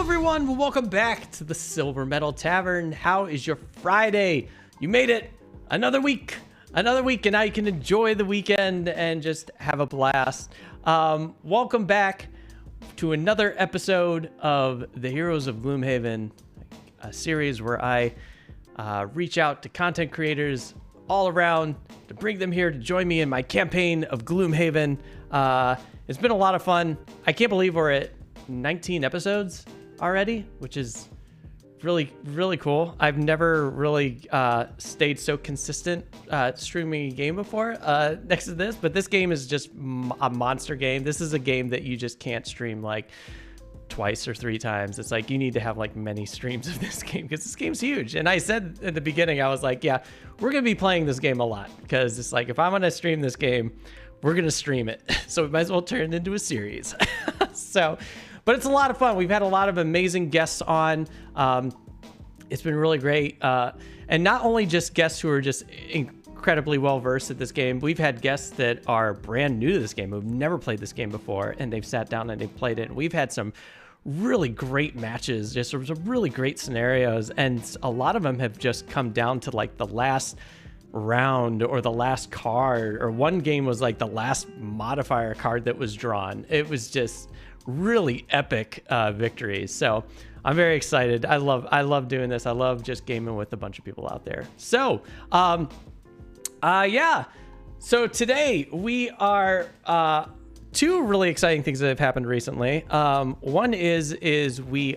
everyone, well, welcome back to the Silver Metal Tavern. How is your Friday? You made it. Another week, and now you can enjoy the weekend and just have a blast. Welcome back to another episode of the Heroes of Gloomhaven, a series where I reach out to content creators all around to bring them here to join me in my campaign of Gloomhaven. It's been a lot of fun. I can't believe we're at 19 episodes already, which is really, really cool. I've never really stayed so consistent streaming a game before next to this, but this game is just a monster game. This is a game that you just can't stream like twice or three times. It's like you need to have like many streams of this game because this game's huge. And I said at the beginning, I was like, yeah, we're gonna be playing this game a lot because it's like if I'm gonna stream this game, we're gonna stream it. So we might as well turn it into a series. But it's a lot of fun. We've had a lot of amazing guests on. It's been really great. And not only just guests who are just incredibly well versed at this game, we've had guests that are brand new to this game, who've never played this game before, and they've sat down and they've played it. And we've had some really great matches, just some really great scenarios. And a lot of them have just come down to like the last round or the last card, or one game was like the last modifier card that was drawn. It was just really epic victories. So I'm very excited. I love doing this. I love just gaming with a bunch of people out there. So yeah, so today we are two really exciting things that have happened recently. One is we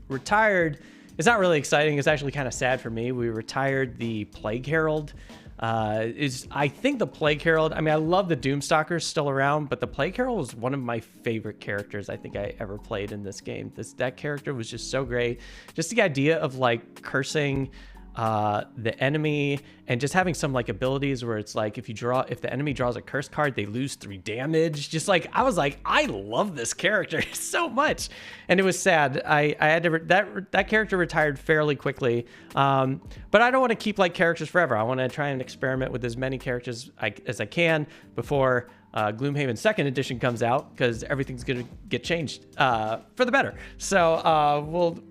retired. It's not really exciting. It's actually kind of sad for me. We retired the Plague Herald. I think the Plague Herald, I mean, I love the Doomstalkers still around, but the Plague Herald was one of my favorite characters I think I ever played in this game. That character was just so great. Just the idea of like cursing the enemy and just having some like abilities where it's like if the enemy draws a curse card, they lose 3 damage. Just like I was like, I love this character so much. And it was sad. I had to that character retired fairly quickly. But I don't want to keep like characters forever. I want to try and experiment with as many characters as I can before Gloomhaven 2nd edition comes out, because everything's gonna get changed for the better. So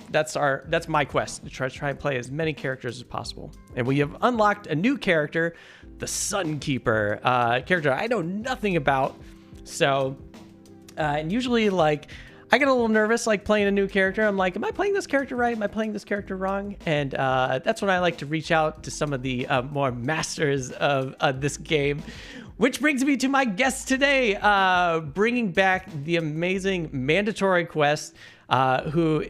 that's my quest, to try and play as many characters as possible. And we have unlocked a new character, the Sunkeeper, character I know nothing about. So and usually like I get a little nervous like playing a new character. I'm like, am I playing this character right? Am I playing this character wrong? And that's when I like to reach out to some of the more masters of this game. Which brings me to my guest today, bringing back the amazing Mandatory Quest, who,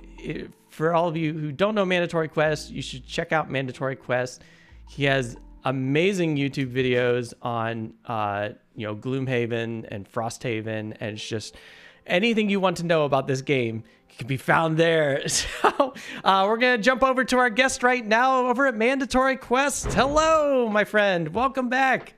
for all of you who don't know Mandatory Quest, you should check out Mandatory Quest. He has amazing YouTube videos on, Gloomhaven and Frosthaven, and it's just anything you want to know about this game can be found there. So we're going to jump over to our guest right now over at Mandatory Quest. Hello, my friend. Welcome back.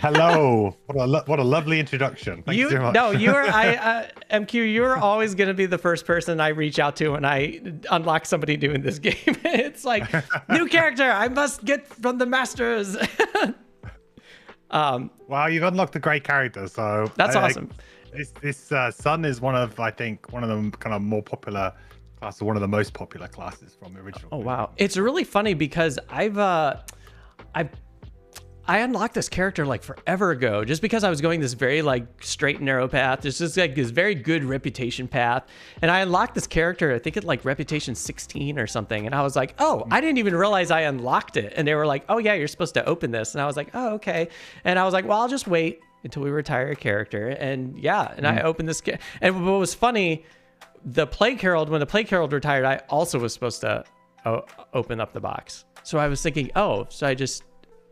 Hello. What a lovely introduction. Thank you so much. No, MQ, you're always going to be the first person I reach out to when I unlock somebody new in this game. It's like, new character, I must get from the masters. Well, you've unlocked a great character, so that's awesome. This Sun is one of the kind of more popular classes, one of the most popular classes from the original. Oh, wow. It's really funny because I unlocked this character like forever ago, just because I was going this very like straight and narrow path. There's just like this very good reputation path. And I unlocked this character, I think at like reputation 16 or something. And I was like, oh, I didn't even realize I unlocked it. And they were like, oh yeah, you're supposed to open this. And I was like, oh, okay. And I was like, well, I'll just wait until we retire a character. And yeah, and I opened this. And what was funny, when the Plague Herald retired, I also was supposed to open up the box. So I was thinking, oh, so I just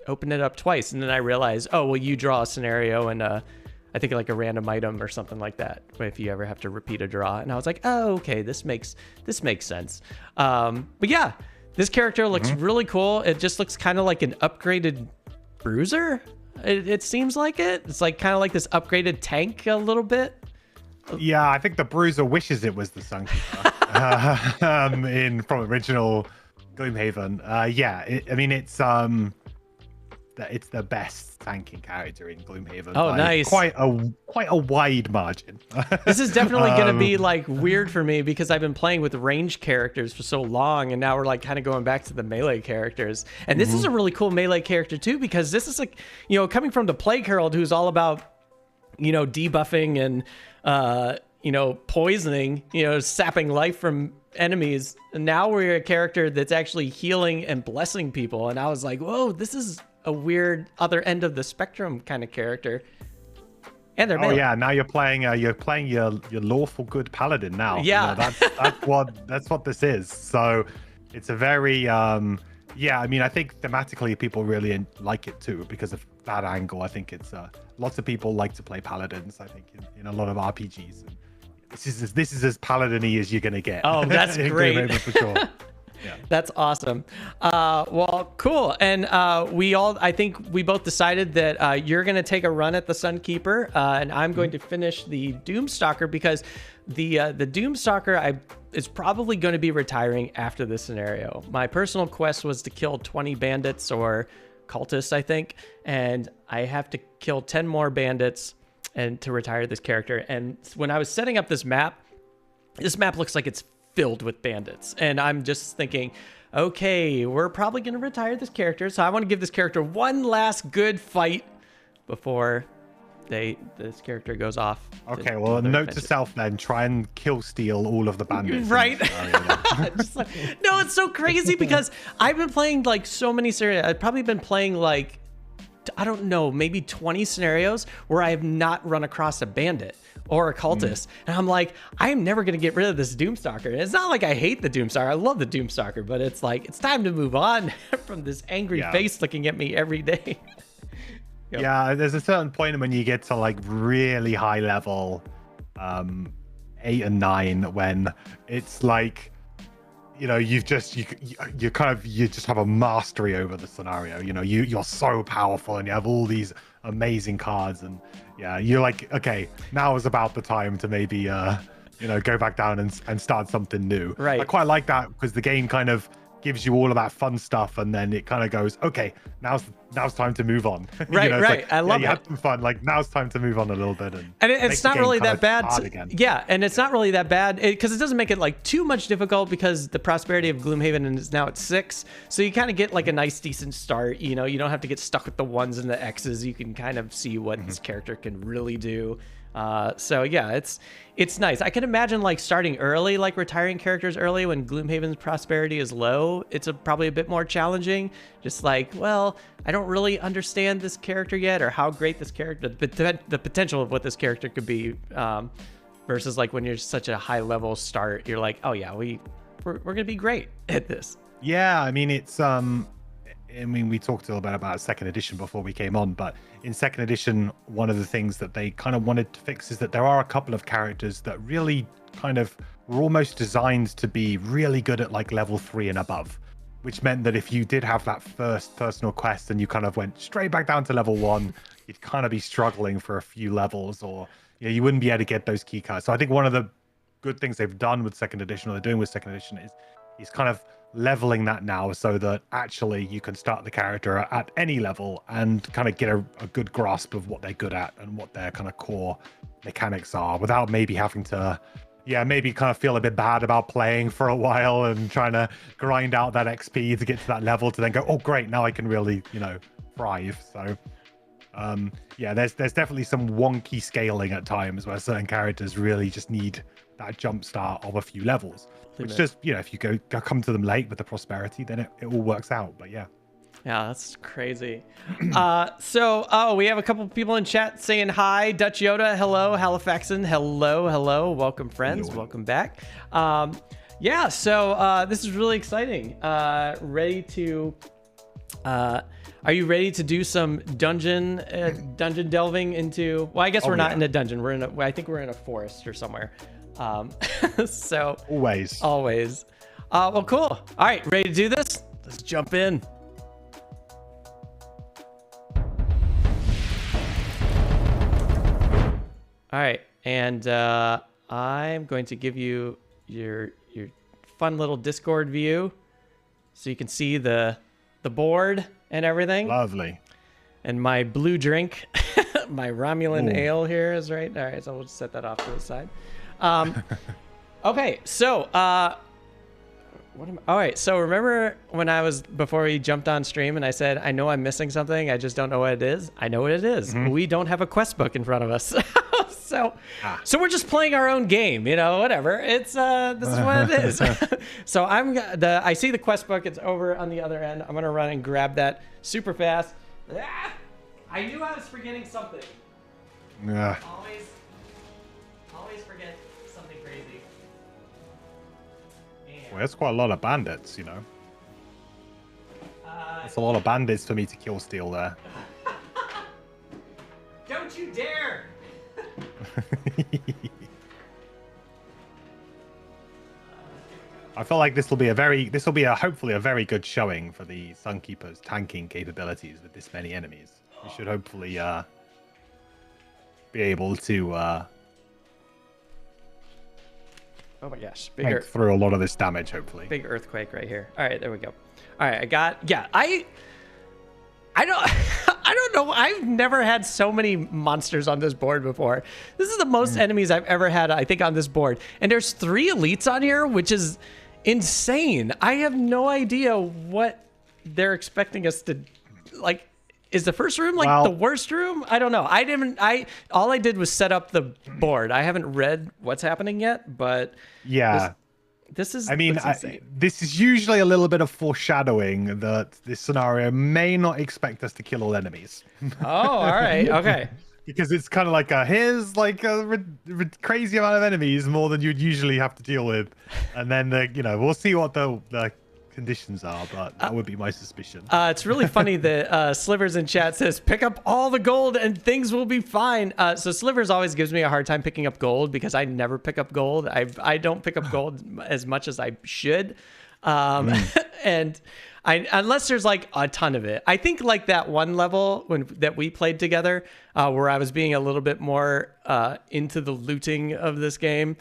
open it up twice, and then I realized, oh well, you draw a scenario and I think like a random item or something like that if you ever have to repeat a draw. And I was like, oh, okay, this makes sense. But yeah, this character looks really cool. It just looks kind of like an upgraded bruiser. It seems like it's like kind of like this upgraded tank a little bit. Yeah, I think the bruiser wishes it was the Sunkeeper from original Gloomhaven. Yeah, it's it's the best tanking character in Gloomhaven. Oh, by nice. Quite a wide margin. This is definitely going to be like weird for me because I've been playing with range characters for so long, and now we're like kind of going back to the melee characters. And this is a really cool melee character too, because this is like, you know, coming from the Plague Herald, who's all about, you know, debuffing and you know, poisoning, you know, sapping life from enemies. And now we're a character that's actually healing and blessing people. And I was like, whoa, this is a weird other end of the spectrum kind of character. And they're melee. Yeah, now you're playing your lawful good paladin now. Yeah. You know, that's what this is. So it's a very yeah, I mean, I think thematically people really like it too because of that angle. I think it's lots of people like to play paladins, I think, in a lot of RPGs. And this is as paladin-y as you're gonna get. Oh, that's great. For sure. Yeah. That's awesome. Well, cool. And I think we both decided that you're going to take a run at the Sunkeeper, and I'm going to finish the Doomstalker because the Doomstalker is probably going to be retiring after this scenario. My personal quest was to kill 20 bandits or cultists, I think, and I have to kill 10 more bandits and to retire this character. And when I was setting up this map looks like it's filled with bandits, and I'm just thinking, okay, we're probably going to retire this character, so I want to give this character one last good fight before this character goes off. Okay, well, note to self then: try and kill steal all of the bandits. Right. Just like, no, it's so crazy because I've been playing like so many scenarios. I've probably been playing like, I don't know, maybe 20 scenarios where I have not run across a bandit or a cultist. And I'm like, I am never going to get rid of this Doomstalker. And it's not like I hate the Doomstalker. I love the Doomstalker, but it's like, it's time to move on from this angry face looking at me every day. Yep. Yeah, there's a certain point when you get to like really high level 8 and 9 when it's like, you know, you just have a mastery over the scenario. You know, you're so powerful and you have all these amazing cards, and yeah, you're like, okay, now is about the time to maybe you know, go back down and start something new. Right. I quite like that because the game kind of gives you all of that fun stuff, and then it kind of goes, okay, now's time to move on. Right, you know, right. Like, I love you it. had some fun. Like, now it's time to move on a little bit, and it's not really that bad. Yeah, and it's not really that bad because it doesn't make it like too much difficult because the prosperity of Gloomhaven is now at 6, so you kind of get like a nice decent start. You know, you don't have to get stuck with the 1s and the X's. You can kind of see what this character can really do. So yeah, it's nice. I can imagine like starting early, like retiring characters early when Gloomhaven's prosperity is low. It's probably a bit more challenging. Just like, well, I don't really understand this character yet, or how great this character, the potential of what this character could be, versus like when you're such a high level start, you're like, oh yeah, we're gonna be great at this. Yeah, I mean, it's I mean, we talked a little bit about 2nd edition before we came on, but in 2nd edition, one of the things that they kind of wanted to fix is that there are a couple of characters that really kind of were almost designed to be really good at like level 3 and above, which meant that if you did have that first personal quest and you kind of went straight back down to level 1, you'd kind of be struggling for a few levels, or you wouldn't be able to get those key cards. So I think one of the good things they've done with 2nd edition, or they're doing with 2nd edition, is kind of leveling that now so that actually you can start the character at any level and kind of get a good grasp of what they're good at and what their kind of core mechanics are, without maybe having to maybe kind of feel a bit bad about playing for a while and trying to grind out that XP to get to that level to then go, oh great, now I can really, you know, thrive. So yeah, there's definitely some wonky scaling at times where certain characters really just need that jump start of a few levels, which just, you know, if you come to them late with the prosperity, then it all works out. But yeah, that's crazy. So we have a couple people in chat saying hi. Dutch Yoda, hello. Halifaxan, hello. Welcome, friends. Hello. Welcome back. Yeah, so this is really exciting. Ready to are you ready to do some dungeon delving into? Well, I guess we're not in a dungeon. I think we're in a forest or somewhere. So always. Well, cool. All right, ready to do this? Let's jump in. All right, and I'm going to give you your fun little Discord view, so you can see the board and everything. Lovely. And my blue drink, my Romulan ale here is right. All right, so we'll just set that off to the side. Okay, so all right, so remember when before we jumped on stream and I said, I know I'm missing something, I just don't know what it is? I know what it is. We don't have a quest book in front of us. So we're just playing our own game, whatever. It's this is what it is. So I see the quest book, it's over on the other end. I'm gonna run and grab that super fast. I knew I was forgetting something. Yeah. Always forget something crazy. Well, that's quite a lot of bandits, That's a lot of bandits for me to kill steal there. Don't you dare! I feel like this will be hopefully a very good showing for the Sunkeeper's tanking capabilities with this many enemies. We should hopefully be able to oh my gosh, make through a lot of this damage, hopefully. Big earthquake right here. All right, there we go. All right, I don't I don't know. I've never had so many monsters on this board before. This is the most enemies I've ever had, I think, on this board. And there's 3 elites on here, which is insane. I have no idea what they're expecting us to like. Is the first room the worst room? I don't know. All I did was set up the board. I haven't read what's happening yet, but yeah. This is this is usually a little bit of foreshadowing that this scenario may not expect us to kill all enemies. Oh, all right. Okay. Because it's kind of like here's like a crazy amount of enemies, more than you'd usually have to deal with. And then, we'll see what the conditions are, but that would be my suspicion. It's really funny that Slivers in chat says, pick up all the gold and things will be fine. So Slivers always gives me a hard time picking up gold because I never pick up gold. I don't pick up gold as much as I should. And unless there's like a ton of it. I think like that one level that we played together where I was being a little bit more into the looting of this game.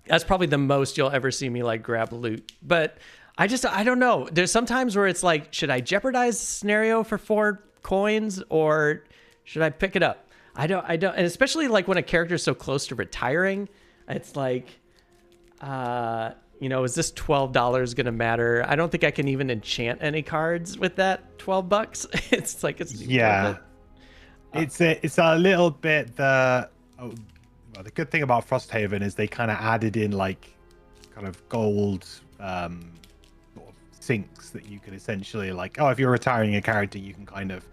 That's probably the most you'll ever see me like grab loot. But I don't know. There's sometimes where it's like, should I jeopardize the scenario for 4 coins or should I pick it up? I don't. And especially like when a character is so close to retiring, it's like, is this $12 going to matter? I don't think I can even enchant any cards with that $12. It's like, it's it's a little bit well, the good thing about Frosthaven is they kind of added in like kind of gold sort of sinks that you can essentially if you're retiring a character, you can kind of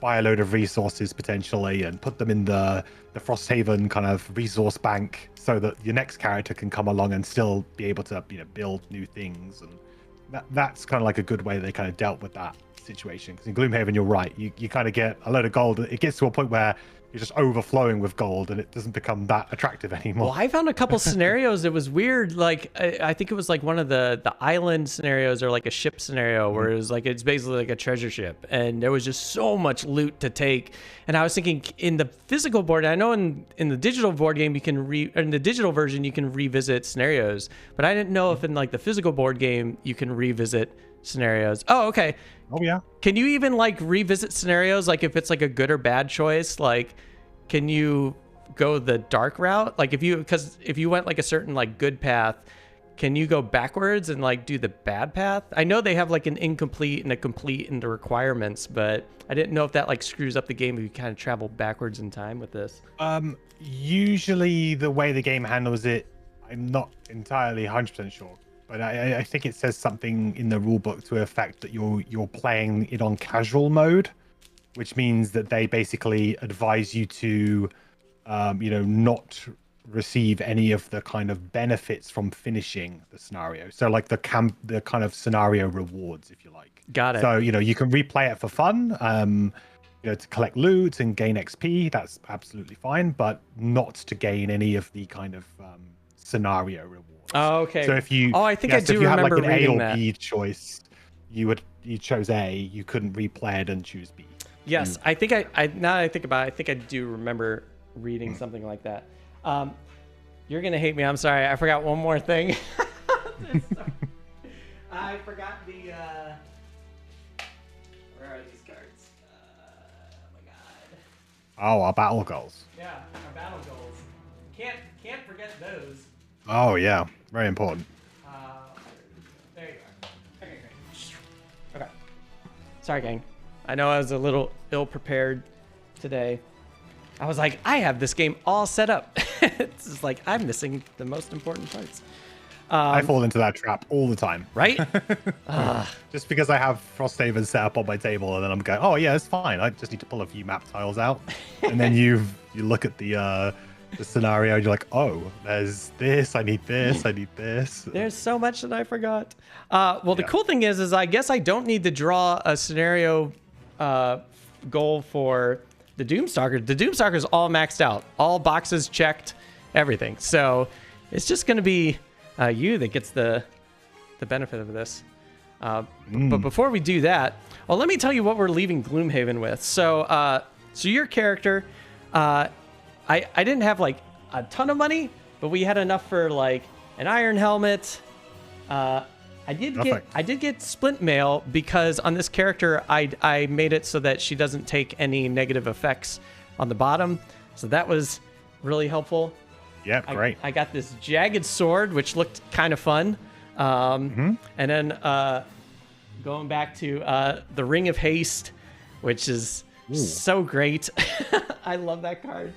buy a load of resources potentially and put them in the Frosthaven kind of resource bank so that your next character can come along and still be able to build new things. And that's kind of like a good way they kind of dealt with that situation. Because in Gloomhaven, you're right, you kind of get a load of gold. It gets to a point where you're just overflowing with gold and it doesn't become that attractive anymore. Well, I found a couple scenarios that was weird. Like I think it was like one of the island scenarios or like a ship scenario where it was like, it's basically like a treasure ship and there was just so much loot to take. And I was thinking in the physical board, I know in the digital board game, in the digital version, you can revisit scenarios, but I didn't know if in like the physical board game, you can revisit scenarios. Oh, okay. Oh yeah. Can you even like revisit scenarios? Like if it's like a good or bad choice, like can you go the dark route? Like if you went like a certain like good path, can you go backwards and like do the bad path? I know they have like an incomplete and a complete in the requirements, but I didn't know if that like screws up the game if you kind of travel backwards in time with this. Usually the way the game handles it, I'm not entirely 100% sure. But I think it says something in the rulebook to the effect that you're playing it on casual mode, which means that they basically advise you to, not receive any of the kind of benefits from finishing the scenario. So like the kind of scenario rewards, if you like. Got it. So you can replay it for fun, to collect loot and gain XP. That's absolutely fine, but not to gain any of the kind of scenario rewards. Oh, okay. So if you, I think I do remember had like an reading A or B that. choice, you chose A, you couldn't replay it and choose B. Yes, I think I now that I think about it, I think I do remember reading something like that. You're gonna hate me. I'm sorry. I forgot one more thing. I forgot the. Where are these cards? Oh, our battle goals. Yeah, our battle goals. Can't forget those. Oh yeah, very important. Uh, there you are. Okay, great. Okay. Sorry, gang. I know I was a little ill-prepared today. I was like, I have this game all set up. It's just like, I'm missing the most important parts. I fall into that trap all the time. Right? Just because I have Frosthaven set up on my table, and then I'm going, oh yeah, it's fine. I just need to pull a few map tiles out, and then you look at the scenario, and you're like, oh, there's this. I need this. I need this. There's so much that I forgot. Well, the cool thing is I guess I don't need to draw a scenario goal for the Doomstalker. The Doomstalker is all maxed out, all boxes checked, everything. So it's just going to be you that gets the benefit of this. But before we do that, well, let me tell you what we're leaving Gloomhaven with. So your character, I didn't have like a ton of money, but we had enough for like an iron helmet. I did get splint mail because on this character I made it so that she doesn't take any negative effects on the bottom. So that was really helpful. Yeah, great. I got this jagged sword, which looked kind of fun. And then going back to the Ring of Haste, which is so great. I love that card.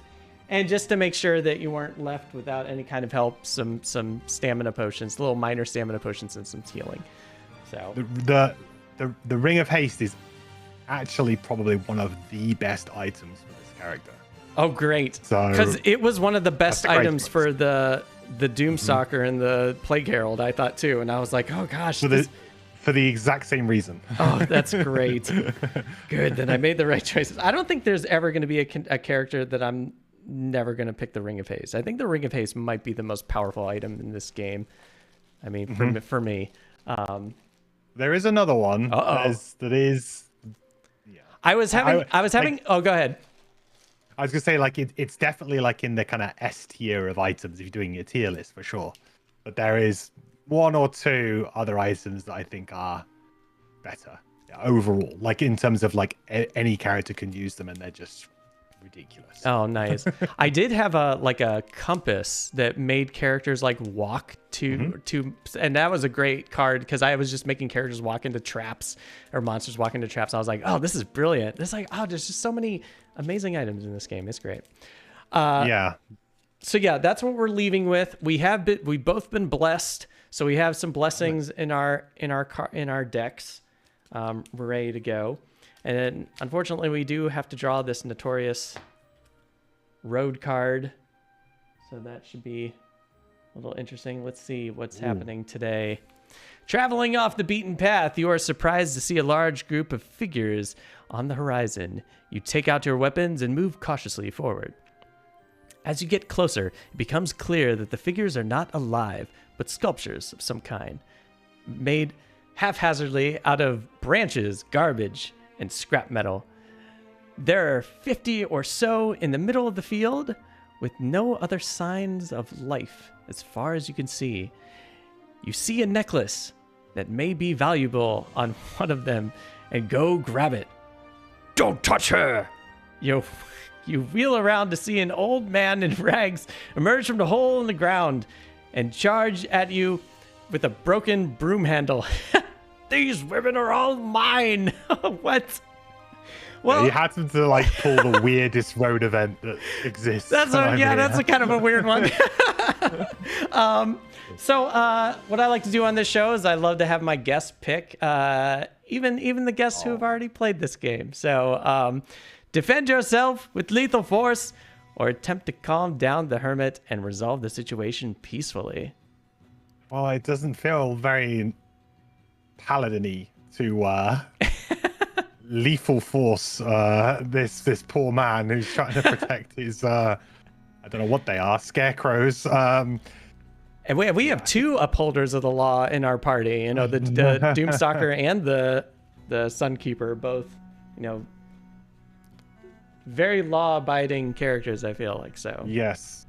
And just to make sure that you weren't left without any kind of help, some stamina potions, little minor stamina potions, and some healing. So the Ring of Haste is actually probably one of the best items for this character. Oh, great! So because it was one of the best items for the Doomstalker and the Plague Herald, I thought too, and I was like, oh gosh. For the exact same reason. Oh, that's great. Good, then I made the right choices. I don't think there's ever going to be a character that I'm never going to pick the Ring of Haste. I think the Ring of Haste might be the most powerful item in this game. I mean, for me. There is another one that is. Yeah. I was having. Oh, go ahead. I was gonna say like it's definitely like in the kind of S tier of items if you're doing your tier list for sure. But there is one or two other items that I think are better overall. Like in terms of like any character can use them and they're just ridiculous. Oh, nice. I did have a compass that made characters like walk to and that was a great card because I was just making characters walk into traps or monsters walk into traps. I was like, oh, this is brilliant. It's like, oh, there's just so many amazing items in this game. It's great. Yeah. So yeah, that's what we're leaving with. We've both been blessed. So we have some blessings in our decks. We're ready to go. And then, unfortunately, we do have to draw this notorious road card. So that should be a little interesting. Let's see what's happening today. Traveling off the beaten path, you are surprised to see a large group of figures on the horizon. You take out your weapons and move cautiously forward. As you get closer, it becomes clear that the figures are not alive, but sculptures of some kind, made haphazardly out of branches, garbage, and scrap metal. There are 50 or so in the middle of the field with no other signs of life as far as you can see. You see a necklace that may be valuable on one of them and go grab it. Don't touch her! You wheel around to see an old man in rags emerge from the hole in the ground and charge at you with a broken broom handle. These women are all mine. What? Well, you had to like pull the weirdest road event that exists. That's a kind of a weird one. So what I like to do on this show is I love to have my guests pick, even the guests who have already played this game. So defend yourself with lethal force, or attempt to calm down the hermit and resolve the situation peacefully. Well, it doesn't feel very paladin-y to lethal force this poor man who's trying to protect his I don't know what they are, scarecrows. And we have two upholders of the law in our party. You know, the Doomstalker and the Sunkeeper, both, you know, very law-abiding characters, I feel like. So yes.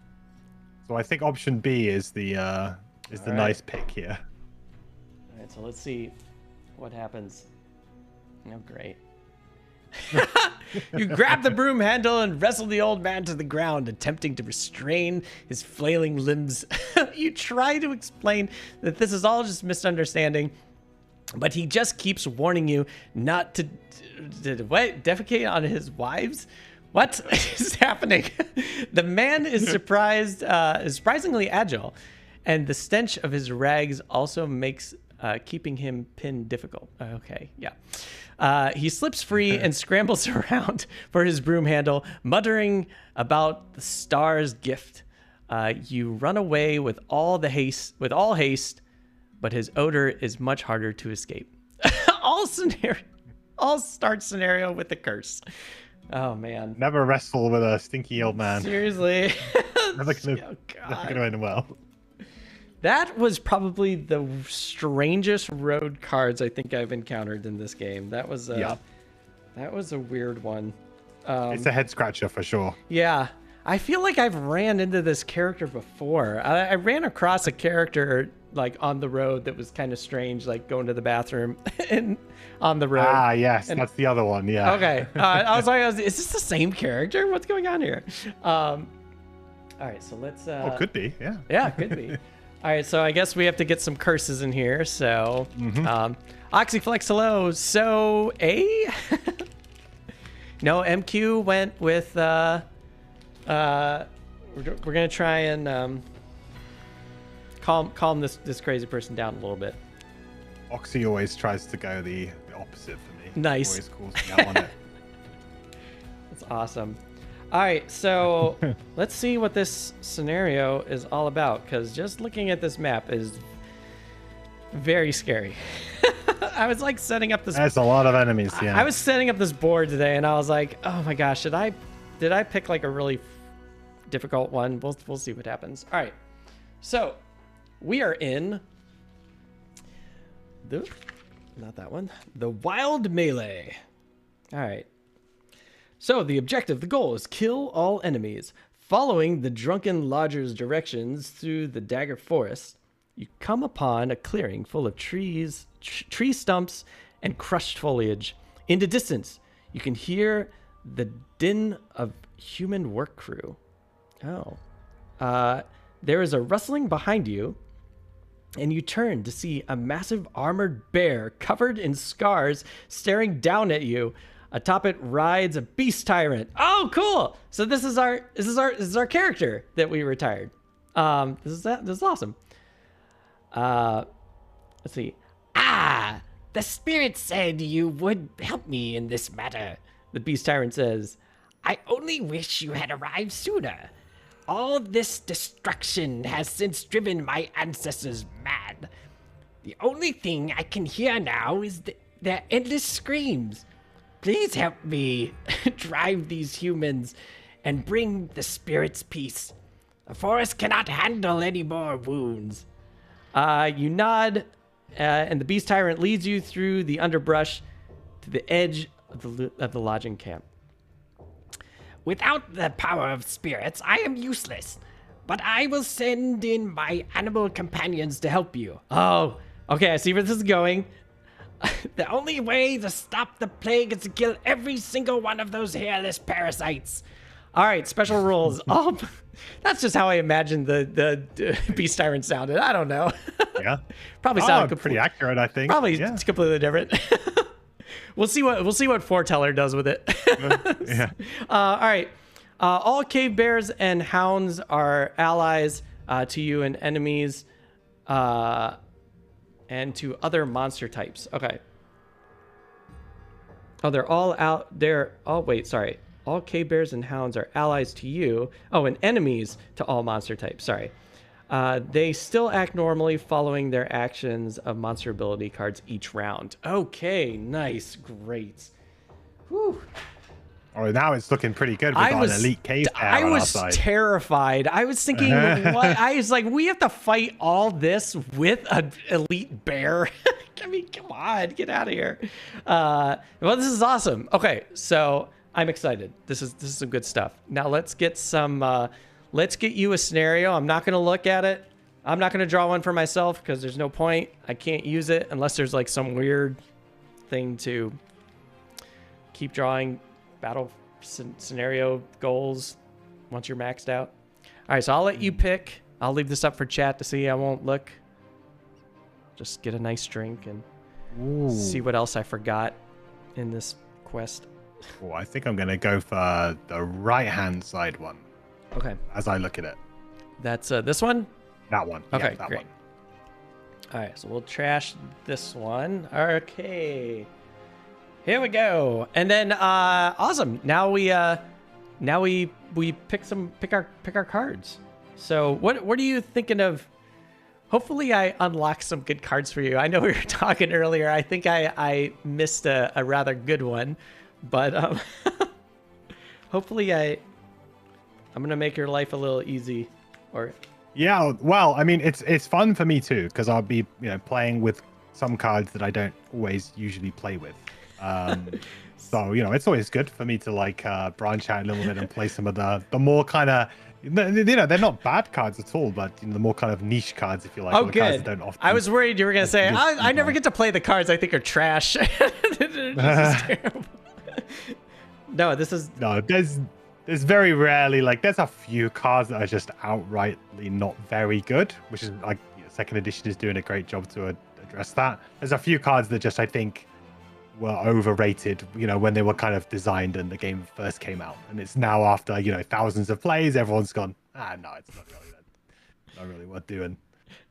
So I think option B is the nice pick here. All right, so let's see what happens. Oh, great. You grab the broom handle and wrestle the old man to the ground, attempting to restrain his flailing limbs. You try to explain that this is all just misunderstanding, but he just keeps warning you not to what? Defecate on his wives? What is happening? The man is surprisingly agile, and the stench of his rags also makes keeping him pinned difficult. Okay, yeah. He slips free and scrambles around for his broom handle, muttering about the star's gift. You run away with all haste, but his odor is much harder to escape. All start scenario with a curse. Oh man. Never wrestle with a stinky old man. Seriously. Never gonna end well. That was probably the strangest road cards I think I've encountered in this game. That was a weird one. It's a head scratcher for sure. Yeah. I feel like I've ran into this character before. I ran across a character like on the road that was kind of strange, like going to the bathroom and on the road. Ah, yes, and that's the other one. Yeah. Okay. I was like, is this the same character? What's going on here? All right, so let's. Oh, could be. Yeah. Yeah, could be. All right, so I guess we have to get some curses in here. So, Oxyflex, hello. So, no, MQ went with. We're gonna try and calm this crazy person down a little bit. Oxy always tries to go the opposite for me. Nice. Always calls me out on it. That's awesome. All right, so let's see what this scenario is all about, because just looking at this map is very scary. I was like setting up this. There's a lot of enemies. Yeah. I was setting up this board today, and I was like, oh my gosh, did I pick like a really difficult one? We'll see what happens. All right, so we are in not that one, the Wild Melee. All right. So the objective, the goal is kill all enemies. Following the drunken lodger's directions through the Dagger Forest, you come upon a clearing full of trees, tree stumps, and crushed foliage. In the distance, you can hear the din of human work crew. Oh. There is a rustling behind you, and you turn to see a massive armored bear covered in scars staring down at you. Atop it rides a beast tyrant. Oh, cool! So this is our character that we retired. This is awesome. Let's see. The spirit said you would help me in this matter. The beast tyrant says, I only wish you had arrived sooner. All this destruction has since driven my ancestors mad. The only thing I can hear now is their endless screams. Please help me drive these humans and bring the spirits peace. The forest cannot handle any more wounds. You nod, and the beast tyrant leads you through the underbrush to the edge of the lodging camp. Without the power of spirits, I am useless. But I will send in my animal companions to help you. Oh, okay, I see where this is going. The only way to stop the plague is to kill every single one of those hairless parasites. All right, special rules. That's just how I imagined the beast tyrant sounded. I don't know. Yeah. Probably sounded pretty accurate, I think. Probably completely different. We'll see what Foreteller does with it. Yeah. All right. All cave bears and hounds are allies to you and enemies. And to other monster types. Okay. Oh, they're all out there. Oh, wait, sorry. All cave bears and hounds are allies to you. Oh, and enemies to all monster types. Sorry. They still act normally following their actions of monster ability cards each round. Okay, nice. Great. Whew. Oh, now it's looking pretty good. We got an elite cave bear I on was our side. terrified. I was thinking, what? I was like, we have to fight all this with an elite bear. I mean, come on, get out of here. Well, this is awesome. Okay, so I'm excited. This is some good stuff. Now let's get some. Let's get you a scenario. I'm not gonna look at it. I'm not gonna draw one for myself because there's no point. I can't use it unless there's like some weird thing to keep drawing battle scenario goals once you're maxed out. All right, so I'll let you pick. I'll leave this up for chat to see. I won't look. Just get a nice drink and see what else I forgot in this quest. Oh, I think I'm going to go for the right-hand side one. Okay. As I look at it. That's this one? That one. Okay, yeah, that great. one. All right, so we'll trash this one. Okay. Here we go. And then awesome. Now we pick our cards. So what are you thinking of? Hopefully I unlock some good cards for you. I know we were talking earlier. I think I missed a rather good one, but hopefully I'm gonna make your life a little easy. Or yeah, well, I mean it's fun for me too because I'll be playing with some cards that I don't always usually play with. So it's always good for me to like branch out a little bit and play some of the more kind of they're not bad cards at all, but the more kind of niche cards, if you like. Oh, the good. Cards that don't often, I was worried you were gonna say I never get to play the cards I think are trash. This is terrible. No, this is there's very rarely there's a few cards that are just outrightly not very good, which is like second edition is doing a great job to address that. There's a few cards that just I think were overrated, when they were kind of designed and the game first came out. And it's now after, thousands of plays, everyone's gone, no, it's not really worth doing.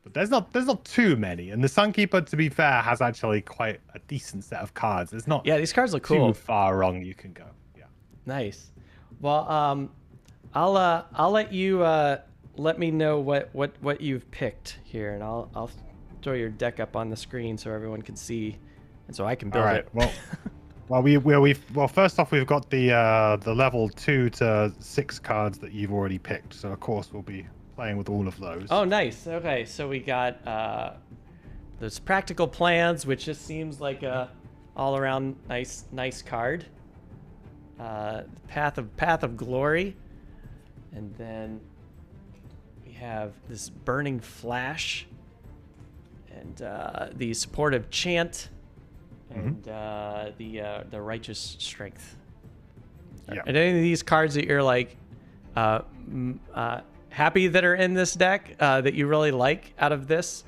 But there's not too many. And the Sunkeeper, to be fair, has actually quite a decent set of cards. There's not these cards look cool. too far wrong you can go. Yeah. Nice. Well, I'll let you let me know what you've picked here, and I'll throw your deck up on the screen so everyone can see. And so I can build it. Well, first off, we've got the level 2 to 6 cards that you've already picked. So of course we'll be playing with all of those. Oh, nice. Okay, so we got those practical plans, which just seems like a all-around nice card. Path of Glory, and then we have this Burning Flash, and the Supportive Chant. And the Righteous Strength. Yeah. And any of these cards that you're like happy that are in this deck that you really like out of this?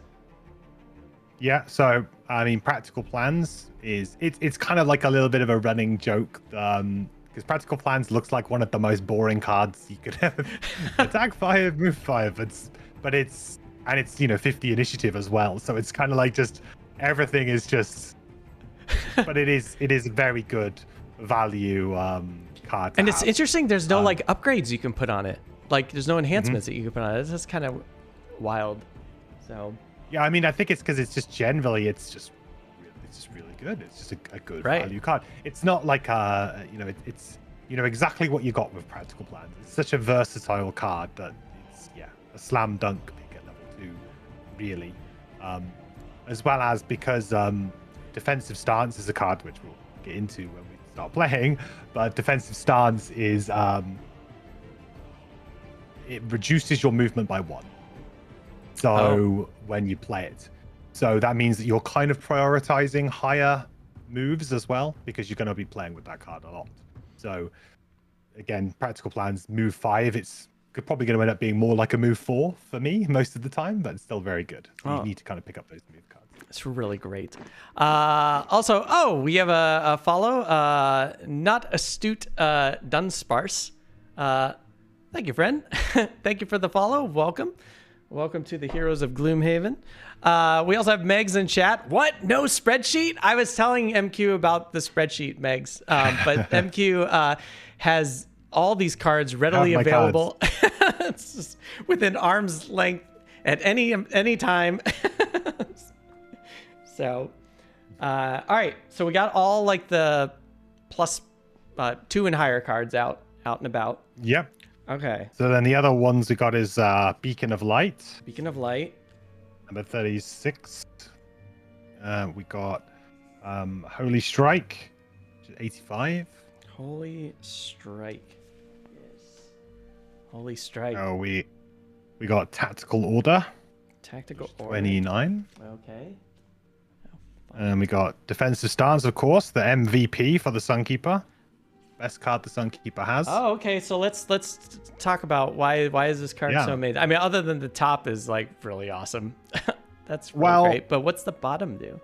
Yeah. So I mean, Practical Plans it's kind of like a little bit of a running joke because Practical Plans looks like one of the most boring cards you could ever attack 5, move 5. But it's 50 initiative as well. So it's kind of like just everything is just. But it is a very good value card. And it's interesting. There's no upgrades you can put on it. There's no enhancements that you can put on it. That's kind of wild. So yeah, I mean, I think it's because it's just generally it's just really good. It's just a good value card. It's not like it's exactly what you got with Practical Plans. It's such a versatile card that it's a slam dunk pick at level 2, really. As well as because Defensive Stance is a card which we'll get into when we start playing, but Defensive Stance is it reduces your movement by 1. So when you play it, so that means that you're kind of prioritizing higher moves as well because you're going to be playing with that card a lot. So again, Practical Plans move 5. It's probably going to end up being more like a move 4 for me most of the time, but it's still very good. So you need to kind of pick up those move cards. It's really great. Also, we have a follow. Not Astute Dunsparce. Thank you, friend. Thank you for the follow. Welcome to the Heroes of Gloomhaven. We also have Megs in chat. What? No spreadsheet? I was telling MQ about the spreadsheet, Megs. But MQ has all these cards readily available. It's just within arm's length at any time. So, all right. So we got all the plus 2 and higher cards out and about. Yep. Okay. So then the other ones we got is Beacon of Light. Beacon of Light. Number 36. We got Holy Strike, which is 85. Holy Strike. Yes. Holy Strike. Oh, we got Tactical Order. Tactical Order. 29. Okay. And we got Defensive Stance, of course, the MVP for the Sunkeeper. best card the Sunkeeper has. Oh, okay. So let's talk about why is this card so amazing? I mean, other than the top is like really awesome. That's really great. But what's the bottom do?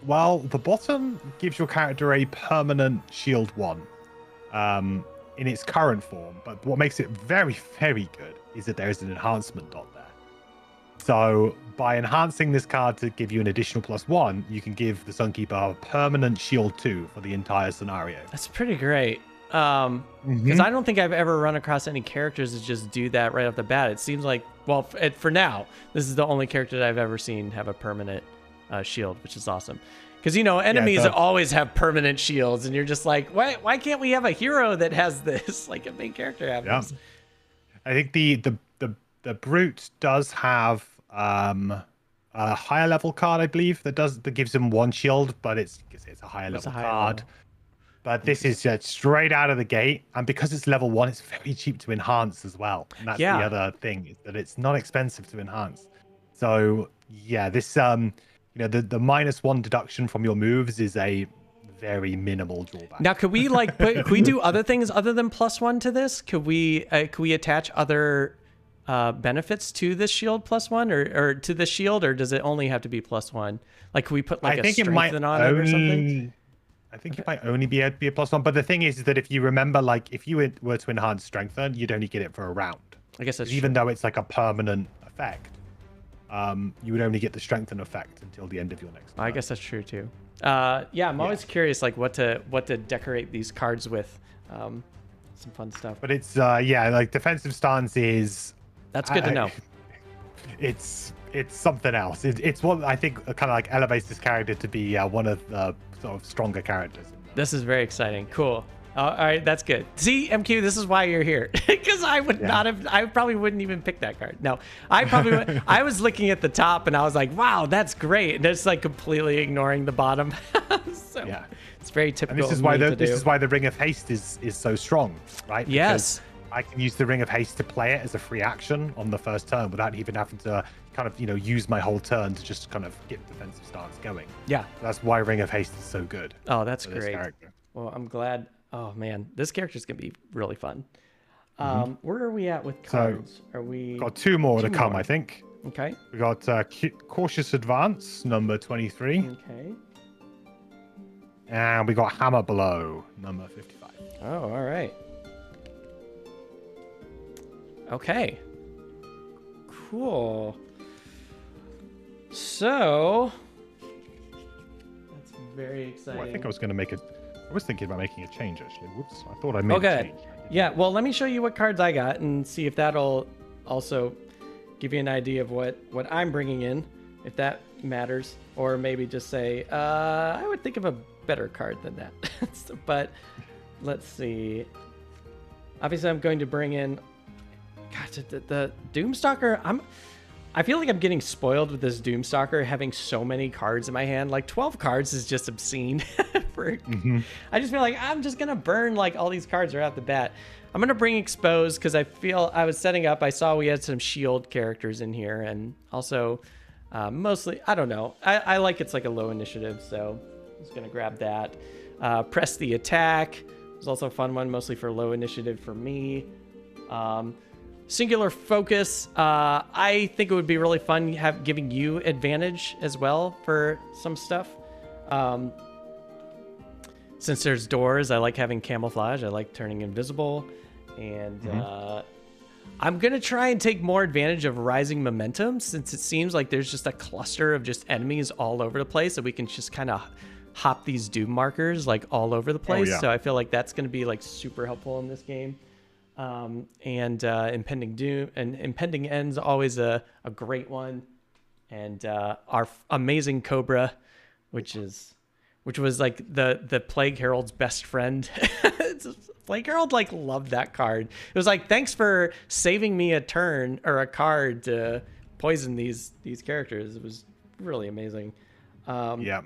Well, the bottom gives your character a permanent shield 1 in its current form. But what makes it very, very good is that there is an enhancement dot there. So by enhancing this card to give you an additional +1, you can give the Sunkeeper a permanent shield 2 for the entire scenario. That's pretty great. Because I don't think I've ever run across any characters that just do that right off the bat. It seems like, well, for now, this is the only character that I've ever seen have a permanent shield, which is awesome. Because, enemies always have permanent shields, and you're just like, why can't we have a hero that has this? Like a main character have this? I think the Brute does have a higher level card, I believe, that gives him 1 shield, but it's a higher level card. But this is just straight out of the gate, and because it's level 1, it's very cheap to enhance as well. And that's the other thing, is that it's not expensive to enhance. So yeah, this the -1 deduction from your moves is a very minimal drawback. Now, could we could we do other things other than +1 to this? Could we attach other benefits to the shield +1 or to the shield, or does it only have to be +1? Like, can we put like a strengthen on it or something? I think it might only be able to be a +1, but the thing is that if you remember, like, if you were to enhance strengthen, you'd only get it for a round. I guess that's even though it's like a permanent effect, you would only get the strengthen effect until the end of your next turn. I guess that's true too. Yeah, I'm always curious, like what to decorate these cards with. Some fun stuff. But it's like defensive stance is. That's good to know. It's something else. It's what I think kind of like elevates this character to be one of the sort of stronger characters. This is very exciting. Cool. All right, that's good. See, MQ, this is why you're here, because I would not have. I probably wouldn't even pick that card. No, I probably. I was looking at the top and I was like, "Wow, that's great," and it's like completely ignoring the bottom. So yeah, it's very typical. And this is why the Ring of Haste is so strong, right? Yes. Because I can use the Ring of Haste to play it as a free action on the first turn without even having to kind of use my whole turn to just kind of get defensive stance going. Yeah, that's why Ring of Haste is so good. Oh, that's great. Well, I'm glad. Oh man, this character's gonna be really fun. Where are we at with cards? So, are we got 2 more to come, I think. Okay. We got Cautious Advance, number 23. Okay. And we got Hammer Blow, number 55. Oh, all right. Okay. Cool. So that's very exciting. Well, I think I was going to make it. I was thinking about making a change, actually. Whoops. I thought I made a change. Yeah, well, let me show you what cards I got and see if that'll also give you an idea of what I'm bringing in, if that matters. Or maybe just say, I would think of a better card than that. But let's see. Obviously, I'm going to bring in... God, the Doomstalker, I feel like I'm getting spoiled with this Doomstalker having so many cards in my hand. Like 12 cards is just obscene. I just feel like I'm just going to burn like all these cards right off the bat. I'm going to bring Expose because I feel I was setting up. I saw we had some shield characters in here, and also mostly, I don't know. I like it's like a low initiative, so I'm just going to grab that. Press the Attack. It's also a fun one, mostly for low initiative for me. Singular Focus, I think it would be really fun giving you advantage as well for some stuff. Since there's doors, I like having camouflage. I like turning invisible. And I'm going to try and take more advantage of Rising Momentum, since it seems like there's just a cluster of just enemies all over the place that we can just kind of hop these Doom markers like all over the place. So I feel like that's going to be like super helpful in this game. Impending Doom and Impending End's always a great one, and our amazing Cobra, which was like the Plague Herald's best friend. Plague Herald like loved that card. It was like, thanks for saving me a turn or a card to poison these characters. It was really amazing. And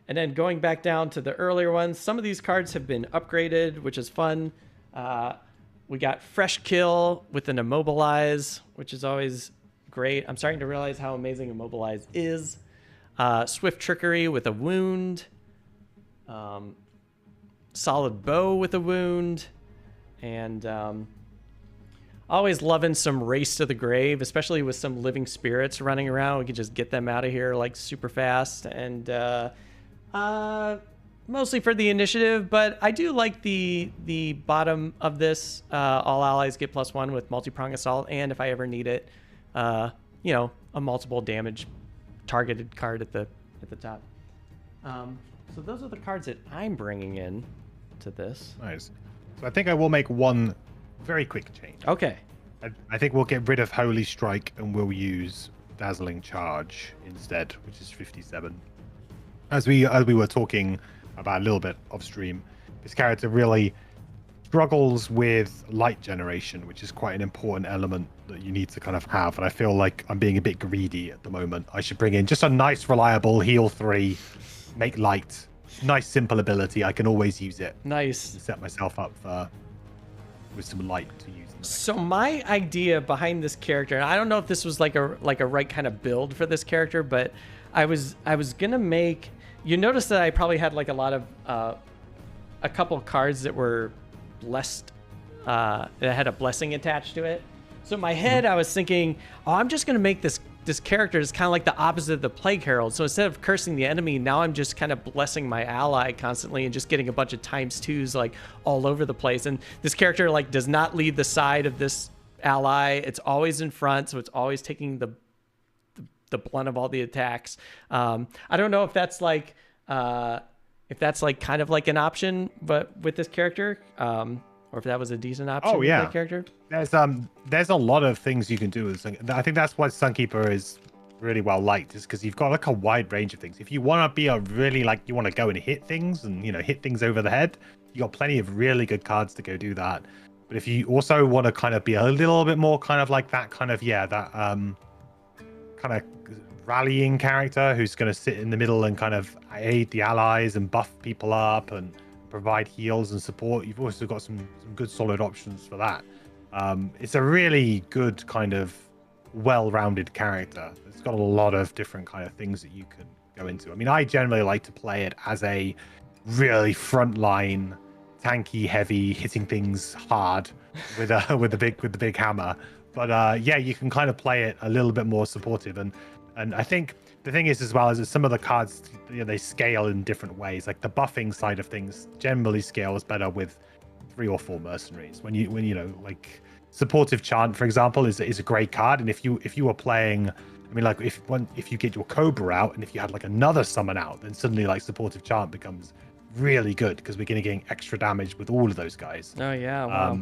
then going back down to the earlier ones, some of these cards have been upgraded, which is fun. We got Fresh Kill with an Immobilize, which is always great. I'm starting to realize how amazing Immobilize is. Swift Trickery with a Wound. solid bow with a wound, and always loving some Race to the Grave, especially with some living spirits running around. We can just get them out of here like super fast, and mostly for the initiative. But I do like the bottom of this. All allies get +1 with multi-prong assault, and if I ever need it, you know, a multiple damage targeted card at the top. So those are the cards that I'm bringing in to this. Nice. So I think I will make one very quick change. Okay. I think we'll get rid of Holy Strike and we'll use Dazzling Charge instead, which is 57. As we were talking about a little bit off stream, this character really struggles with light generation, which is quite an important element that you need to kind of have. And I feel like I'm being a bit greedy at the moment. I should bring in just a nice, reliable heal 3, make light, nice, simple ability. I can always use it. Nice. To set myself up for with some light to use. So my idea behind this character, and I don't know if this was like a right kind of build for this character, but I was gonna make. You notice that I probably had like a lot of a couple cards that were blessed, that had a blessing attached to it. So in my head, I was thinking, oh, I'm just gonna make this character is kind of like the opposite of the Plague Herald. So instead of cursing the enemy, now I'm just kind of blessing my ally constantly and just getting a bunch of ×2s like all over the place. And this character like does not leave the side of this ally. It's always in front, so it's always taking the blunt of all the attacks. I don't know if that's like kind of like an option, but with this character, or if that was a decent option with that character. There's a lot of things you can do with Sun. I think that's why Sunkeeper is really well liked, is because you've got like a wide range of things. If you want to be a really like you want to go and hit things and hit things over the head, you got plenty of really good cards to go do that. But if you also want to kind of be a little bit more kind of like that kind of kind of rallying character who's going to sit in the middle and kind of aid the allies and buff people up and provide heals and support, you've also got some good solid options for that. It's a really good kind of well-rounded character. It's got a lot of different kind of things that you can go into. I mean, I generally like to play it as a really frontline, tanky, heavy, hitting things hard with the big hammer. But yeah, you can kind of play it a little bit more supportive, and I think the thing is as well is that some of the cards, they scale in different ways. Like the buffing side of things generally scales better with 3 or 4 mercenaries. When like supportive chant, for example, is a great card. And if you were playing, I mean, like if you get your Cobra out and if you had like another summon out, then suddenly like supportive chant becomes really good because we're going to get extra damage with all of those guys. Oh yeah. Wow.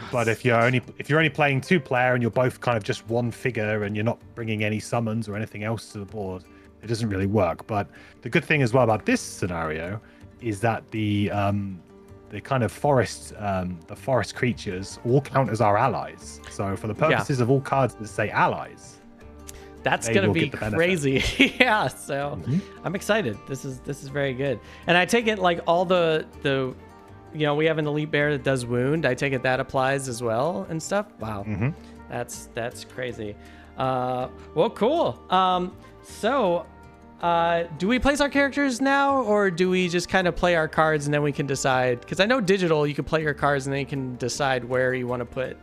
But if you're only playing 2-player and you're both kind of just one figure and you're not bringing any summons or anything else to the board, it doesn't really work. But the good thing as well about this scenario is that the kind of forest creatures all count as our allies. So for the purposes of all cards that say allies, that's gonna be crazy. Yeah. So I'm excited. This is very good. And I take it like all the we have an elite bear that does wound. I take it that applies as well and stuff. Wow. That's crazy. Well, cool. So do we place our characters now, or do we just kind of play our cards and then we can decide? Because I know digital, you can play your cards and then you can decide where you want to put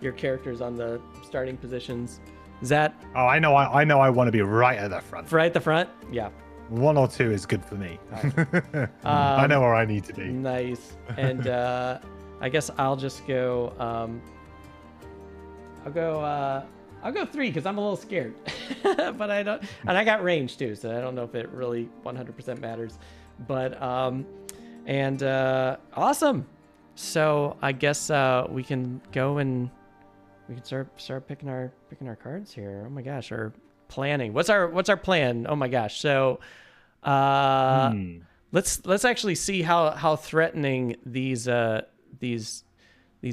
your characters on the starting positions. Is that? Oh, I know. I want to be right at the front. Right at the front? Yeah. 1 or 2 is good for me. I know where I need to be. Nice. And I guess I'll just go. I'll go 3 because I'm a little scared. But I don't, and I got range too, so I don't know if it really 100% matters. But awesome. So I guess we can go and we can start picking our cards here. Oh my gosh, or planning. What's our plan? Oh my gosh. So let's actually see how threatening these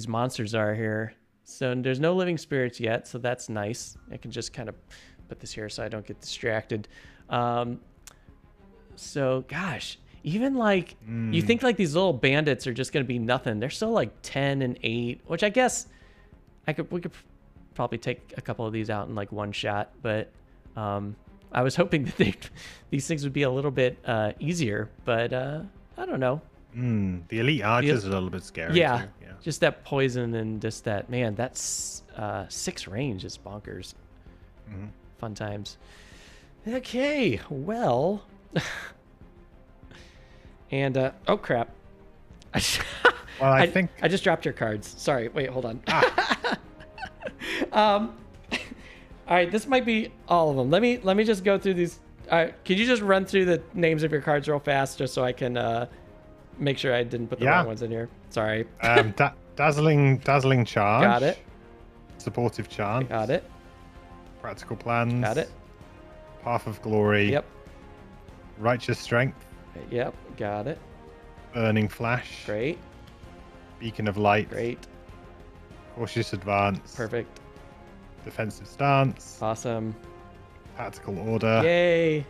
monsters are here. So there's no living spirits yet, so that's nice. I can just kind of put this here so I don't get distracted. So gosh, even like you think like these little bandits are just gonna be nothing. They're still like 10 and 8, which I guess we could probably take a couple of these out in like one shot, but I was hoping that these things would be a little bit easier, but I don't know. The elite archer's a little bit scary. Yeah, Too. Yeah. just that poison and just that, man, that's 6 range is bonkers. Fun times. Okay, well. And, oh crap. Well, I think... I just dropped your cards. Sorry, wait, hold on. All right, this might be all of them. Let me just go through these. Can you just run through the names of your cards real fast, just so I can make sure I didn't put the wrong ones in here? Sorry. Dazzling charge. Got it. Supportive chance. Got it. Practical plans. Got it. Path of glory. Yep. Righteous strength. Yep. Got it. Burning flash. Great. Beacon of light. Great. Cautious advance. Perfect. Defensive stance. Awesome. Tactical order. Yay.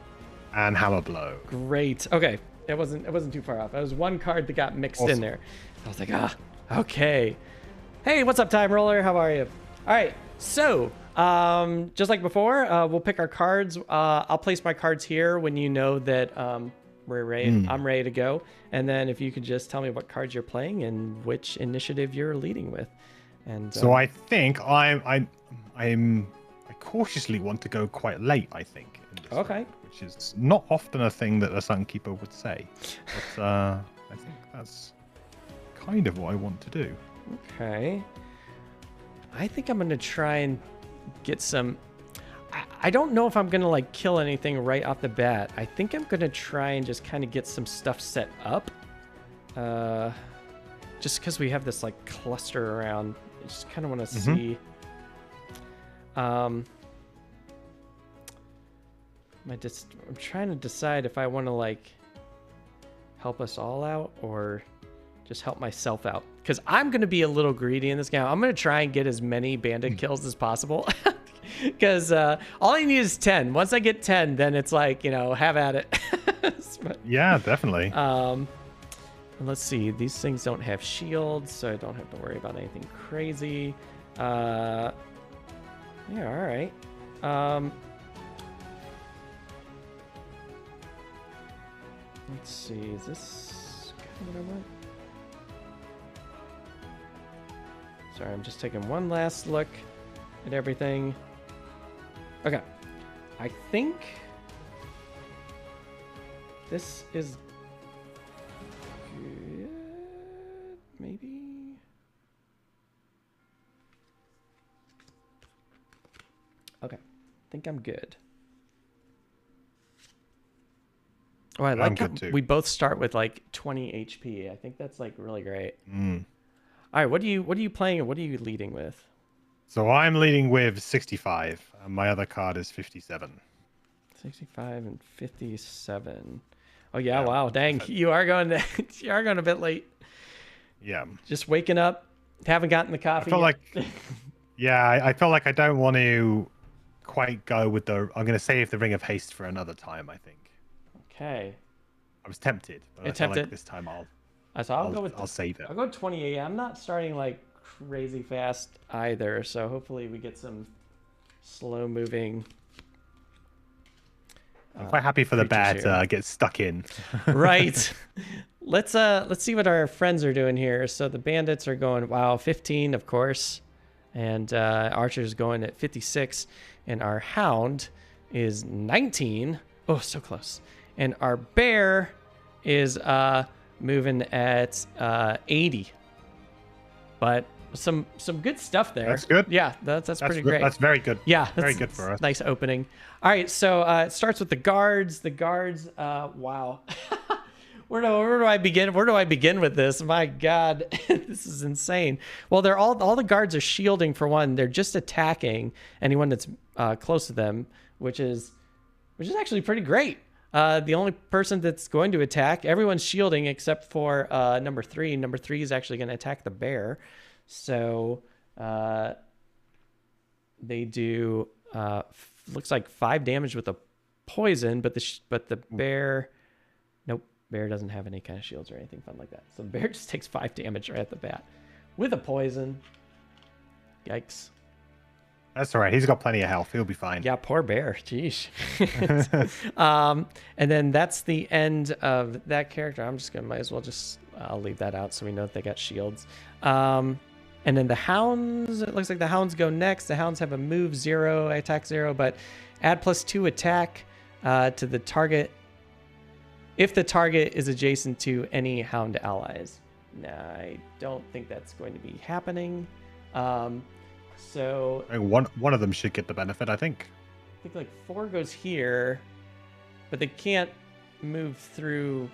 And hammer blow. Great. Okay. It wasn't too far off. It was one card that got mixed in there. I was like, okay. Hey, what's up, Time Roller? How are you? All right. So, just like before, we'll pick our cards. I'll place my cards here when you know that we're ready. I'm ready to go. And then if you could just tell me what cards you're playing and which initiative you're leading with. And so I think I cautiously want to go quite late. I think. In this okay. Round, which is not often a thing that a Sunkeeper would say, but I think that's kind of what I want to do. Okay. I think I'm gonna try and get some. I don't know if I'm gonna like kill anything right off the bat. I think I'm gonna try and just kind of get some stuff set up. Just because we have this like cluster around, I just kind of want to see. I'm trying to decide if I want to like help us all out or just help myself out, because I'm going to be a little greedy in this game. I'm going to try and get as many bandit kills as possible, because all I need is 10. Once I get 10, then it's like, have at it. But, yeah, definitely. Let's see. These things don't have shields, so I don't have to worry about anything crazy. Yeah, all right. Let's see. Is this kind of what I want? Sorry, I'm just taking one last look at everything. Okay. I think this is good. Maybe. Okay. I think I'm good. Oh, I like good too. we both start with like 20 HP. I think that's like really great. All right, what are you playing and what are you leading with? So I'm leading with 65, and my other card is 57. 65 and 57. Oh yeah, wow, dang, you are going a bit late. Yeah. Just waking up, haven't gotten the coffee. I feel like, yeah, I feel like I don't want to quite go with the. I'm going to save the Ring of Haste for another time. I think. Okay. I was tempted, but I feel like this time I'll save it. I'll go 28. I'm not starting like crazy fast either, so hopefully we get some slow moving. I'm quite happy for the bad to get stuck in. Right. Let's see what our friends are doing here. So the bandits are going 15, of course, and Archer's going at 56, and our hound is 19. Oh, so close. And our bear is moving at 80. But some good stuff there. That's good. Yeah, that's pretty great. That's very good. Yeah, very good for us. Nice opening. All right, so it starts with the guards. The guards. Wow. Where do I begin? Where do I begin with this? My God, this is insane. Well, they're all the guards are shielding for one. They're just attacking anyone that's close to them, which is actually pretty great. The only person that's going to attack, everyone's shielding except for number 3. Number 3 is actually going to attack the bear. So they do looks like 5 damage with a poison, but the bear, nope, bear doesn't have any kind of shields or anything fun like that. So the bear just takes 5 damage right at the bat with a poison. Yikes. That's all right. He's got plenty of health. He'll be fine. Yeah, poor bear. Jeez. And then that's the end of that character. I'm just gonna might as well just I'll leave that out so we know that they got shields. And then the hounds, it looks like the hounds go next. The hounds have a move 0, attack 0, but add +2 attack to the target if the target is adjacent to any hound allies. Nah, I don't think that's going to be happening. So I mean, one of them should get the benefit, I think. I think like 4 goes here, but they can't move through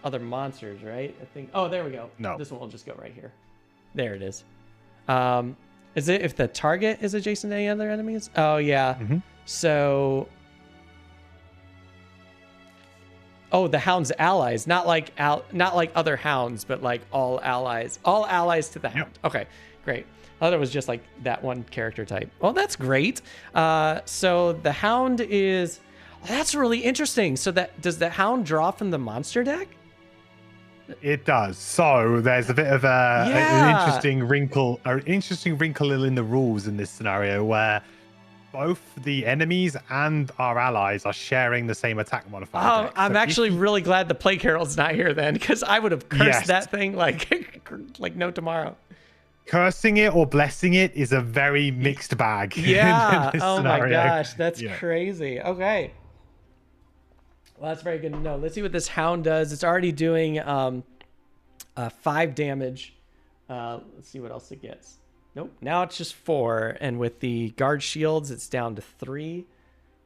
other monsters, right? I think. Oh, there we go. No. This one will just go right here. There it is. Is it if the target is adjacent to any other enemies? Oh yeah. Mm-hmm. So. Oh, the hound's allies, not like other hounds, but like all allies to the hound. Yep. Okay, great. I thought it was just like that one character type. Well, that's great. So the hound is. That's really interesting. So does the hound draw from the monster deck? It does. So there's a bit of an interesting wrinkle in the rules in this scenario where both the enemies and our allies are sharing the same attack modifier. Oh, I'm actually really glad the Plague Herald's not here then, because I would have cursed that thing like no tomorrow. Cursing it or blessing it is a very mixed bag. Yeah. in this Oh scenario. my gosh, that's crazy. Okay. Well, that's very good to know. Let's see what this hound does. It's already doing 5 damage. Let's see what else it gets. Nope. Now it's just 4. And with the guard shields, it's down to 3.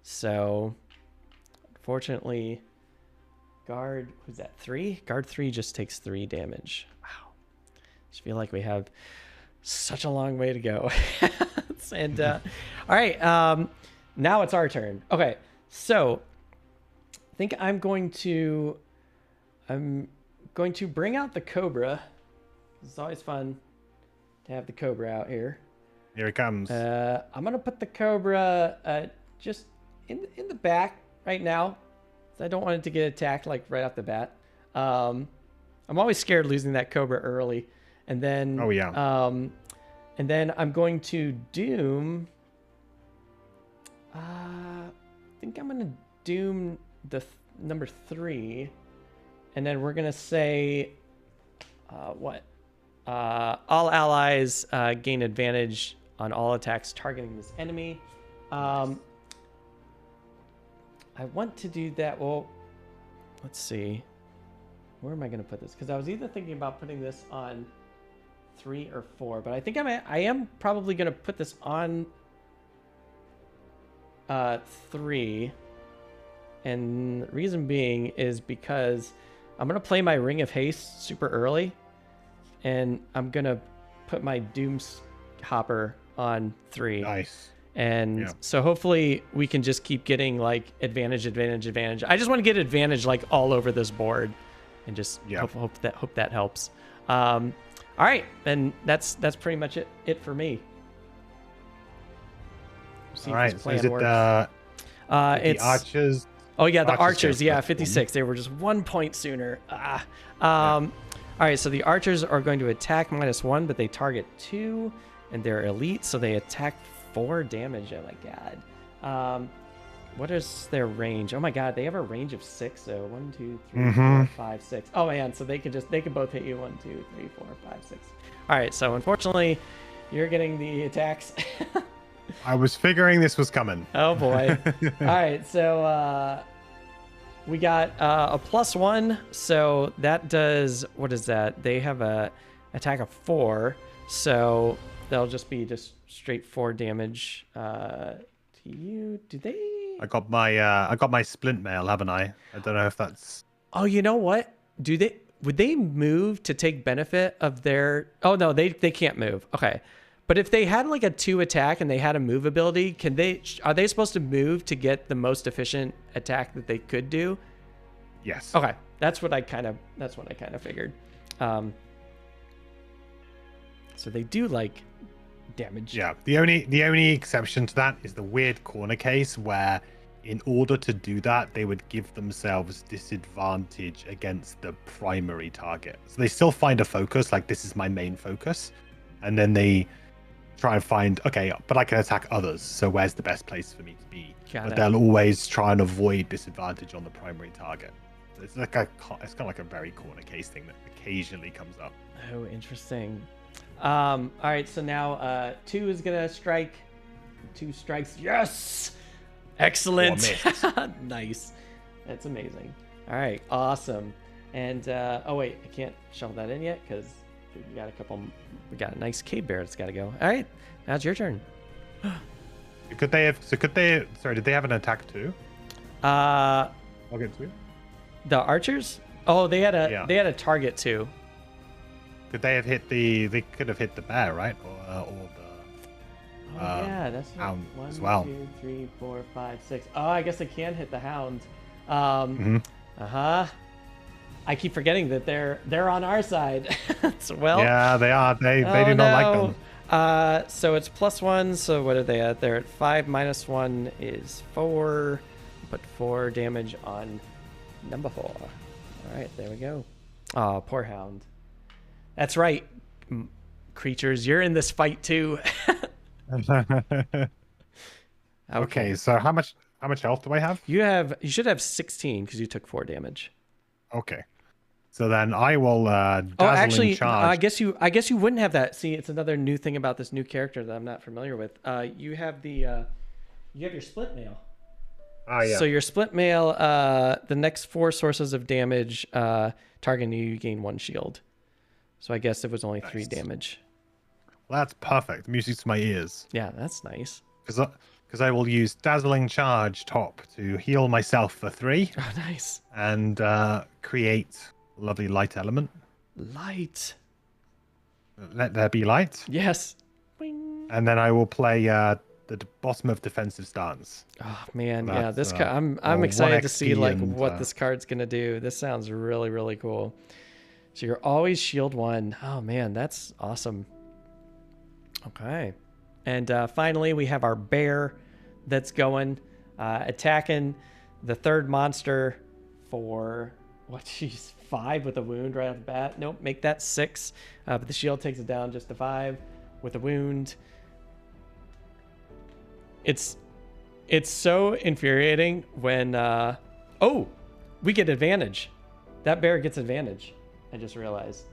So, unfortunately, guard, was that 3? Guard 3 just takes 3 damage. Wow. I just feel like we have such a long way to go. And, all right. Now it's our turn. Okay. So, I think I'm going to bring out the Cobra. It's always fun to have the Cobra out here. Here it comes. I'm gonna put the Cobra just in the back right now. I don't want it to get attacked like right off the bat. I'm always scared losing that Cobra early, and then and then I'm going to doom. I think I'm gonna doom the number 3, and then we're gonna say what all allies gain advantage on all attacks targeting this enemy. I want to do that. Well, let's see, where am I gonna put this, because I was either thinking about putting this on 3 or 4, but I think I am probably gonna put this on 3. And the reason being is because I'm going to play my Ring of Haste super early. And I'm going to put my Doom Hopper on 3. Nice. And so hopefully we can just keep getting like advantage. I just want to get advantage like all over this board. And just hope that helps. All right. And that's pretty much it for me. All right. So is it the archers? Oh yeah, the archers. Yeah, 56. They were just 1 point sooner. All right, so the archers are going to attack -1, but they target 2, and they're elite, so they attack 4 damage. Oh my god. What is their range? Oh my god, they have a range of 6. So 1, 2, 3, 4, 5, 6. Oh man, so they can both hit you. 1, 2, 3, 4, 5, 6. All right, so unfortunately, you're getting the attacks. I was figuring this was coming. Oh boy. All right, so we got a +1, so that does, what is that? They have a attack of 4, so they'll just be straight 4 damage to you. Do they? I got my splint mail, haven't I? I don't know if that's. Oh, you know what? Would they move to take benefit of their? Oh no, they can't move. Okay. But if they had like a 2 attack and they had a move ability, are they supposed to move to get the most efficient attack that they could do? Yes. Okay. That's what I kind of figured. So they do like damage. Yeah. The only exception to that is the weird corner case where in order to do that, they would give themselves disadvantage against the primary target. So they still find a focus, like this is my main focus. And then they try and find, okay, but I can attack others, so where's the best place for me to be? But they'll always try and avoid disadvantage on the primary target. It's like a, it's kind of like a very corner case thing that occasionally comes up. Oh, interesting. All right, so now 2 is gonna strike. 2 strikes. Yes, excellent. Nice. That's amazing. All right, awesome. And oh wait, I can't shuffle that in yet because we got a couple. We got a nice cave bear that's got to go. All right, now it's your turn. Could they have? So could they? Sorry, did they have an attack too? I'll get to. The archers. Oh, they had a they had a target too. Could they have hit the? They could have hit the bear, right? Or the. Yeah, that's hound 1, as well. 2, 3, 4, 5, 6. Oh, I guess they can hit the hound. I keep forgetting that they're on our side. So, well. Yeah, they are. They do not like them. So it's +1. So what are they at? They're at 5 minus 1 is 4. Put 4 damage on number 4. All right, there we go. Oh, poor hound. That's right, creatures. You're in this fight too. Okay, so how much health do I have? You should have 16 because you took 4 damage. Okay. So then I will actually, charge. I guess you wouldn't have that. See, it's another new thing about this new character that I'm not familiar with. You have your split mail. Ah, yeah. So your split mail, the next 4 sources of damage targeting you gain 1 shield. So I guess it was only 3 damage. Well, that's perfect. Music to my ears. Yeah, that's nice. Because I will use Dazzling Charge top to heal myself for 3. Oh, nice. And create a lovely light element. Light. Let there be light. Yes. Bing. And then I will play the bottom of defensive stance. Oh man, yeah. That's, This I'm excited to see like and, what this card's gonna do. This sounds really really cool. So you're always shield 1. Oh man, that's awesome. Okay. And finally, we have our bear that's going, attacking the 3rd monster for, she's 5 with a wound right off the bat. Nope, make that 6. But the shield takes it down just to 5 with a wound. It's so infuriating when, oh, we get advantage. That bear gets advantage, I just realized.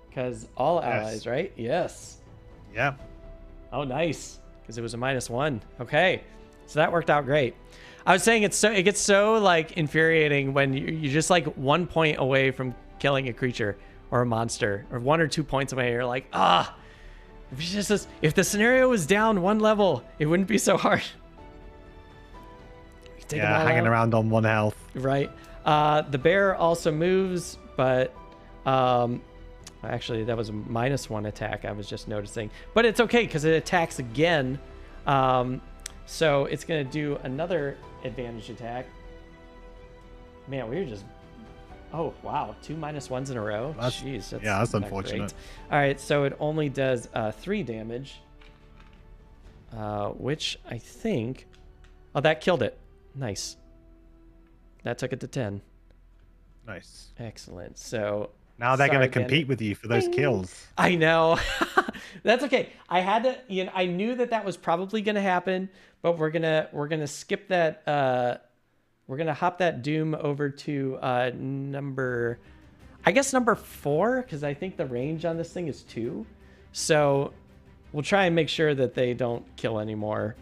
Because all allies, right? Yes. Yeah. Oh, nice. Because it was a -1. Okay. So that worked out great. I was saying it gets so like infuriating when you're just like 1 point away from killing a creature or a monster, or 1 or 2 points away. You're like, if the scenario was down 1 level, it wouldn't be so hard. Yeah, hanging around on 1 health. Right. The bear also moves, but actually, that was a -1 attack. I was just noticing, but it's okay because it attacks again. So it's gonna do another advantage attack. Man, we were just. Oh wow, 2 -1s in a row. Jeez, that's unfortunate. Great. All right, so it only does 3 damage, which I think. Oh, that killed it. Nice. That took it to 10. Nice. Excellent. So. Now they're going to compete with you for those kills. I know. That's okay. I had to, I knew that was probably going to happen, but we're going to skip that. We're going to hop that doom over to number 4, because I think the range on this thing is 2. So we'll try and make sure that they don't kill anymore.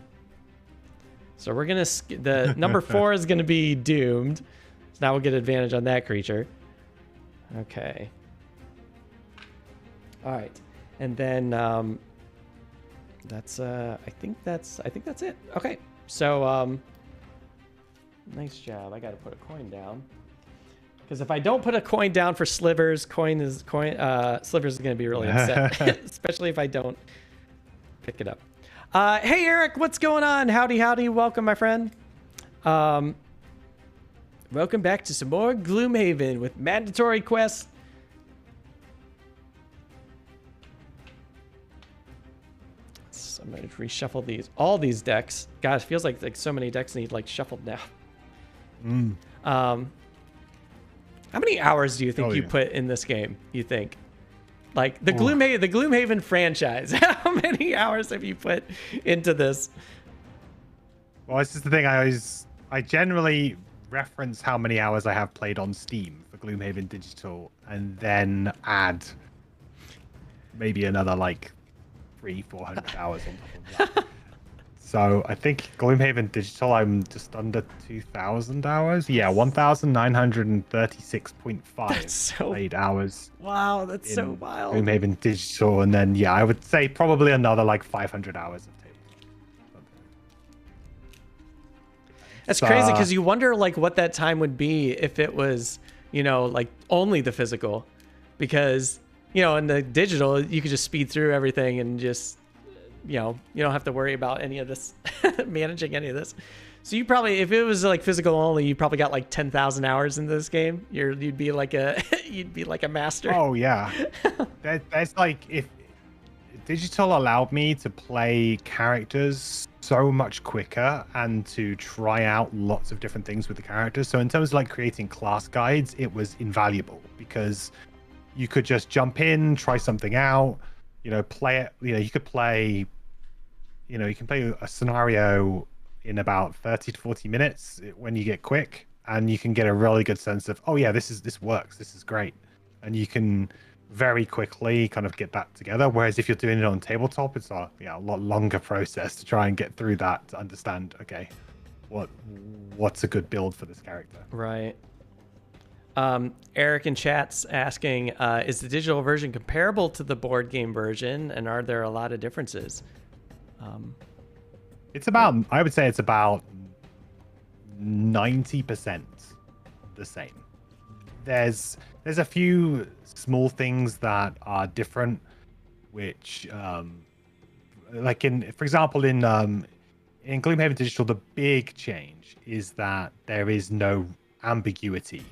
So we're going to, the number 4 is going to be doomed. So now we'll get advantage on that creature. Okay. All right. And then that's I think that's it. Okay. So nice job. I got to put a coin down. Cuz if I don't put a coin down for Slivers, Slivers is going to be really upset, especially if I don't pick it up. Hey Eric, what's going on? Howdy. Welcome, my friend. Welcome back to some more Gloomhaven with mandatory quests. So I'm going to reshuffle all these decks. God, it feels like so many decks need like shuffled now. How many hours do you think you put in this game? You think, like the Gloomhaven franchise? How many hours have you put into this? Well, this is the thing. I generally reference how many hours I have played on Steam for Gloomhaven Digital, and then add maybe another like 400 hours on top of that. So I think Gloomhaven Digital, I'm just under 2,000 hours. Yeah, 1,936.5 played hours. Wow, that's so wild. Gloomhaven Digital, and then yeah, I would say probably another like 500 hours of table. That's crazy because you wonder like what that time would be if it was, you know, like only the physical, because you know in the digital you could just speed through everything and just, you know, you don't have to worry about any of this managing any of this. So you probably, if it was like physical only, you probably got like 10,000 hours in this game. You'd be like a master. Oh yeah, that's like if digital allowed me to play characters so much quicker and to try out lots of different things with the characters. So in terms of like creating class guides, it was invaluable because you could just jump in, try something out, you know, play it. You know, you could play, you know, you can play a scenario in about 30 to 40 minutes when you get quick, and you can get a really good sense of, oh yeah, this works, this is great, and you can very quickly kind of get that together. Whereas if you're doing it on tabletop, it's a lot longer process to try and get through that to understand, okay, what's a good build for this character. Right. Eric in chat's asking, is the digital version comparable to the board game version, and are there a lot of differences? It's about, I would say it's about 90% the same. There's a few small things that are different, which like for example in Gloomhaven Digital, the big change is that there is no ambiguity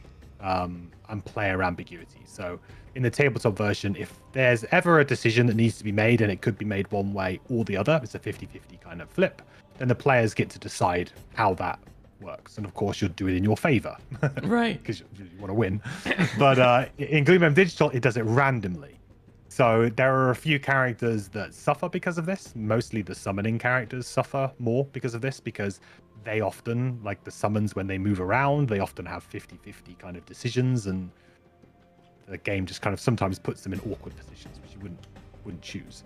and player ambiguity. So in the tabletop version, if there's ever a decision that needs to be made and it could be made one way or the other, it's a 50-50 kind of flip, then the players get to decide how that works. And of course, you'll do it in your favor. Right. Because you want to win. But in Gloomhaven Digital, it does it randomly. So there are a few characters that suffer because of this. Mostly the summoning characters suffer more because of this, because they often, like the summons when they move around, they often have 50-50 kind of decisions, and the game just kind of sometimes puts them in awkward positions, which you wouldn't choose.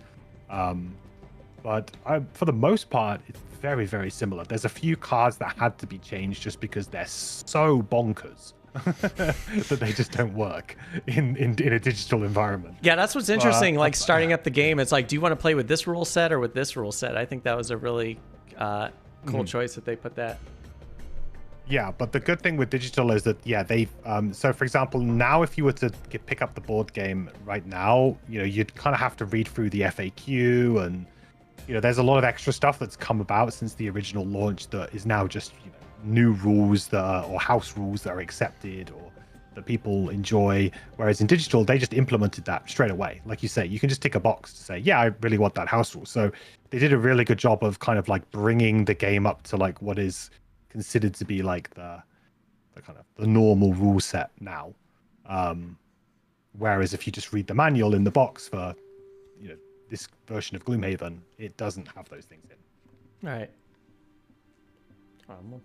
But for the most part, it's very, very similar. There's a few cards that had to be changed just because they're so bonkers that they just don't work in a digital environment. Yeah, that's what's interesting. Like starting up the game, it's like, do you want to play with this rule set or with this rule set? I think that was a really cool choice that they put that. Yeah, but the good thing with digital is that, yeah, they've so for example, now if you were to pick up the board game right now, you know, you'd kind of have to read through the FAQ, and you know, there's a lot of extra stuff that's come about since the original launch that is now just, you know, new rules that are, or house rules that are accepted or that people enjoy. Whereas in digital, they just implemented that straight away. Like you say, you can just tick a box to say, yeah, I really want that house rule. So they did a really good job of kind of like bringing the game up to like what is considered to be like the kind of the normal rule set now. Whereas if you just read the manual in the box for, you know, this version of Gloomhaven, it doesn't have those things in. All right. I'm gonna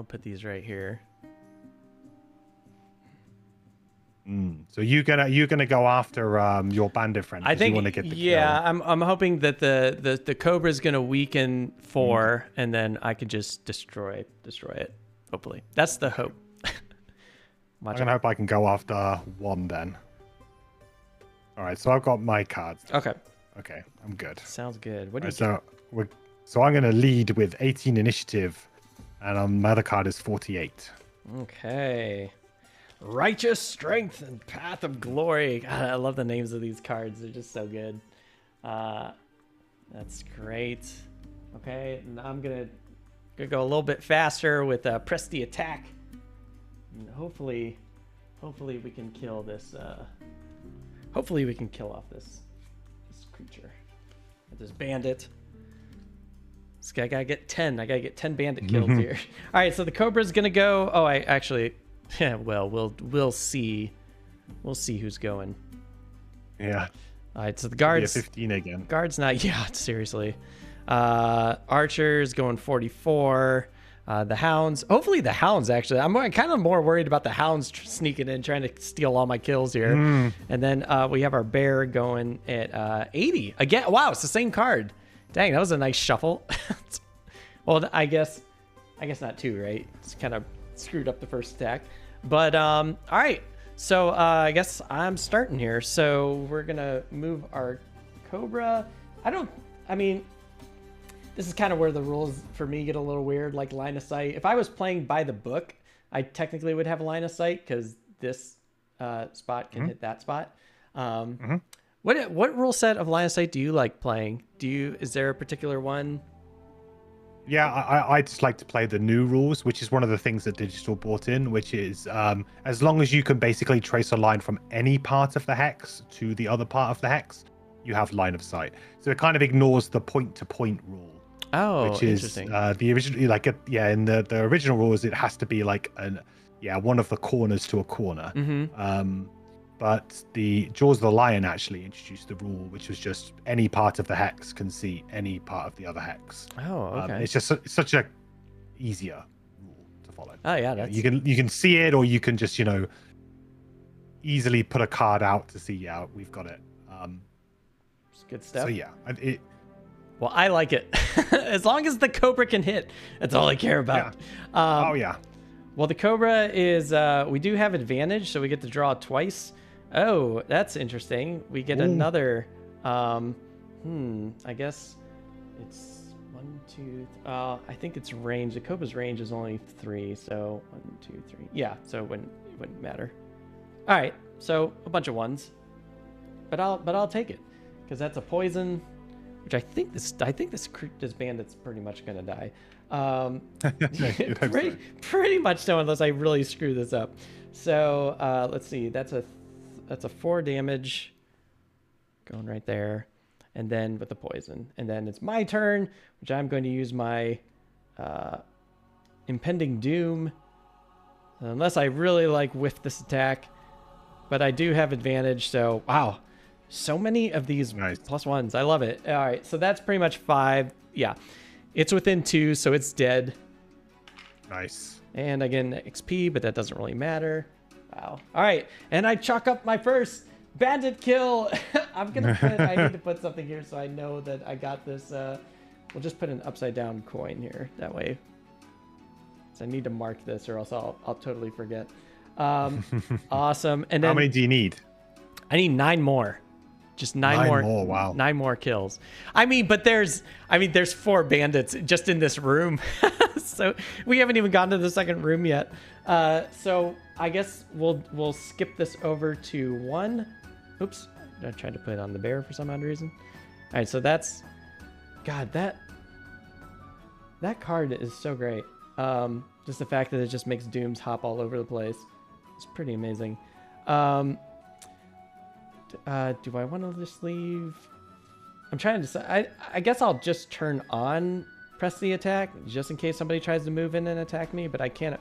put these right here. So you're gonna go after your bandit friend. I think you want to get the yeah. kill. I'm hoping that the Cobra is gonna weaken 4, and then I can just destroy it. Hopefully, that's the hope. I'm gonna hope I can go after 1 then. All right, so I've got my cards. Okay, I'm good. sounds good. What do you? So I'm gonna lead with 18 initiative, and my other card is 48. Okay. Righteous Strength and Path of Glory. God, I love the names of these cards. They're just so good. That's great. Okay, and I'm gonna go a little bit faster with press the attack. And hopefully we can kill this. Hopefully we can kill off this creature. This bandit. This guy gotta get 10. I gotta get 10 bandit kills here. All right, so the Cobra's gonna go. Oh, I actually. Yeah, well, we'll see. We'll see who's going. Yeah. All right, so the guards. 15 again. Guards not. Yeah, seriously. Archer's going 44. The hounds. Hopefully the hounds, actually. I'm kind of more worried about the hounds sneaking in, trying to steal all my kills here. And then we have our bear going at 80. Again, wow, it's the same card. Dang, that was a nice shuffle. Well, I guess not too, right? It's kind of screwed up the first attack. But, all right. So I guess I'm starting here. So we're going to move our Cobra. I mean, this is kind of where the rules for me get a little weird, like line of sight. If I was playing by the book, I technically would have a line of sight because this spot can hit that spot. What rule set of line of sight do you like playing? Is there a particular one? Yeah, I just like to play the new rules, which is one of the things that Digital brought in, which is as long as you can basically trace a line from any part of the hex to the other part of the hex, you have line of sight. So it kind of ignores the point-to-point rule. Oh, which is interesting. The original, like in the original rules, it has to be like one of the corners to a corner. But the Jaws of the Lion actually introduced the rule, which was just any part of the hex can see any part of the other hex. Oh, okay. It's just such a easier rule to follow. Oh yeah, that's... you can see it, or you can just easily put a card out to see. Yeah, we've got it. It's good stuff. So yeah, well, I like it. As long as the Cobra can hit, that's all I care about. Yeah. Oh yeah. Well, the Cobra is we do have advantage, so we get to draw twice. Oh, that's interesting. We get another. I guess it's 1, 2. I think it's range. The Cobra's range is only 3, so 1, 2, 3. Yeah, so it wouldn't matter. All right, so a bunch of ones, but I'll take it because that's a poison, which I think this bandit's pretty much gonna die. Pretty much so, unless I really screw this up. So let's see. That's a 4 damage going right there, and then with the poison, and then it's my turn, which I'm going to use my impending doom, unless I really whiff this attack, but I do have advantage. So wow, so many of these +1s. I love it. All right, so that's pretty much 5. Yeah, it's within 2, so it's dead. Nice. And again, XP, but that doesn't really matter. Wow. All right, and I chalk up my first bandit kill. I need to put something here so I know that I got this. We'll just put an upside down coin here. That way. So I need to mark this, or else I'll totally forget. Awesome. And then how many do you need? I need 9 more. Just 9 more. Wow. 9 more kills. I mean, there's 4 bandits just in this room. So we haven't even gotten to the second room yet. So I guess we'll skip this over to 1. Oops. I tried to put it on the bear for some odd reason. All right, so that's... God, that card is so great. Just the fact that it just makes dooms hop all over the place. It's pretty amazing. Do I want to just leave? I'm trying to decide. I guess I'll just turn on press the attack just in case somebody tries to move in and attack me, but I can't.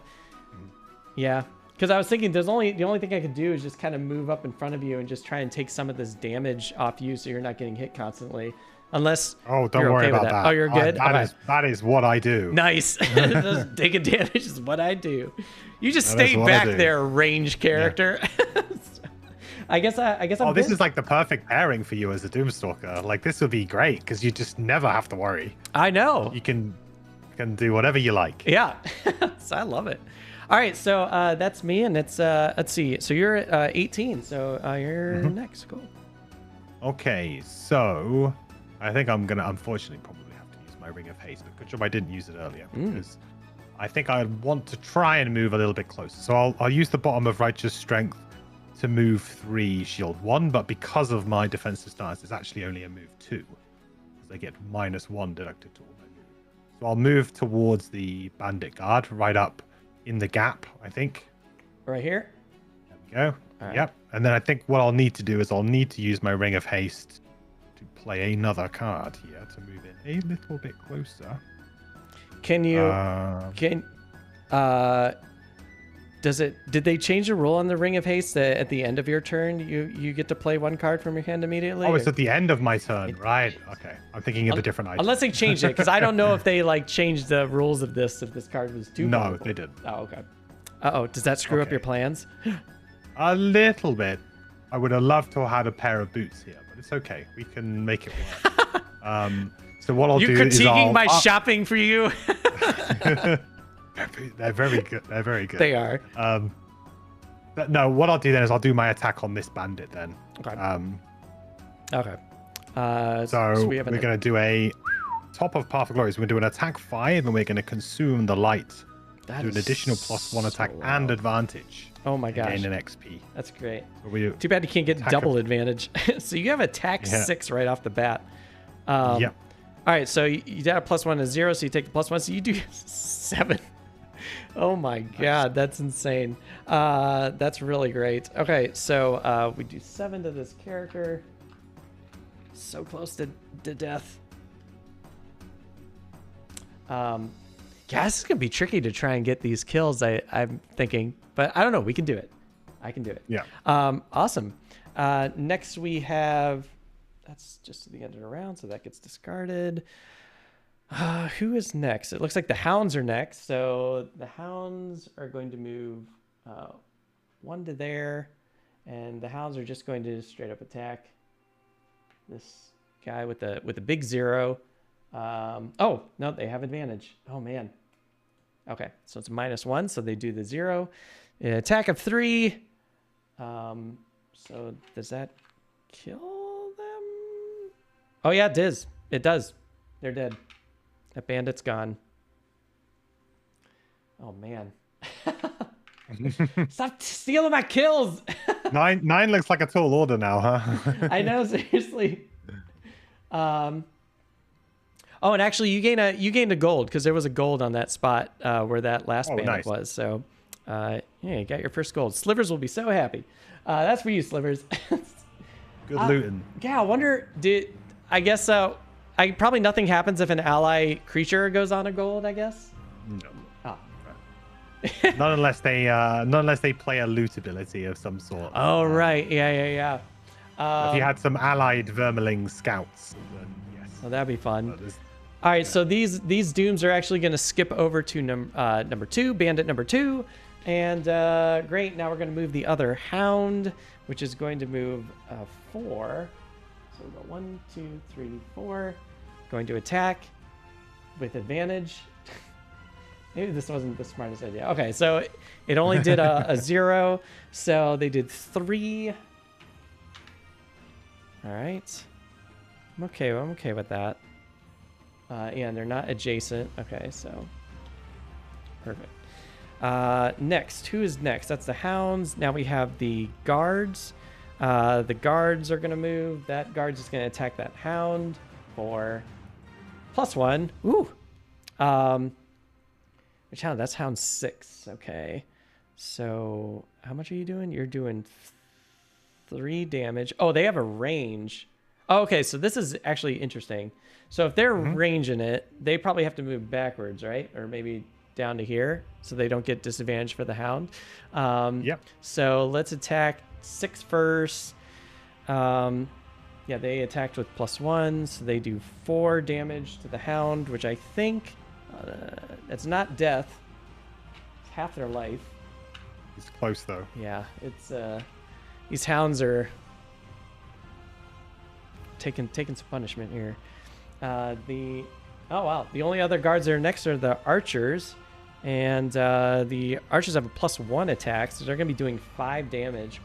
Yeah, because I was thinking the only thing I could do is just kind of move up in front of you and just try and take some of this damage off you so you're not getting hit constantly. Unless don't you're worry okay about with that. Oh, you're good? That is what I do. Nice. Just taking damage is what I do. You just stay back there, range character. Yeah. I guess I'm this is like the perfect pairing for you as a Doomstalker. Like, this would be great because you just never have to worry. I know. You can do whatever you like. Yeah. So I love it. All right, so that's me, and it's let's see. So you're 18, so you're next. Cool. Okay, so I think I'm gonna unfortunately probably have to use my Ring of Haste, but good job I didn't use it earlier because I think I want to try and move a little bit closer. So I'll use the bottom of Righteous Strength to move 3 shield 1, but because of my defensive stance, it's actually only a move 2, because I get -1 deducted to all my move. So I'll move towards the Bandit Guard, right up in the gap, I think. Right here? There we go. Right. Yep. And then I think what I'll need to do is I'll need to use my Ring of Haste to play another card here to move in a little bit closer. Can you... Did they change the rule on the Ring of Haste that at the end of your turn you get to play one card from your hand immediately? Oh, it's at the end of my turn, right? Okay, I'm thinking of a different item. Unless they changed it, because I don't know if they like changed the rules of this if this card was too No, powerful. they didn't. Oh, okay. Uh-oh, does that screw up your plans? A little bit. I would have loved to have had a pair of boots here, but it's okay. We can make it work. So what I'll You do is critiquing my shopping for you? They're very good. They're very good. They are. But no, what I'll do then is I'll do my attack on this bandit then. Okay. Okay. So we have we're going to do a top of Path of Glory. So we're going to do an attack 5, and we're going to consume the light. Do an additional +1 attack and advantage. Oh my gosh. Gain an XP. That's great. So Too bad you can't get double advantage. So you have attack 6 right off the bat. Yep. All right, so you got a +1 and 0, so you take the +1, so you do 7. Oh my god, that's insane. That's really great. Okay, so we do 7 to this character. So close to death. Yeah, this is gonna be tricky to try and get these kills. I'm thinking, but I don't know. We can do it. I can do it. Yeah. Awesome. Next we have. That's just the end of the round, so that gets discarded. Who is next? It looks like the Hounds are next. So the Hounds are going to move 1 to there, and the Hounds are just going to straight up attack this guy with the big 0. Oh no, they have advantage. Oh man. Okay, so it's -1, so they do the 0. Attack of 3. So does that kill them? Oh yeah, it does. It does. They're dead. That bandit's gone. Oh man. Stop stealing my kills. 9 looks like a tall order now, huh? I know, seriously. Oh, and actually, you gain a gold because there was a gold on that spot where that last bandit was. So, yeah, you got your first gold. Slivers will be so happy. That's for you, Slivers. Good looting. Yeah, I wonder. I guess probably nothing happens if an ally creature goes on a gold. I guess. No. Oh. Not unless they play a loot ability of some sort. Oh right, yeah. If you had some allied Vermling scouts, then yes. Well, that'd be fun. All right, so these dooms are actually going to skip over to number 2, bandit number 2, and great. Now we're going to move the other hound, which is going to move 4. So we go 1, 2, 3, 4. Going to attack with advantage. Maybe this wasn't the smartest idea. Okay, so it only did a 0, so they did 3. All right, I'm okay with that. And they're not adjacent. Okay, so perfect. Next, who is next? That's the Hounds. Now we have the Guards. The Guards are gonna move. That Guard's just gonna attack that Hound for +1. Ooh. Which Hound? That's Hound 6. Okay. So how much are you doing? You're doing 3 damage. Oh, they have a range. Oh, okay, so this is actually interesting. So if they're ranging it, they probably have to move backwards, right? Or maybe down to here, so they don't get disadvantage for the Hound. Yep. So let's attack 6 first. Yeah, they attacked with +1, so they do 4 damage to the Hound, which I think it's not death. It's half their life. It's close though. Yeah, it's these Hounds are taking some punishment here. Oh wow, the only other guards that are next are the archers, and the archers have a +1 attack, so they're gonna be doing 5 damage.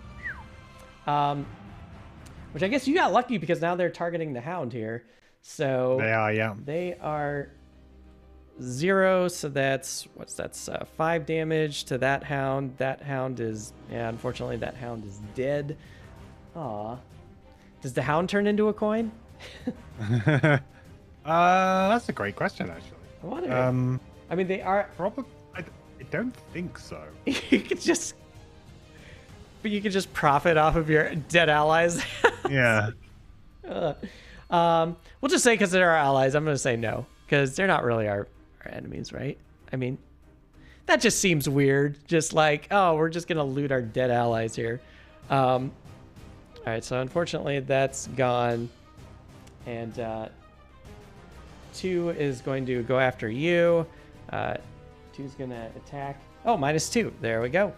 Which I guess you got lucky because now they're targeting the Hound here. So they are, yeah. They are 0, so that's 5 damage to that Hound. That Hound is, yeah, unfortunately that Hound is dead. Aw. Does the Hound turn into a coin? That's a great question, actually. I wonder. I mean, they are. Probably. I don't think so. you could just profit off of your dead allies. Yeah. We'll just say because they're our allies. I'm gonna say no because they're not really our enemies, right? I mean, that just seems weird. Just like, oh, we're just gonna loot our dead allies here. All right, so unfortunately that's gone, and 2 is going to go after you. 2's gonna attack. Oh, -2. There we go.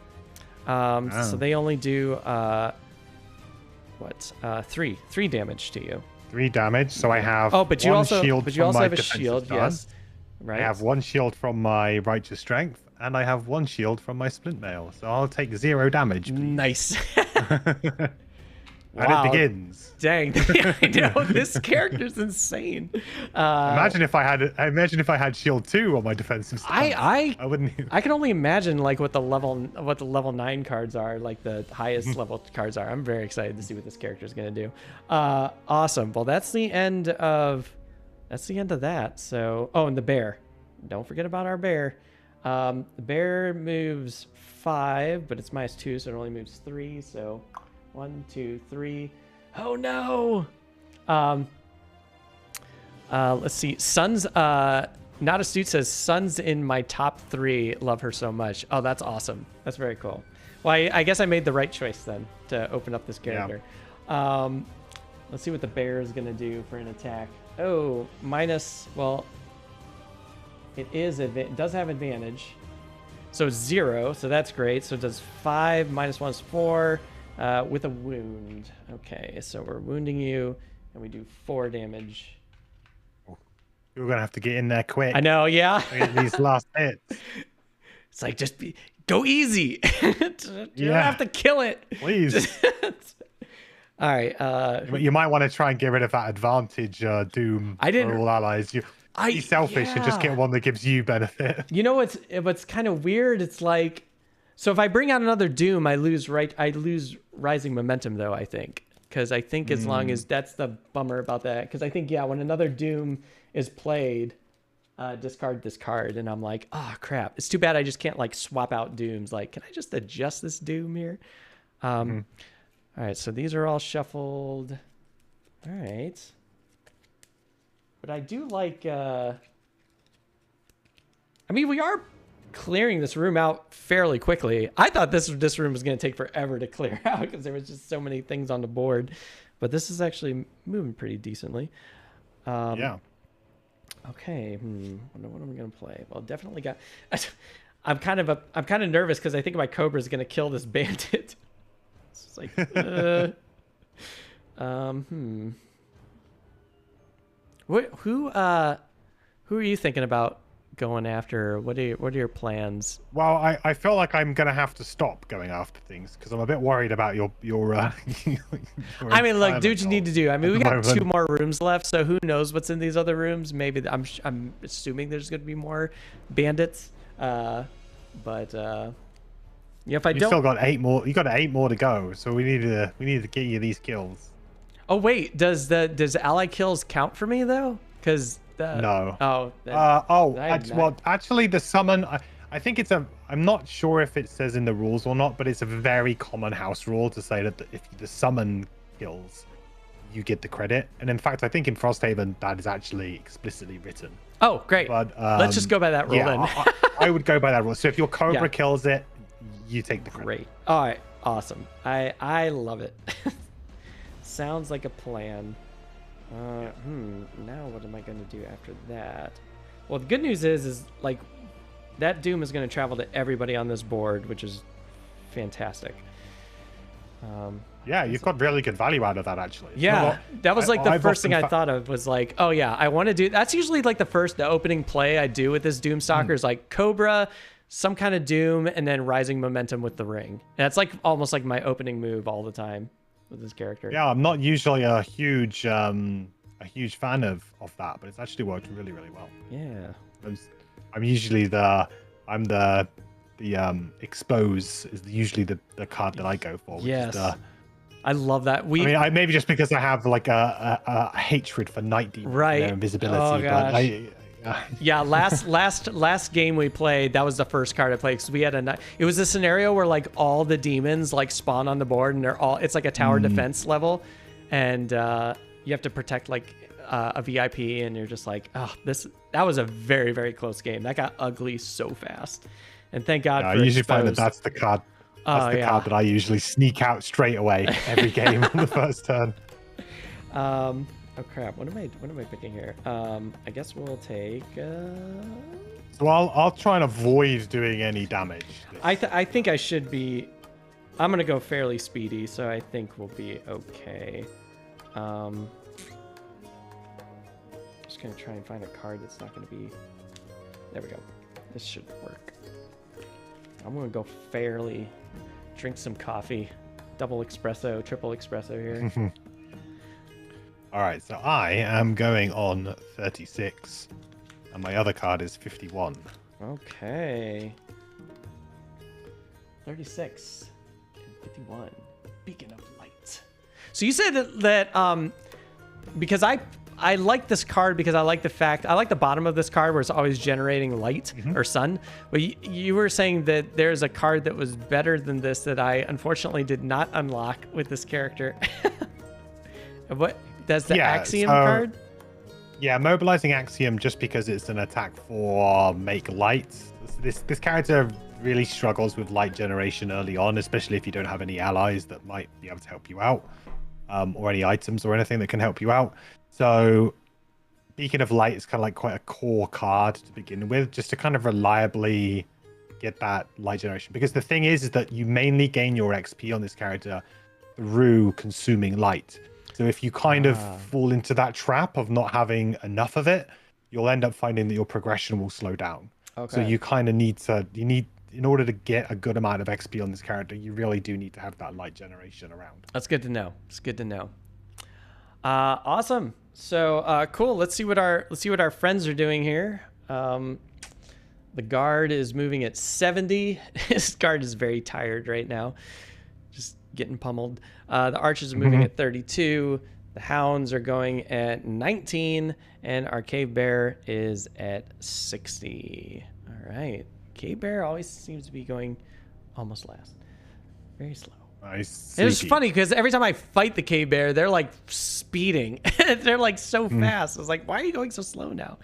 So they only do 3 damage to you. 3 damage. So I have but you one also shield but you from also my have a defensive shield. stance. Yes. Right. I have 1 shield from my righteous strength, and I have 1 shield from my splint mail. So I'll take 0 damage. Please. Nice. And it begins. Dang. I know, this character's insane. Imagine if I had shield 2 on my defensive stance. I wouldn't. I can only imagine like what the level 9 cards are, like the highest level cards are. I'm very excited to see what this character is going to do. Awesome. Well, that's the end of that. So, and the bear. Don't forget about our bear. The bear moves 5, but it's -2, so it only moves 3. So 1, 2, 3. Oh no. Let's see. Sun's Not Astute says Sun's in my top 3. Love her so much. Oh, that's awesome. That's very cool. Well, I guess I made the right choice then to open up this character. Yeah. Let's see what the bear is gonna do for an attack. Oh, it does have advantage. So it's 0, so that's great. So it does 5, -1 is 4, with a wound. Okay, so we're wounding you, and we do 4 damage. You're gonna have to get in there quick. I know, yeah. Get these last hits. It's like, go easy. You don't have to kill it. Please. All right. You might want to try and get rid of that advantage doom for all allies. Be selfish and just get one that gives you benefit. You know what's kind of weird? It's like, so if I bring out another doom, I lose rising momentum though, I think. Because I think as long as that's the bummer about that. Because I think, when another doom is played, discard this card, and I'm like, oh crap. It's too bad I just can't like swap out dooms. Like, can I just adjust this doom here? All right, so these are all shuffled. All right. But I do like, I mean, we are clearing this room out fairly quickly. I thought this room was going to take forever to clear out because there was just so many things on the board. But this is actually moving pretty decently. Yeah. Okay. What am I going to play? Well, definitely got... I'm kind of nervous because I think my Cobra is going to kill this bandit. It's just like, Who are you thinking about going after? What are your plans? Well, I feel like I'm gonna have to stop going after things because I'm a bit worried about your I mean, look, do what you need to do. I mean, we got 2 more rooms left, so who knows what's in these other rooms? Maybe I'm assuming there's gonna be more bandits. But if I don't, still got 8 more. You got 8 more to go, so we need to get you these kills. Oh wait, does ally kills count for me though? Because no. Oh. Well, actually, the summon. I think it's I'm not sure if it says in the rules or not, but it's a very common house rule to say that if the summon kills, you get the credit. And in fact, I think in Frosthaven that is actually explicitly written. Oh, great. But let's just go by that rule then. I would go by that rule. So if your Cobra kills it, you take the credit. Great. All right. Awesome. I love it. Sounds like a plan. Now what am I going to do after that? Well, the good news is like that doom is going to travel to everybody on this board, which is fantastic. Yeah, you've got really good value out of that, actually. Yeah, that was like the first thing I thought of was like, oh yeah, I want to do. That's usually like the opening play I do with this Doom Stalker is like Cobra, some kind of Doom, and then Rising Momentum with the ring. And that's like almost like my opening move all the time with this character. Yeah, I'm not usually a huge fan of that, but it's actually worked really, really well. Yeah. I'm usually the expose is usually the card that I go for. Which yes. Is I love that. Maybe just because I have like a hatred for night demons and their invisibility. Oh gosh. Yeah, last game we played, that was the first card I played because we had it was a scenario where like all the demons like spawn on the board and it's like a tower defense level, and you have to protect like a VIP, and you're just like, oh, that was a very, very close game. That got ugly so fast. And thank God I for usually find that exposed. that's the card. That's Oh, the yeah. card that I usually sneak out straight away every game on the first turn. Oh crap! What am I picking here? I guess we'll take. So I'll try and avoid doing any damage. I think I should be. I'm gonna go fairly speedy, so I think we'll be okay. Just gonna try and find a card that's not gonna be. There we go. This should work. I'm gonna go fairly. Drink some coffee. Double espresso, triple espresso here. All right, so I am going on 36, and my other card is 51. Okay. 36 and 51. Beacon of Light. So you said that because I like this card because I like the bottom of this card where it's always generating light or sun. But you were saying that there's a card that was better than this that I unfortunately did not unlock with this character. What? That's the Axiom card? Yeah, mobilizing Axiom just because it's an attack for make light. This character really struggles with light generation early on, especially if you don't have any allies that might be able to help you out, or any items or anything that can help you out. So Beacon of Light is kind of like quite a core card to begin with, just to kind of reliably get that light generation. Because the thing is that you mainly gain your XP on this character through consuming light. So if you kind of fall into that trap of not having enough of it, you'll end up finding that your progression will slow down. Okay. So you kind of need, in order to get a good amount of XP on this character, you really do need to have that light generation around. That's good to know. It's good to know. Awesome. So cool. Let's see what our friends are doing here. The guard is moving at 70. His guard is very tired right now, just getting pummeled. The archers are moving at 32. The hounds are going at 19, and our cave bear is at 60. All right. Cave bear always seems to be going almost last. Very slow. Nice. It was funny because every time I fight the cave bear, they're like speeding. They're like so fast. I was like, why are you going so slow now?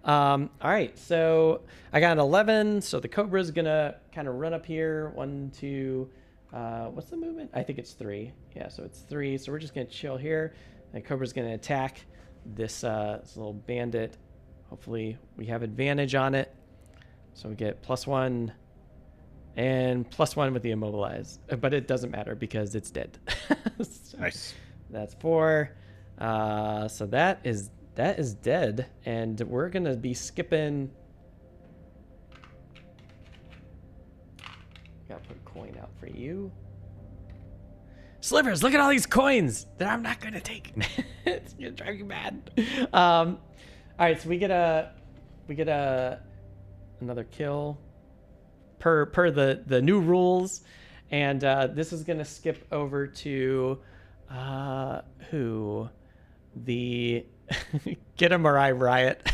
All right. So I got an 11. So the cobra is going to kind of run up here. 1, 2. What's the movement? I think it's 3. Yeah, so it's 3. So we're just going to chill here. And cobra's going to attack this little bandit. Hopefully we have advantage on it. So we get +1 and +1 with the immobilize. But it doesn't matter because it's dead. So nice. That's 4. So that is dead. And we're going to be skipping... Gotta put a coin out for you. Slivers, look at all these coins that I'm not gonna take. It's gonna drive you mad. All right, so we get another kill per the new rules, and this is gonna skip over to who the get a Mirai riot.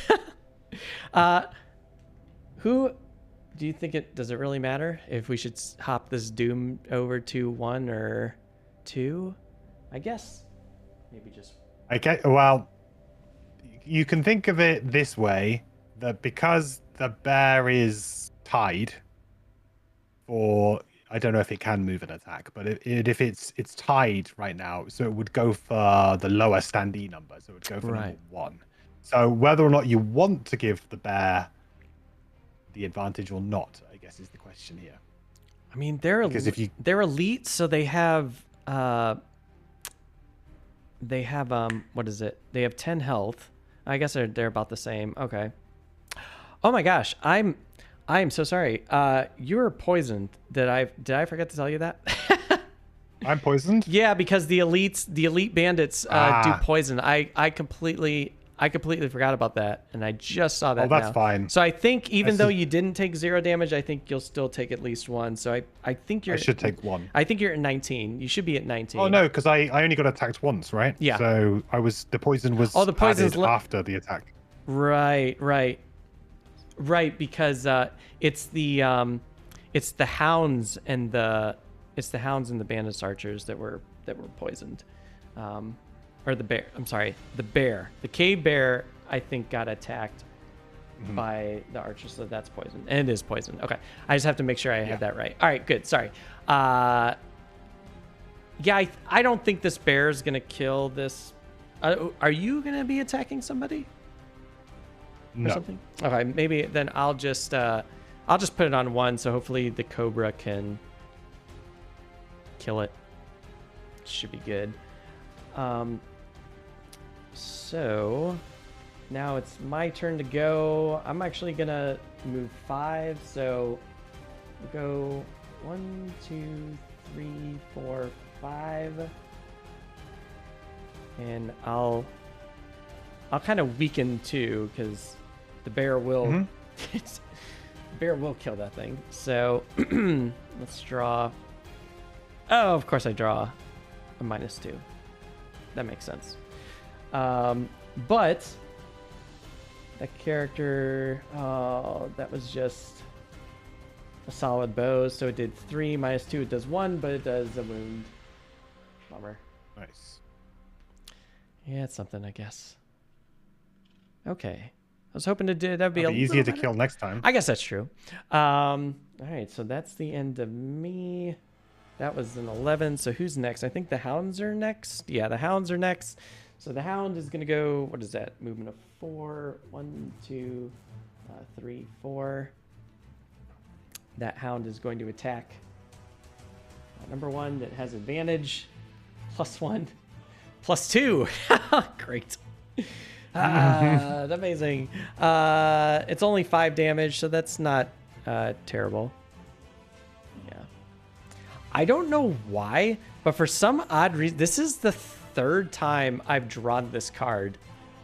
Who? Do you think does it really matter if we should hop this Doom over to 1 or 2? I guess maybe just. Well, you can think of it this way, that because the bear is tied for, I don't know if it can move an attack, but if it's tied right now, so it would go for the lower standee number, so it would go for number 1. So whether or not you want to give the bear the advantage or not, I guess, is the question here. I mean, they're elite, so they have what is it? They have 10 health. I guess they're about the same. Okay. Oh my gosh, I'm so sorry. You're poisoned. Did I forget to tell you that? I'm poisoned? Yeah, because the elite bandits do poison. I completely forgot about that, and I just saw that. Oh, that's fine. So I think even though you didn't take 0 damage, I think you'll still take at least 1. So I think I should take 1. I think you're at 19. You should be at 19. Oh no, because I only got attacked once, right? Yeah. So the poison was added after the attack. Right, because it's the hounds and the bandits archers that were poisoned. Or the bear. I'm sorry, the bear. The cave bear, I think, got attacked by the archer, so that's poison. And it is poison. Okay. I just have to make sure I had that right. All right, good. Sorry. Yeah, I don't think this bear is going to kill this. Are you going to be attacking somebody? Or something? Okay, maybe then I'll just put it on 1, so hopefully the cobra can kill it. Should be good. So now it's my turn to go. I'm actually gonna move 5, so we'll go 1, 2, 3, 4, 5, and I'll kind of weaken too, because the bear will the bear will kill that thing. So let's draw. Oh, of course I draw a -2. That makes sense. But that character, that was just a solid bow, so it did 3 -2. It does 1, but it does a wound. Bummer. Nice. Yeah, it's something, I guess. Okay. I was hoping to do that'd be easier to kill next time. I guess that's true. All right, so that's the end of me. That was an 11. So who's next? I think the hounds are next. Yeah, the hounds are next. So the hound is gonna go. What is that? Movement of 4. 1, 2, 3, 4. That hound is going to attack number 1 that has advantage. +1, +2. Great. Amazing. It's only 5 damage, so that's not terrible. Yeah. I don't know why, but for some odd reason, this is the 3rd time I've drawn this card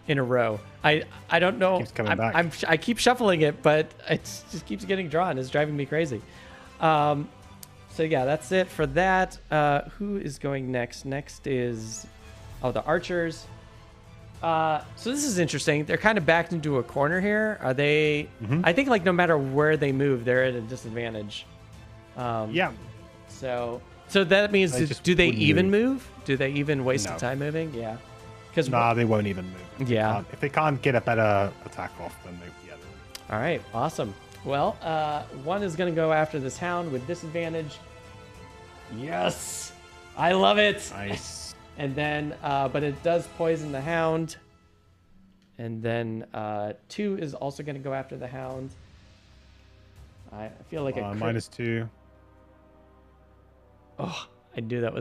in a row. I don't know. Keeps coming back. I keep shuffling it, but it just keeps getting drawn. It's driving me crazy. So yeah, that's it for that. Who is going next? Next is the archers. So this is interesting. They're kind of backed into a corner here. Are they? I think like no matter where they move, they're at a disadvantage. Yeah. So that means do they even move? Do they even waste No. the time moving? Yeah. Because Nah, they won't even move. If they can't get a better attack off, then they All right. Awesome. Well, 1 is going to go after this hound with disadvantage. Yes, I love it. Nice. And then, but it does poison the hound. And then 2 is also going to go after the hound. I feel like a -2. Oh, I knew that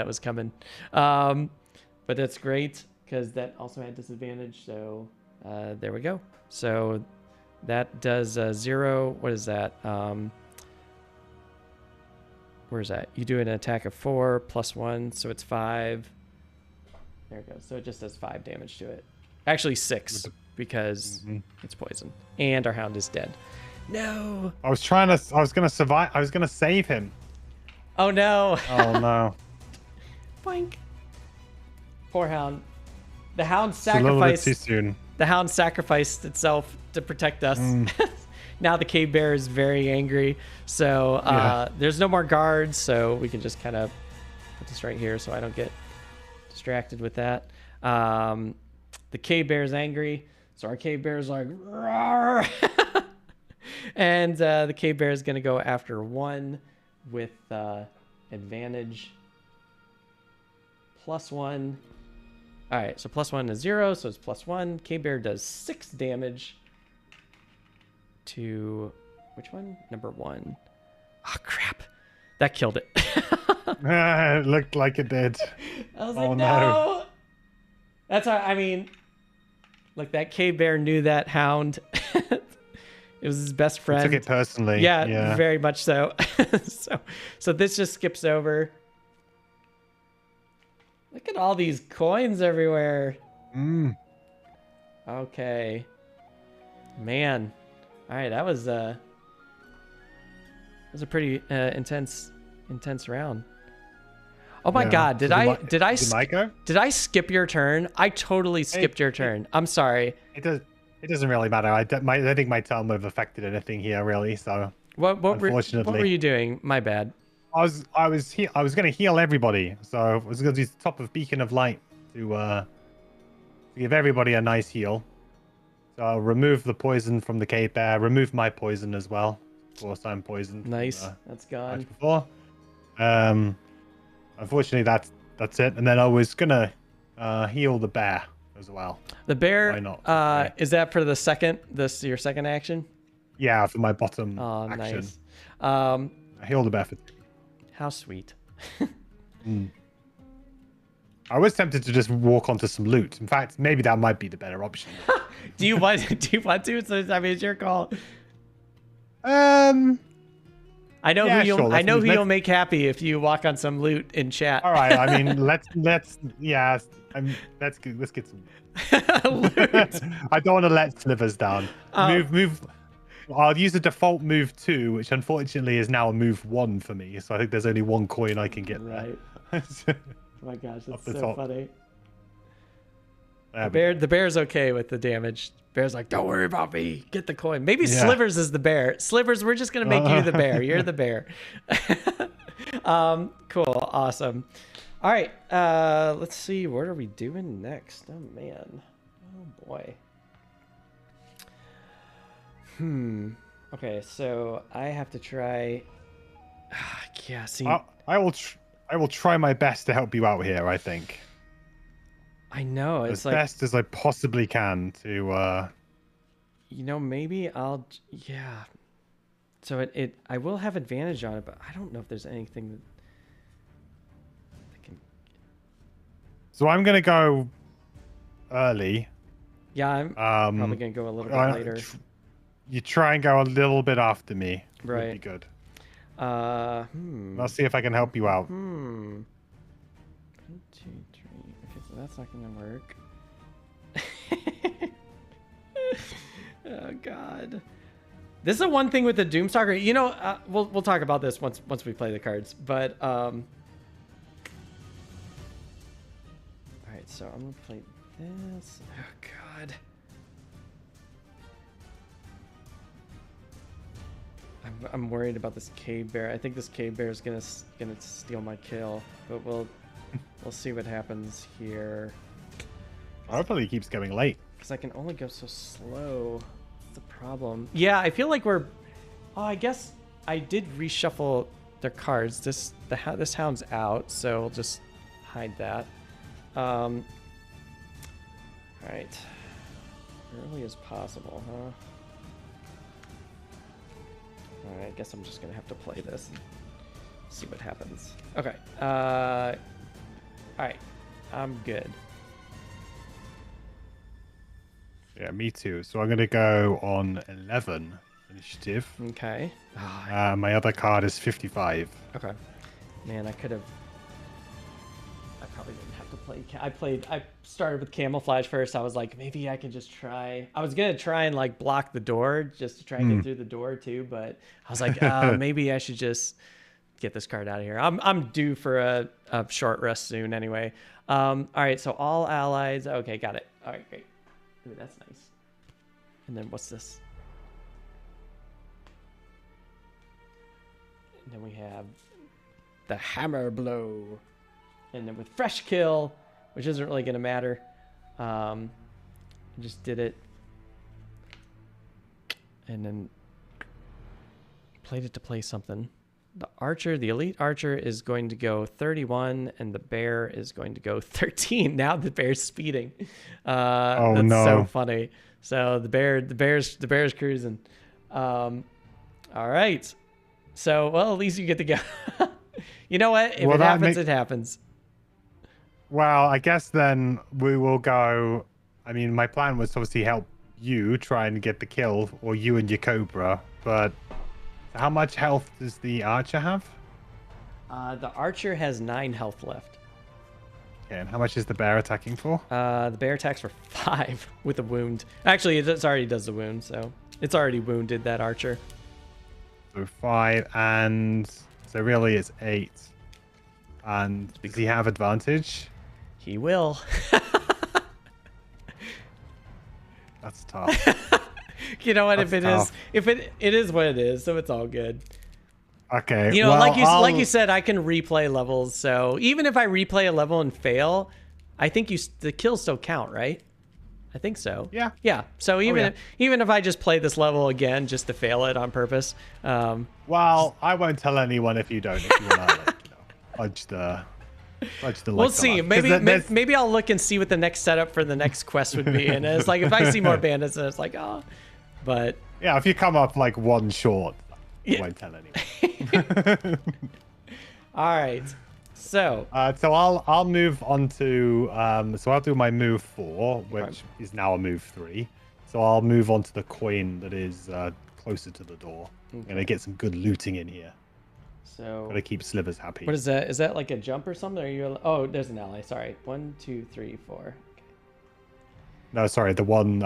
was coming. But that's great because that also had disadvantage. So there we go. So that does 0. What is that? Where's that? You do an attack of 4 +1, so it's 5. There it goes. So it just does 5 damage to it. Actually 6 because it's poison. And our hound is dead. No. I was gonna survive. I was gonna save him. Oh no. Oh no. Boink. Poor hound. The hound It's a little bit sacrificed. too soon. The hound sacrificed itself to protect us. Now the cave bear is very angry. So there's no more guards, so we can just kind of put this right here so I don't get distracted with that. The cave bear is angry, so our cave bear is like, roar. And the cave bear is going to go after 1 with advantage. +1. All right, so +1 is 0, so it's +1. Cave bear does 6 damage to which one? Number 1. Oh crap! That killed it. It looked like it did. I was like, no. That's how. I mean, like that cave bear knew that hound. It was his best friend. He took it personally. Yeah, very much so. So this just skips over. Look at all these coins everywhere. Okay. Man. All right, that was a pretty intense round. Oh my God! Did I skip your turn? I totally skipped your turn. I'm sorry. It doesn't really matter. I don't think my turn would have affected anything here really. So what unfortunately, what were you doing? My bad. I was going to heal everybody. So I was going to use the top of Beacon of Light to give everybody a nice heal. So I'll remove the poison from the cave bear, remove my poison as well. Of course, I'm poisoned. Nice. That's gone. Before. Unfortunately, that's it. And then I was gonna heal the bear as well. The bear. Why not? Is that for the second? Your second action? Yeah, for my bottom Oh, action. nice. I heal the bear for 2. How sweet. I was tempted to just walk onto some loot. In fact, maybe that might be the better option. Do you want to? So, I mean, it's your call. I know yeah, who you'll. sure, I know who you'll make happy if you walk on some loot in chat. All right. I mean, let's yeah. Let's get some. Loot. I don't want to let Slivers down. Move. I'll use the default move 2, which unfortunately is now a move 1 for me. So I think there's only 1 coin I can get Right. there. Oh my gosh, that's the so top. funny. There The bear's okay with the damage. Bear's like, don't worry about me. Get the coin. Maybe Yeah. Slivers is the bear. Slivers, we're just gonna make you the bear. You're the bear. Cool. Awesome. All right. Let's see. What are we doing next? Oh man. Oh boy. Okay. So I have to try. Yeah. See. I will try my best to help you out here. I think I know it's as like best as I possibly can to. maybe I'll. Yeah. So I will have advantage on it, but I don't know if there's anything that can. So I'm gonna go early. Yeah, I'm probably gonna go a little bit later. You try and go a little bit after me. Right. Would be good. I'll Hmm. see if I can help you out. 1, 2, 3. Okay, so that's not gonna work. Oh God. This is the one thing with the Doomstalker. You know, we'll talk about this once we play the cards. But all right, so I'm gonna play this. Oh God. I'm worried about this cave bear. I think this cave bear is gonna steal my kill, but we'll see what happens here. Hopefully, he keeps going late. Because I can only go so slow. That's the problem. Yeah, I feel like we're. Oh, I guess I did reshuffle their cards. This hound's out, so we'll just hide that. All right. Early as possible, huh? All right, I guess I'm just gonna have to play this and see what happens. Okay. All right. I'm good. Yeah, me too. So I'm gonna go on 11 initiative. Okay. My other card is 55. Okay. Man, I probably didn't have to play. I started with camouflage first. I was like, maybe I can just try. I was gonna try and like block the door just to try and get through the door too, but I was like, maybe I should just get this card out of here. I'm due for a short rest soon anyway. All right, so all allies. Okay, got it. All right, great. Ooh, that's nice. And then what's this? And then we have the hammer blow. And then with fresh kill, which isn't really going to matter. I just did it. And then played it to play something. The archer, the elite archer is going to go 31 and the bear is going to go 13. Now the bear's speeding. Oh, that's no. so funny. So the bear's cruising. All right. So, well, at least you get to go. You know what? If Well, it happens, it happens. Well, I guess then we will go. I mean, my plan was to obviously help you try and get the kill, or you and your Cobra. But how much health does the archer have? The archer has 9 health left. Okay, and how much is the bear attacking for? The bear attacks for 5 with a wound. Actually, it already does the wound, so it's already wounded that archer. So 5, and so really it's 8. And does he have advantage? He will. That's tough. You know what? That's if it is what it is, so it's all good. Okay. You know, well, like you said, I can replay levels. So even if I replay a level and fail, I think the kills still count, right? I think so. Yeah. Yeah. So even if I just play this level again just to fail it on purpose. Well, I won't tell anyone if you don't. If you want to, fudge the We'll see. Maybe I'll look and see what the next setup for the next quest would be. And it's like if I see more bandits, then it's like, oh. But yeah, if you come up like one short, I won't tell anyone. All right. So I'll move on to so I'll do my move 4, which is now a move 3. So I'll move on to the coin that is closer to the door. Okay. I'm gonna get some good looting in here. So gotta keep Slivers happy. What is that? Is that like a jump or something? Or are you? Oh, there's an ally. Sorry. 1, 2, 3, 4. Okay. No, sorry, the one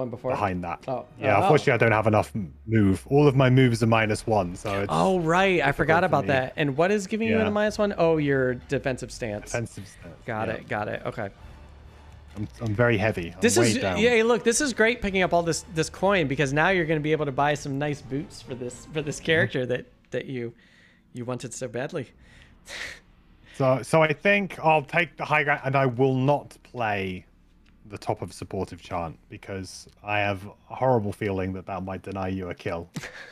before behind that. Oh, yeah. Unfortunately, I don't have enough move. All of my moves are -1, so it's. Oh right, I forgot about that. And what is giving you a -1? Oh, your defensive stance. Defensive stance. Got it. Okay. I'm very heavy. This is yeah. Look, this is great picking up all this coin because now you're going to be able to buy some nice boots for this character that you wanted so badly. So I think I'll take the high ground, and I will not play the top of supportive chant because I have a horrible feeling that might deny you a kill.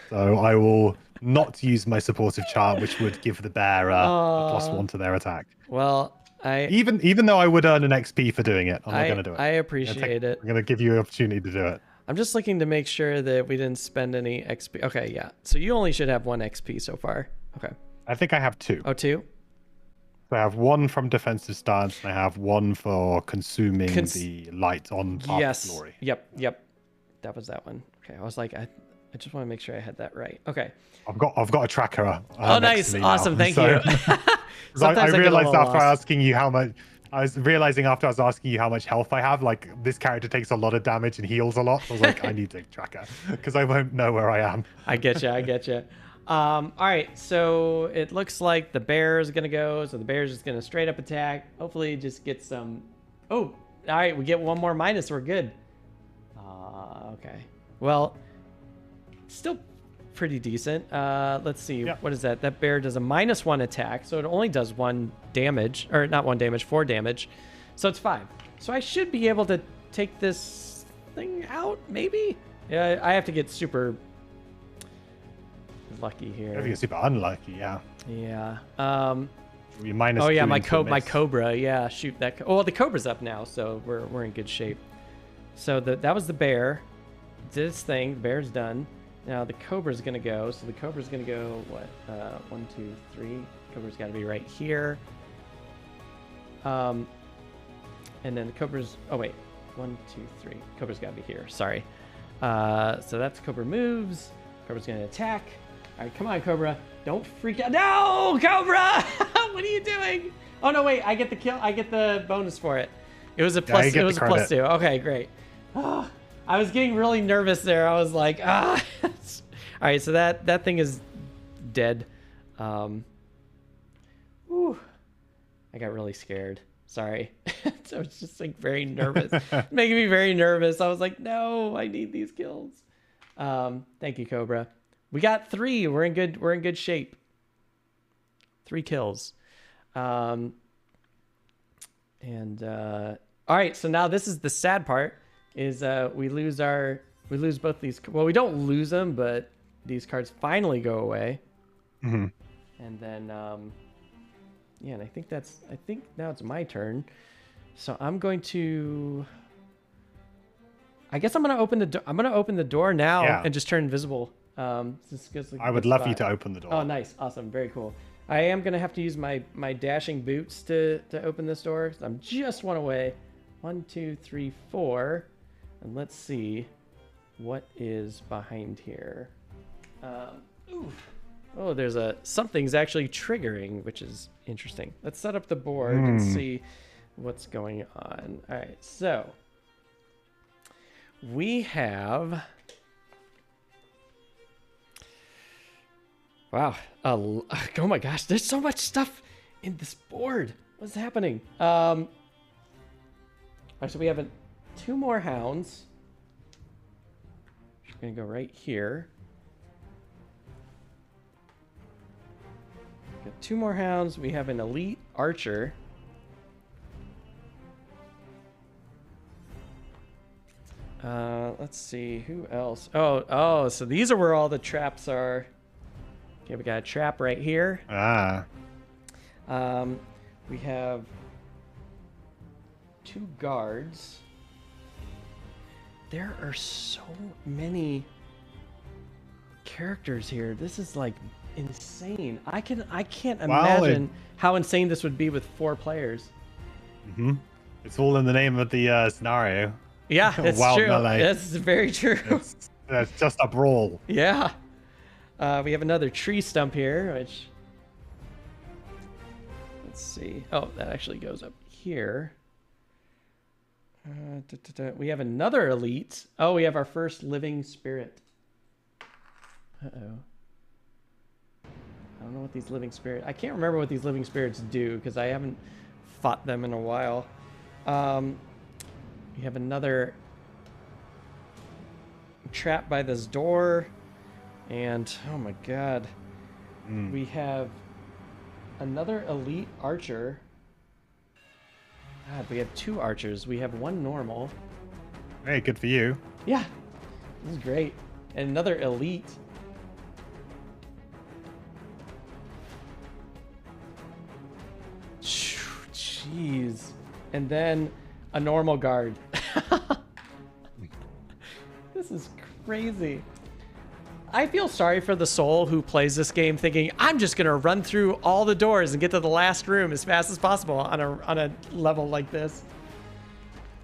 So I will not use my supportive chant, which would give the bear a +1 to their attack. Well, even though I would earn an XP for doing it, I'm not going to do it. I appreciate it. I'm going to give you an opportunity to do it. I'm just looking to make sure that we didn't spend any XP. Okay, yeah. So you only should have 1 XP so far. Okay. I think I have 2. Oh, 2? So I have 1 from defensive stance, and I have 1 for consuming the light on Path of Glory. Yep. That was that one. Okay, I was like, I just want to make sure I had that right. Okay. I've got a tracker. Oh, nice, awesome, thank you. I realized after asking you how much. I was realizing after I was asking you how much health I have, like this character takes a lot of damage and heals a lot. I was like, I need to tracker because I won't know where I am. I get you. All right, so it looks like the bear is gonna go. So the bear is just gonna straight up attack. Hopefully, just get some. Oh, all right, we get 1 more minus. We're good. Okay. Well, still pretty decent. Let's see. Yep. What is that? That bear does a -1 attack, so it only does 1 damage, or not 1 damage, 4 damage. So it's 5. So I should be able to take this thing out, maybe. Yeah, I have to get super lucky here. I think it's super unlucky, yeah. Yeah. Oh yeah, my cobra. Yeah, shoot that. Oh, well, the cobra's up now, so we're in good shape. So that was the bear. Did its thing. The bear's done. Now the cobra's gonna go. So the cobra's gonna go what? 1, 2, 3. Cobra's got to be right here. And then the cobra's. Oh wait, 1, 2, 3. Cobra's got to be here. Sorry. So that's cobra moves. Cobra's gonna attack. All right, come on, Cobra. Don't freak out. No, Cobra! What are you doing? Oh, no, wait. I get the kill. I get the bonus for it. It was a plus. It was a +2. Okay, great. Oh, I was getting really nervous there. I was like, ah. All right, so that thing is dead. Whew. I got really scared. Sorry. So I was just like very nervous. Making me very nervous. I was like, no, I need these kills. Thank you, Cobra. We got 3. We're in good shape. 3 kills. All right, so now this is the sad part is we lose both these. Well, we don't lose them, but these cards finally go away. Mm-hmm. And then yeah, and I think now it's my turn. So I'm going to I guess I'm going to open the door now and just turn invisible. I would love you to open the door. Oh, nice. Awesome. Very cool. I am going to have to use my dashing boots to open this door. So I'm just 1 away. 1, 2, 3, 4. And let's see what is behind here. Oh, there's something's actually triggering, which is interesting. Let's set up the board and see what's going on. All right. So we have... Wow. Oh my gosh, there's so much stuff in this board. What's happening? All right, so we have 2 more hounds. We're going to go right here. Got 2 more hounds. We have an elite archer. Let's see who else. Oh, so these are where all the traps are. Okay, we got a trap right here. We have 2 guards. There are so many characters here. This is like insane. I can't imagine how insane this would be with 4 players. It's all in the name of the scenario. Yeah, that's true. Melee. That's very true. It's just a brawl. Yeah. We have another tree stump here, which... Let's see. Oh, that actually goes up here. We have another elite. Oh, we have our first living spirit. Uh-oh. I don't know what these living spirits... I can't remember what these living spirits do because I haven't fought them in a while. We have another trap by this door. And, oh my god. We have another elite archer. God, we have 2 archers. We have 1 normal. Hey, good for you. Yeah, this is great. And another elite. Jeez. And then a normal guard. This is crazy. I feel sorry for the soul who plays this game thinking, I'm just going to run through all the doors and get to the last room as fast as possible on a level like this.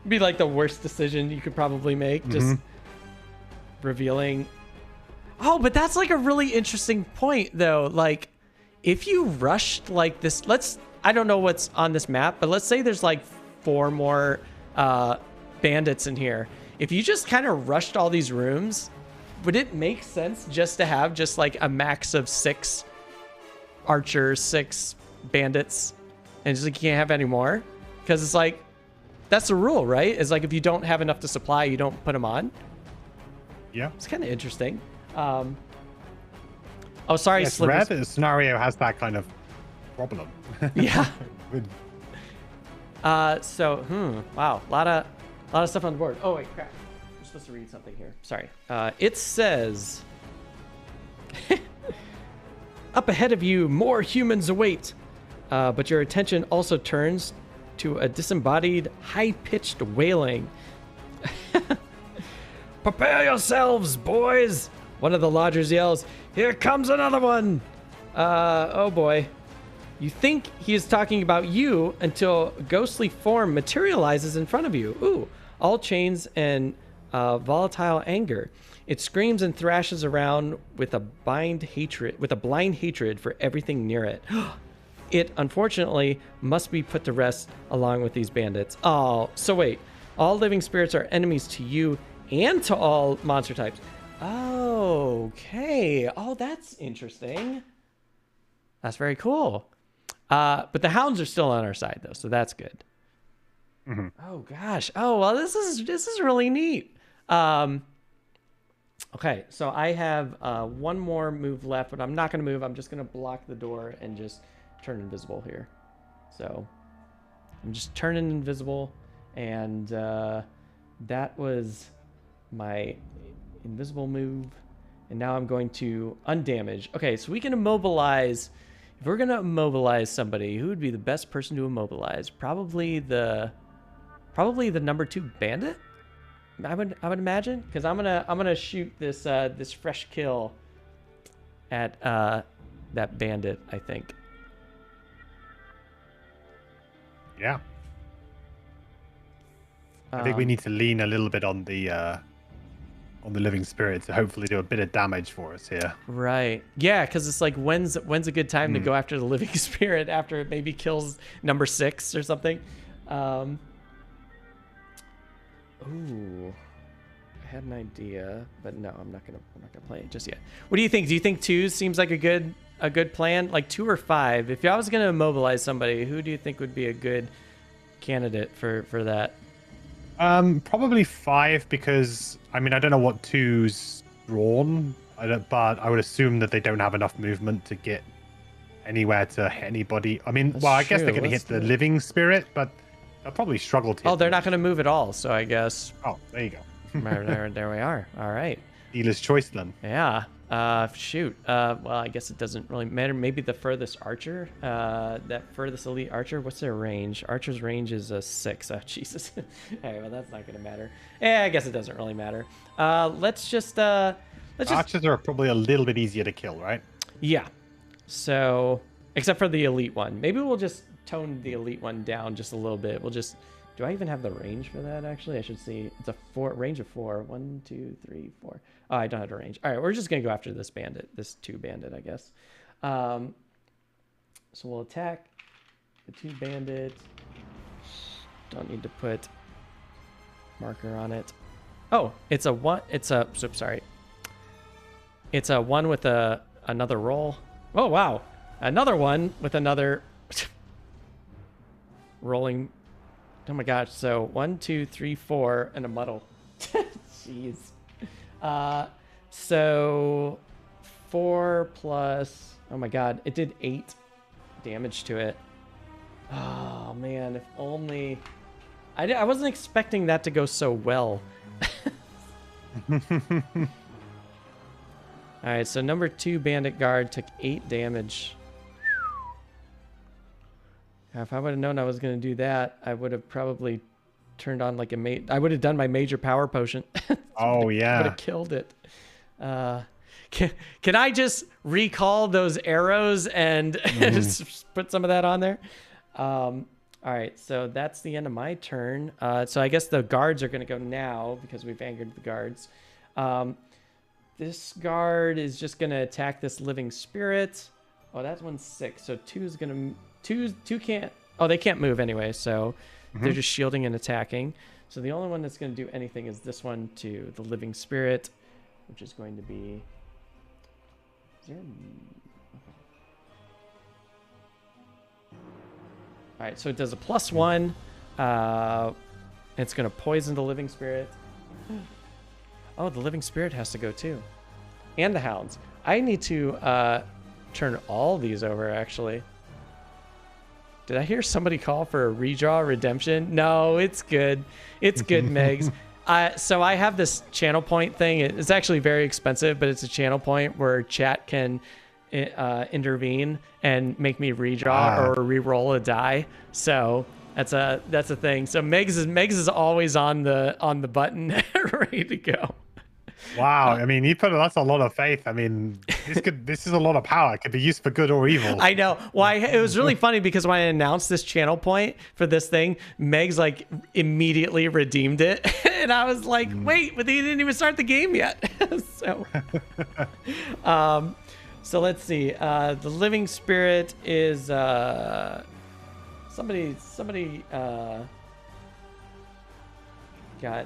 It'd be like the worst decision you could probably make, just revealing. Oh, but that's like a really interesting point, though. Like, if you rushed like this, I don't know what's on this map, but let's say there's like 4 more bandits in here. If you just kind of rushed all these rooms, would it make sense just to have just like a max of 6 archers, 6 bandits, and just like you can't have any more? Because it's like, that's the rule, right? It's like if you don't have enough to supply, you don't put them on. Yeah. It's kind of interesting. Oh, sorry, it's rare that the scenario has that kind of problem. Yeah. Wow, a lot of stuff on the board. Oh wait, crap. I'm supposed to read something here. Sorry. It says, up ahead of you, more humans await, but your attention also turns to a disembodied, high-pitched wailing. Prepare yourselves, boys! One of the lodgers yells, here comes another one! Oh boy. You think he is talking about you until a ghostly form materializes in front of you. Ooh, all chains and volatile anger. It screams and thrashes around with a blind hatred for everything near it. It, unfortunately, must be put to rest along with these bandits. Oh, so wait. All living spirits are enemies to you and to all monster types. Okay. Oh, that's interesting. That's very cool. But the hounds are still on our side, though, so that's good. Oh, gosh. Oh, well, this is really neat. Okay, so I have 1 more move left, but I'm not going to move. I'm just going to block the door and just turn invisible here. So I'm just turning invisible, and that was my invisible move. And now I'm going to undamage. Okay, so we can immobilize. If we're going to immobilize somebody, who would be the best person to immobilize? Probably the number 2 bandit. I would imagine, because I'm gonna shoot this this fresh kill at that bandit, I think. Yeah. I think we need to lean a little bit on the living spirit to hopefully do a bit of damage for us here. Right. Yeah, because it's like when's a good time to go after the living spirit after it maybe kills number 6 or something. Ooh, I had an idea, but no, I'm not gonna play it just yet. What do you think? Do you think 2 seems like a good plan? Like 2 or 5? If I was gonna immobilize somebody, who do you think would be a good candidate for that? Probably 5, because I mean I don't know what 2's drawn, but I would assume that they don't have enough movement to get anywhere to hit anybody. I mean, I guess they're gonna hit the living spirit, but they'll probably struggle to. Oh, they're not going to move at all, so I guess. Oh, there you go. There we are. All right. Dealer's choice then. Yeah. Shoot. Well, I guess it doesn't really matter. Maybe the furthest archer, that furthest elite archer. What's their range? Archer's range is a 6. Oh, Jesus. Hey, well, that's not gonna matter. Yeah, I guess it doesn't really matter. Let's just. Archers are probably a little bit easier to kill, right? Yeah. So, except for the elite one. Maybe we'll just tone the elite one down just a little bit. We'll just. Do I even have the range for that? Actually, I should see. It's a range of 4. 1, 2, 3, 4. Oh, I don't have a range. All right, we're just gonna go after this bandit, this 2 bandit, I guess. So we'll attack the 2 bandit. Don't need to put marker on it. Oh, it's a 1. It's a. Oops, sorry. It's a 1 with another roll. Oh wow, another 1 with another rolling. Oh my gosh, so 1, 2, 3, 4, and a muddle. Jeez. So 4 plus, oh my god, it did 8 damage to it. Oh man, if only, I wasn't expecting that to go so well. Alright, so number 2 bandit guard took 8 damage. If I would have known I was going to do that, I would have probably turned on like I would have done my major power potion. Oh, yeah. Would have killed it. Can I just recall those arrows and just put some of that on there? All right, so that's the end of my turn. So I guess the guards are going to go now because we've angered the guards. This guard is just going to attack this living spirit. Oh, that's 1, 6. So 2 is going to... Two can't. Oh, they can't move anyway, so they're just shielding and attacking. So the only one that's going to do anything is this one to the living spirit, which is going to be. Is there... All right, so it does a +1. It's going to poison the living spirit. Oh, the living spirit has to go too, and the hounds. I need to turn all these over actually. Did I hear somebody call for a redraw redemption? No, it's good. It's good, Megs. So I have this channel point thing. It's actually very expensive, but it's a channel point where chat can intervene and make me redraw or re-roll a die. So that's a thing. So Megs is always on the button, ready to go. Wow, I mean, that's a lot of faith. I mean, this is a lot of power. It could be used for good or evil. I know. Well, it was really funny because when I announced this channel point for this thing, Megs like immediately redeemed it, and I was like, "Wait, but they didn't even start the game yet." So let's see. The living spirit is somebody got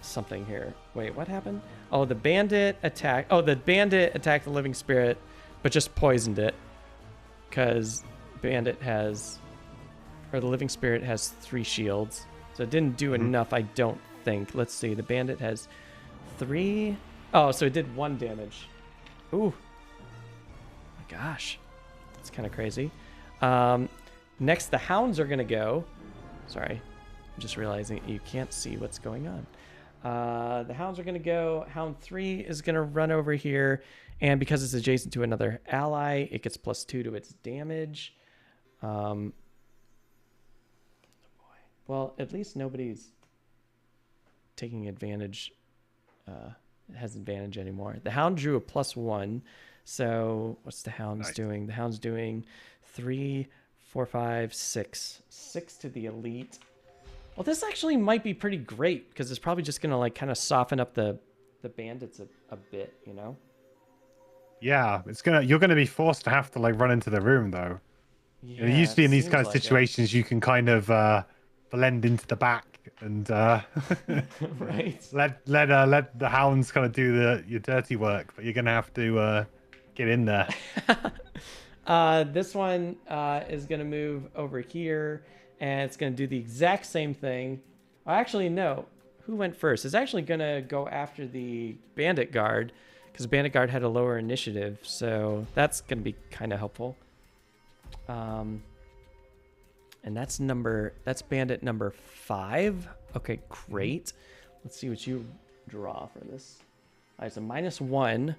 something here. Wait, what happened? Oh, the bandit attacked the living spirit, but just poisoned it because the living spirit has 3 shields, so it didn't do enough. I don't think. Let's see. The bandit has 3. Oh, so it did 1 damage. Ooh, my gosh, that's kind of crazy. Next, the hounds are gonna go. Sorry, I'm just realizing you can't see what's going on. The hounds are going to go. Hound 3 is going to run over here. And because it's adjacent to another ally, it gets +2 to its damage. Oh boy. Well, at least nobody's taking advantage. Has advantage anymore. The hound drew a +1. So what's the hound's doing? The hound's doing 3, 4, 5, 6. 6 to the elite. Well, this actually might be pretty great because it's probably just going to like kind of soften up the bandits a bit, you know? Yeah, you're gonna be forced to have to like run into the room though. Yeah, usually in these kind of situations, you can kind of blend into the back and right. let the hounds kind of do your dirty work, but you're gonna have to get in there. This one is gonna move over here. And it's going to do the exact same thing. Actually, no. Who went first? It's actually going to go after the bandit guard because bandit guard had a lower initiative. So that's going to be kind of helpful. And that's bandit number 5. Okay, great. Let's see what you draw for this. All right, it's a -1.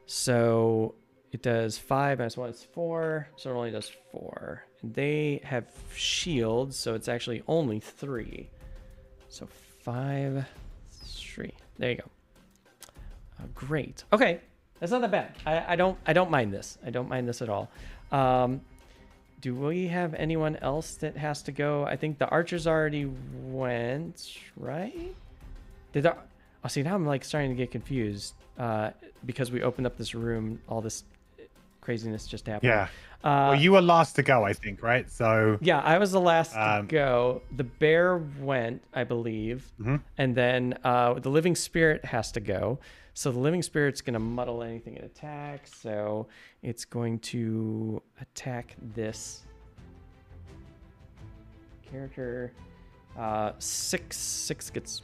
So it does 5 -1 is 4. So it only does 4. And they have shields, so it's actually only 3. So 5, 3. There you go. Great. Okay, that's not that bad. I don't mind this. I don't mind this at all. Do we have anyone else that has to go? I think the archers already went, right? Oh, see, now I'm like starting to get confused because we opened up this room. All this craziness just happened. Yeah. Well, you were last to go, I think, right? So yeah, I was the last to go. The bear went, I believe, and then the living spirit has to go. So the living spirit's going to muddle anything it attacks. So it's going to attack this character. 6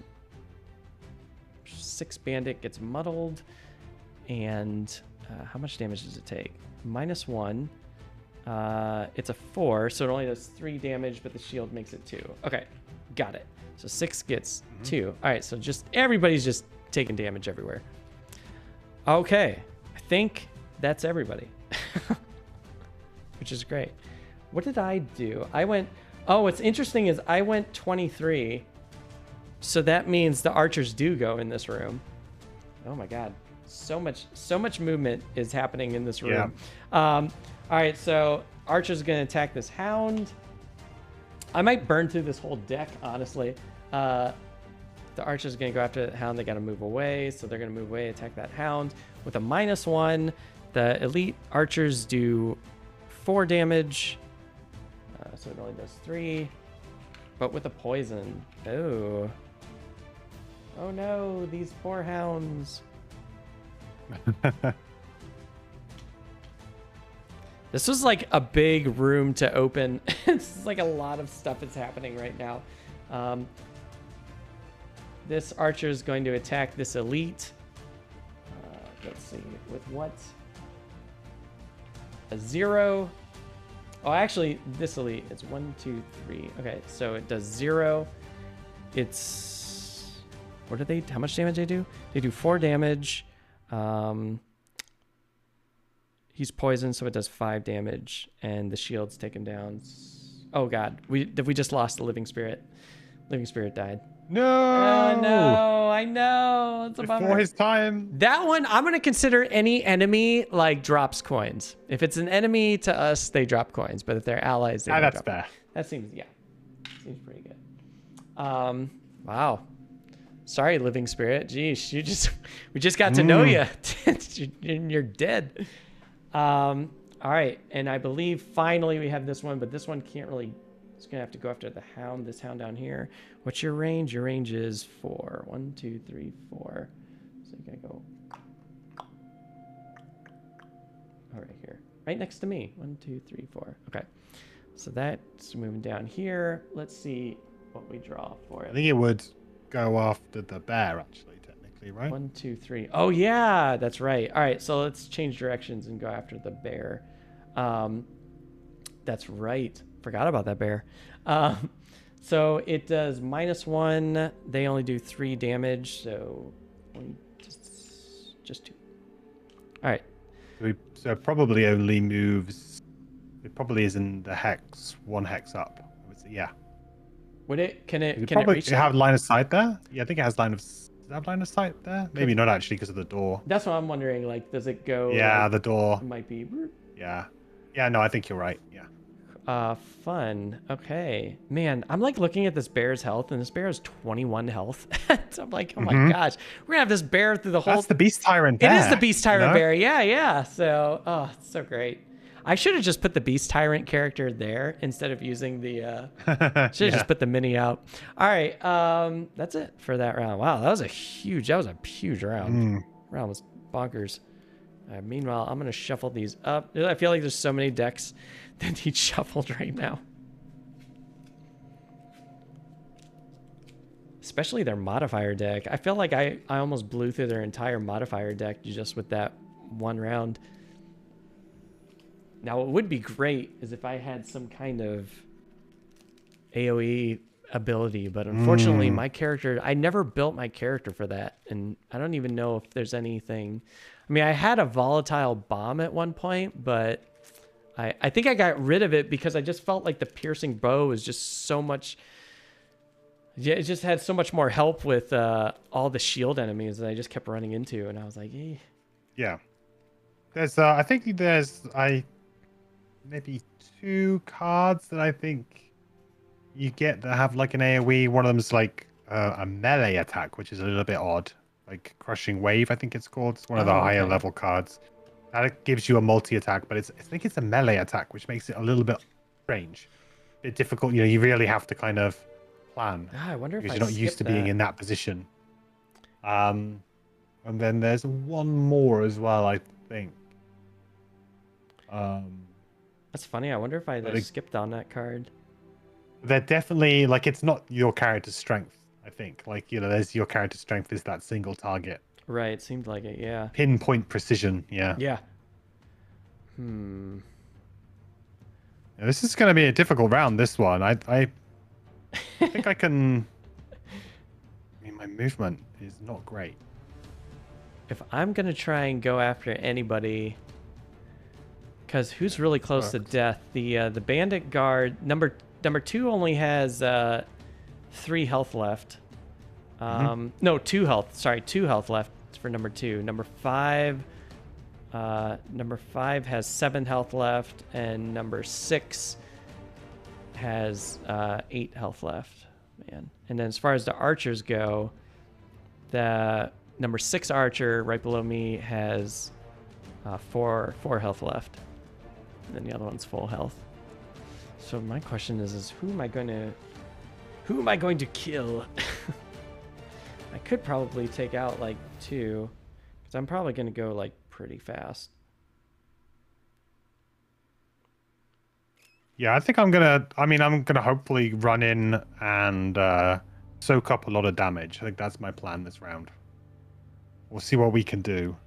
bandit gets muddled. And how much damage does it take? -1. It's a 4, so it only does 3 damage, but the shield makes it 2. Okay, got it. So 6 gets 2. All right, so just everybody's just taking damage everywhere. Okay, I think that's everybody, which is great. What did I do? I went, oh, what's interesting is I went 23, so that means the archers do go in this room. Oh my God, so much movement is happening in this room. Yeah. All right, so archer's gonna attack this hound. I might burn through this whole deck, honestly. The archer's going to go after the hound. They got to move away, so they're going to move away, attack that hound. With a -1, the elite archers do 4 damage. So it only does 3. But with a poison. Oh. Oh no, these poor hounds. This was like a big room to open. It's like a lot of stuff is happening right now. This archer is going to attack this elite. Let's see, with what? A 0. Oh, actually, this elite, it's 1, 2, 3. Okay, so it does 0. It's, what do they, how much damage they do? They do 4 damage. He's poisoned, so it does 5 damage, and the shields take him down. Oh God, we just lost the living spirit. Living spirit died. No! No, I know. It's a bummer. Before his time. That one, I'm going to consider any enemy like drops coins. If it's an enemy to us, they drop coins. But if they're allies, they don't that's drop fair. coins. That seems, yeah. Seems pretty good. Wow. Sorry, living spirit. Jeez, we just got to know you. You're dead. All right. And I believe finally we have this one, but this one can't really. It's going to have to go after the hound, this hound down here. What's your range? Your range is 4. 1, 2, 3, 4. So you got to go right here. Right next to me. 1, 2, 3, 4. Okay. So that's moving down here. Let's see what we draw for it. I think it would go after the bear, actually, technically, right? 1, 2, 3. Oh, yeah. That's right. All right. So let's change directions and go after the bear. That's right. Forgot about that bear. So it does -1. They only do 3 damage, so just 2. All right. So it probably only moves. It probably is in the hex, 1 hex up. Yeah. Would it? Can it? Probably reach have line of sight there? Yeah, I think it has line of. Does it have line of sight there? Maybe not actually because of the door. That's what I'm wondering. Like, does it go? Yeah, like, the door. It might be. Yeah. Yeah. No, I think you're right. Yeah. Fun. Okay. Man, I'm like looking at this bear's health, and this bear has 21 health. So I'm like, oh my gosh, we're gonna have this bear through the whole. That's the beast tyrant bear. It is the beast tyrant bear. Yeah. So, oh, it's so great. I should have just put the beast tyrant character there instead of using the. Should have just put the mini out. All right. That's it for that round. Wow, that was a huge round. Round was bonkers. Meanwhile, I'm gonna shuffle these up. I feel like there's so many decks that need shuffled right now. Especially their modifier deck. I feel like I almost blew through their entire modifier deck just with that one round. Now, what would be great is if I had some kind of AoE ability, but unfortunately my character, I never built my character for that, and I don't even know if there's anything. I mean, I had a volatile bomb at one point, but I think I got rid of it because I just felt like the piercing bow was just so much. Yeah, it just had so much more help with all the shield enemies that I just kept running into, and I was like, eh. Yeah. There's I think there's maybe 2 cards that I think you get that have like an AoE. One of them's like a melee attack, which is a little bit odd. Like Crushing Wave, I think it's called. It's one of the higher level cards. That gives you a multi-attack, but I think it's a melee attack, which makes it a little bit strange. A bit difficult. You know, you really have to kind of plan. I wonder if because you're not used to being in that position. And then there's one more as well, I think. That's funny. I wonder if I just skipped on that card. They're definitely like, it's not your character's strength. I think like, you know, there's your character's strength is that single target. Right. It seemed like it. Yeah. Pinpoint precision. Yeah. Yeah. Yeah, this is going to be a difficult round. This one, I think I can. I mean, my movement is not great. If I'm gonna try and go after anybody, because who's really close to death? The bandit guard number 2 only has 3 health left. No, 2 health. Sorry, 2 health left for number 2. Number 5 has 7 health left, and number 6 has 8 health left. Man. And then as far as the archers go, the number 6 archer right below me has 4 health left. And then the other one's full health. So my question is who am I going to kill? I could probably take out like 2, because I'm probably going to go like pretty fast. Yeah, I think I'm gonna hopefully run in and soak up a lot of damage. I think that's my plan this round. We'll see what we can do.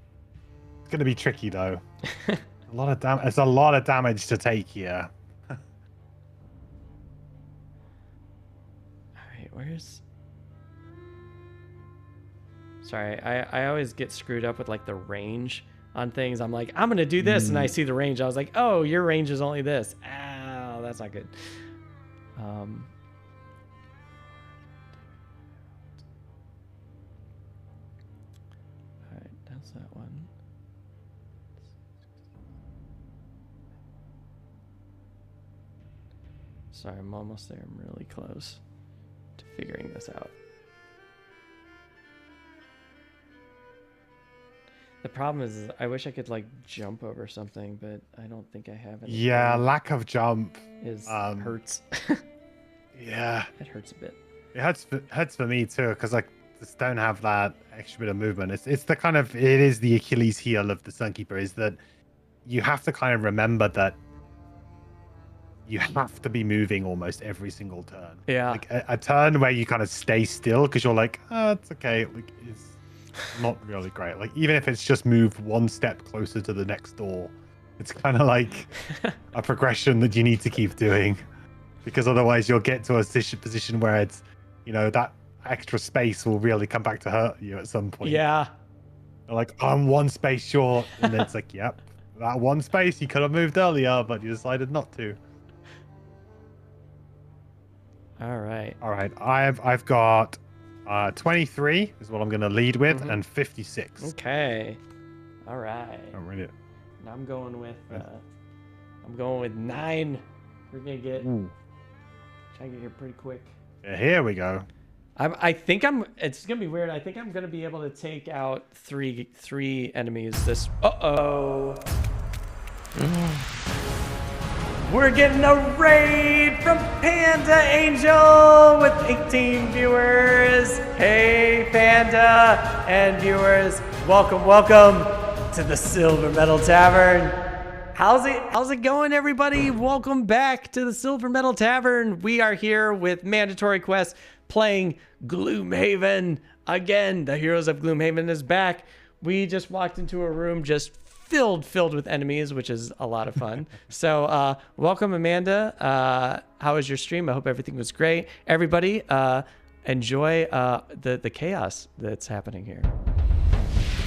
It's gonna be tricky though. A lot of damage. It's a lot of damage to take here. All right, where's? Sorry, I always get screwed up with like the range on things. I'm like, I'm gonna do this, and I see the range. I was like, oh, your range is only this. Ow, that's not good. All right, that's that one. Sorry, I'm almost there. I'm really close to figuring this out. The problem is I wish I could like jump over something, but I don't think I have it. Yeah, lack of jump hurts. Yeah, it hurts a bit. It hurts for me too, because I just don't have that extra bit of movement. It's the kind of, it is the Achilles heel of the Sunkeeper, is that you have to kind of remember that you have to be moving almost every single turn. Yeah, like a turn where you kind of stay still because you're like, oh, it's okay. Like it's not really great. Like even if it's just move one step closer to the next door, it's kind of like a progression that you need to keep doing, because otherwise you'll get to a position where it's, you know, that extra space will really come back to hurt you at some point. Yeah. You're like, I'm one space short, and then it's like, yep, that one space you could have moved earlier, but you decided not to. All right. I've got 23 is what I'm going to lead with, and 56. Okay. All right. I'm ready. And I'm going with 9. We're gonna get. Try to get here pretty quick. Yeah, here we go. I think it's gonna be weird. I think I'm gonna be able to take out three enemies. This. We're getting a raid from Panda Angel with 18 viewers. Hey, Panda and viewers, welcome to the Silver Metal Tavern. How's it going, everybody? Welcome back to the Silver Metal Tavern. We are here with Mandatory Quest playing Gloomhaven again. The Heroes of Gloomhaven is back. We just walked into a room just filled with enemies, which is a lot of fun. So welcome, Amanda. How was your stream? I hope everything was great. Everybody, enjoy the chaos that's happening here.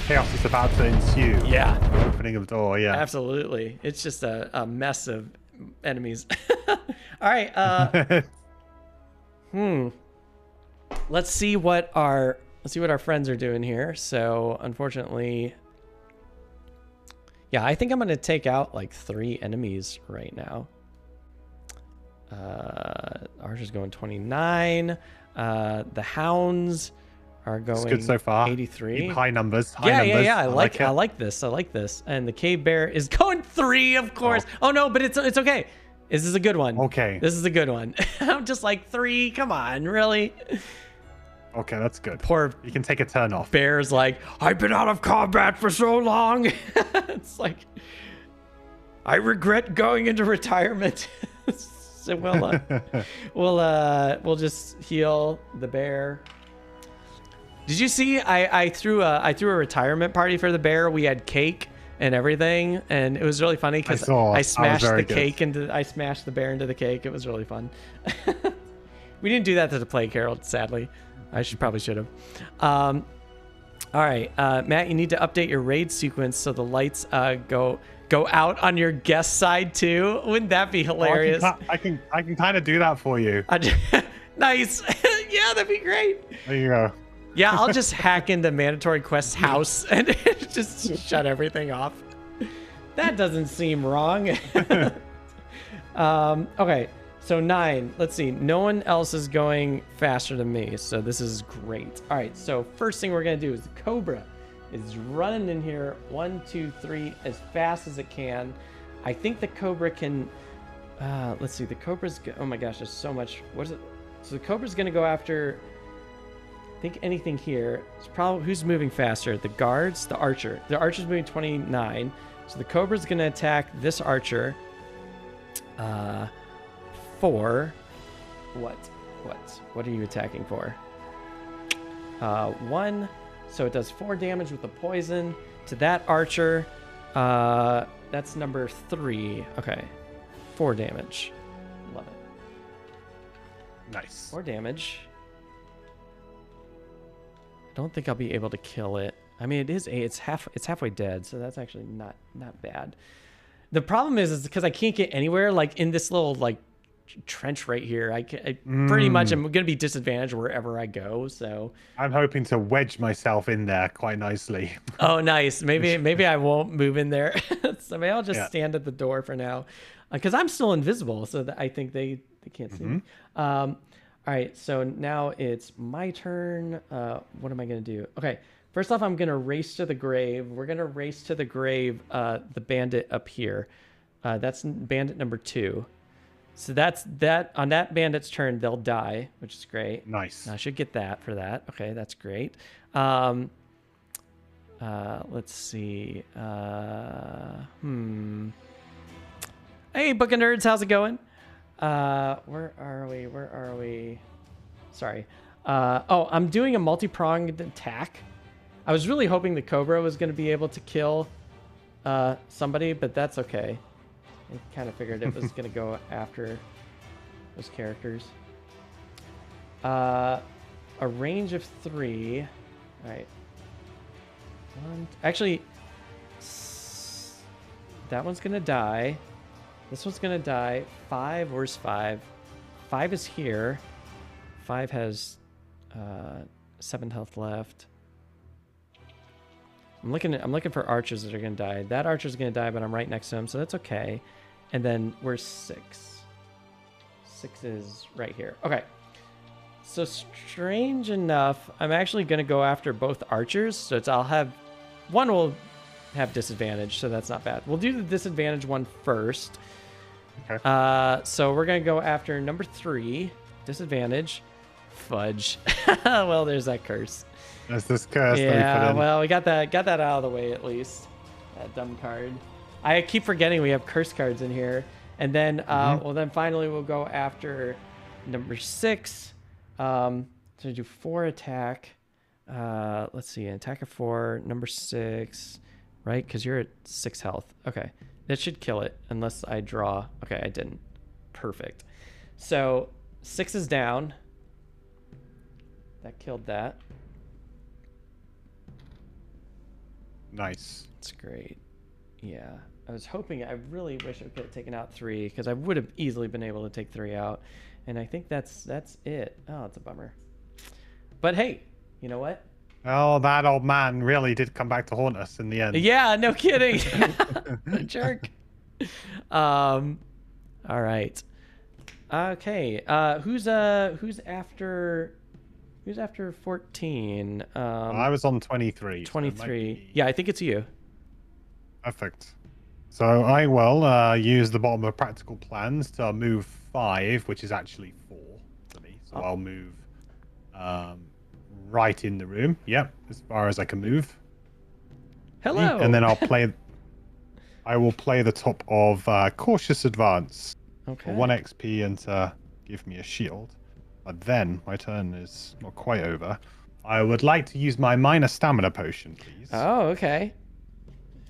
Chaos is about to ensue. Yeah. Opening of the door, yeah. Absolutely. It's just a mess of enemies. All right. Let's see what our friends are doing here. So unfortunately, yeah, I think I'm gonna take out like 3 enemies right now. Archer's going 29. The hounds are going It's good so far. 83. Keep high numbers. Yeah. I like it. I like this. And the cave bear is going 3, of course. Oh no, but it's okay. This is a good one. Okay. This is a good one. I'm just like 3. Come on, really? Okay, that's good. Poor You can take a turn off. bear's like, I've been out of combat for so long. It's like, I regret going into retirement. So we'll just heal the bear. Did you see? I threw a retirement party for the bear. We had cake and everything, and it was really funny because I smashed the cake I smashed the bear into the cake. It was really fun. We didn't do that to the Plague Herald, sadly. I probably should have. All right, Matt, you need to update your raid sequence so the lights go out on your guest side too. Wouldn't that be hilarious? I can kind of do that for you. Nice. Yeah, that'd be great. There you go. Yeah, I'll just hack into Mandatory Quest's house and just shut everything off. That doesn't seem wrong. Okay, so 9. Let's see. No one else is going faster than me, so this is great. All right, so first thing we're going to do is the Cobra is running in here 1, 2, 3 as fast as it can. I think the Cobra can... let's see. The Cobra's... Oh my gosh, there's so much... What is it? So the Cobra's going to go after... I think anything here. It's probably who's moving faster, the guards, the archer. The archer's moving 29, so the Cobra's gonna attack this archer. For what are you attacking for? 1, so it does 4 damage with the poison to that archer. That's number 3. Okay, 4 damage. Love it. Nice. 4 damage. I don't think I'll be able to kill it. I mean, it's halfway dead, so that's actually not bad. The problem is because I can't get anywhere. Like in this little like trench right here, I pretty much am gonna be disadvantaged wherever I go. So I'm hoping to wedge myself in there quite nicely. Oh, nice. Maybe I won't move in there. So maybe I'll just stand at the door for now, because I'm still invisible. So that I think they can't see me. All right, so now it's my turn. What am I going to do? Okay, first off, I'm going to race to the grave. We're going to race to the grave, the bandit up here. That's bandit number 2. So that's that. On that bandit's turn, they'll die, which is great. Nice. I should get that for that. Okay, that's great. Let's see. Hey, Book of Nerds, how's it going? Where are we? Sorry. Oh, I'm doing a multi-pronged attack. I was really hoping the Cobra was going to be able to kill somebody, but that's okay. I kind of figured it was going to go after those characters. A range of 3. All right. Actually, that one's going to die. This one's going to die. 5, where's 5? 5 is here. 5 has 7 health left. I'm looking for archers that are going to die. That archer's going to die, but I'm right next to him, so that's okay. And then where's 6? 6 is right here. Okay. So strange enough, I'm actually going to go after both archers. So I'll have... One will have disadvantage, so that's not bad. We'll do the disadvantage one first. Okay. So we're going to go after number 3. Disadvantage. Fudge. Well, there's that curse. There's this curse. Yeah, well, we got that out of the way at least. That dumb card. I keep forgetting we have curse cards in here. And then, well, then finally we'll go after number 6. So do 4 attack. Let's see, attack of 4, number 6. right? Because you're at 6 health. Okay. That should kill it unless I draw. Okay, I didn't. Perfect. So 6 is down. That killed that. Nice. That's great. Yeah. I was hoping, I really wish I could have taken out 3 because I would have easily been able to take 3 out. And I think that's it. Oh, it's a bummer. But hey, you know what? Oh, that old man really did come back to haunt us in the end. Yeah, no kidding. Jerk. All right. Okay. Who's after 14? I was on 23. 23. Yeah, I think it's you. Perfect. So I will use the bottom of practical plans to move 5, which is actually 4 for me. So I'll move right in the room. Yep, as far as I can move. Hello. And then I will play the top of cautious advance. Okay. For 1 XP and to give me a shield. But then my turn is not quite over. I would like to use my minor stamina potion, please. Oh, okay.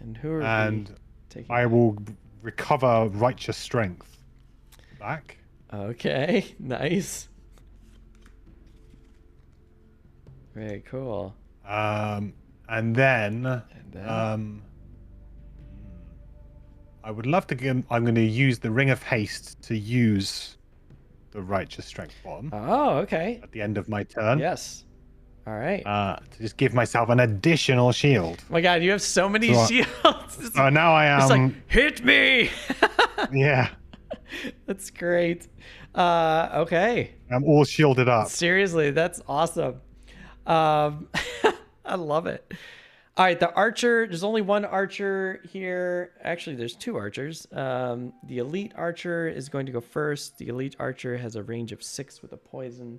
And who are And we taking? I will recover righteous strength back. Okay, nice. Very cool. And then I would love to give. I'm going to use the Ring of Haste to use the righteous strength bottom Oh, okay. at the end of my turn. Yes. All right. To just give myself an additional shield. Oh my God, you have so many shields. So now I am. It's like, hit me. Yeah. That's great. Okay. I'm all shielded up. Seriously, that's awesome. I love it. All right, the archer, there's only one archer here. Actually, there's 2 archers. The elite archer is going to go first. The elite archer has a range of 6 with a poison.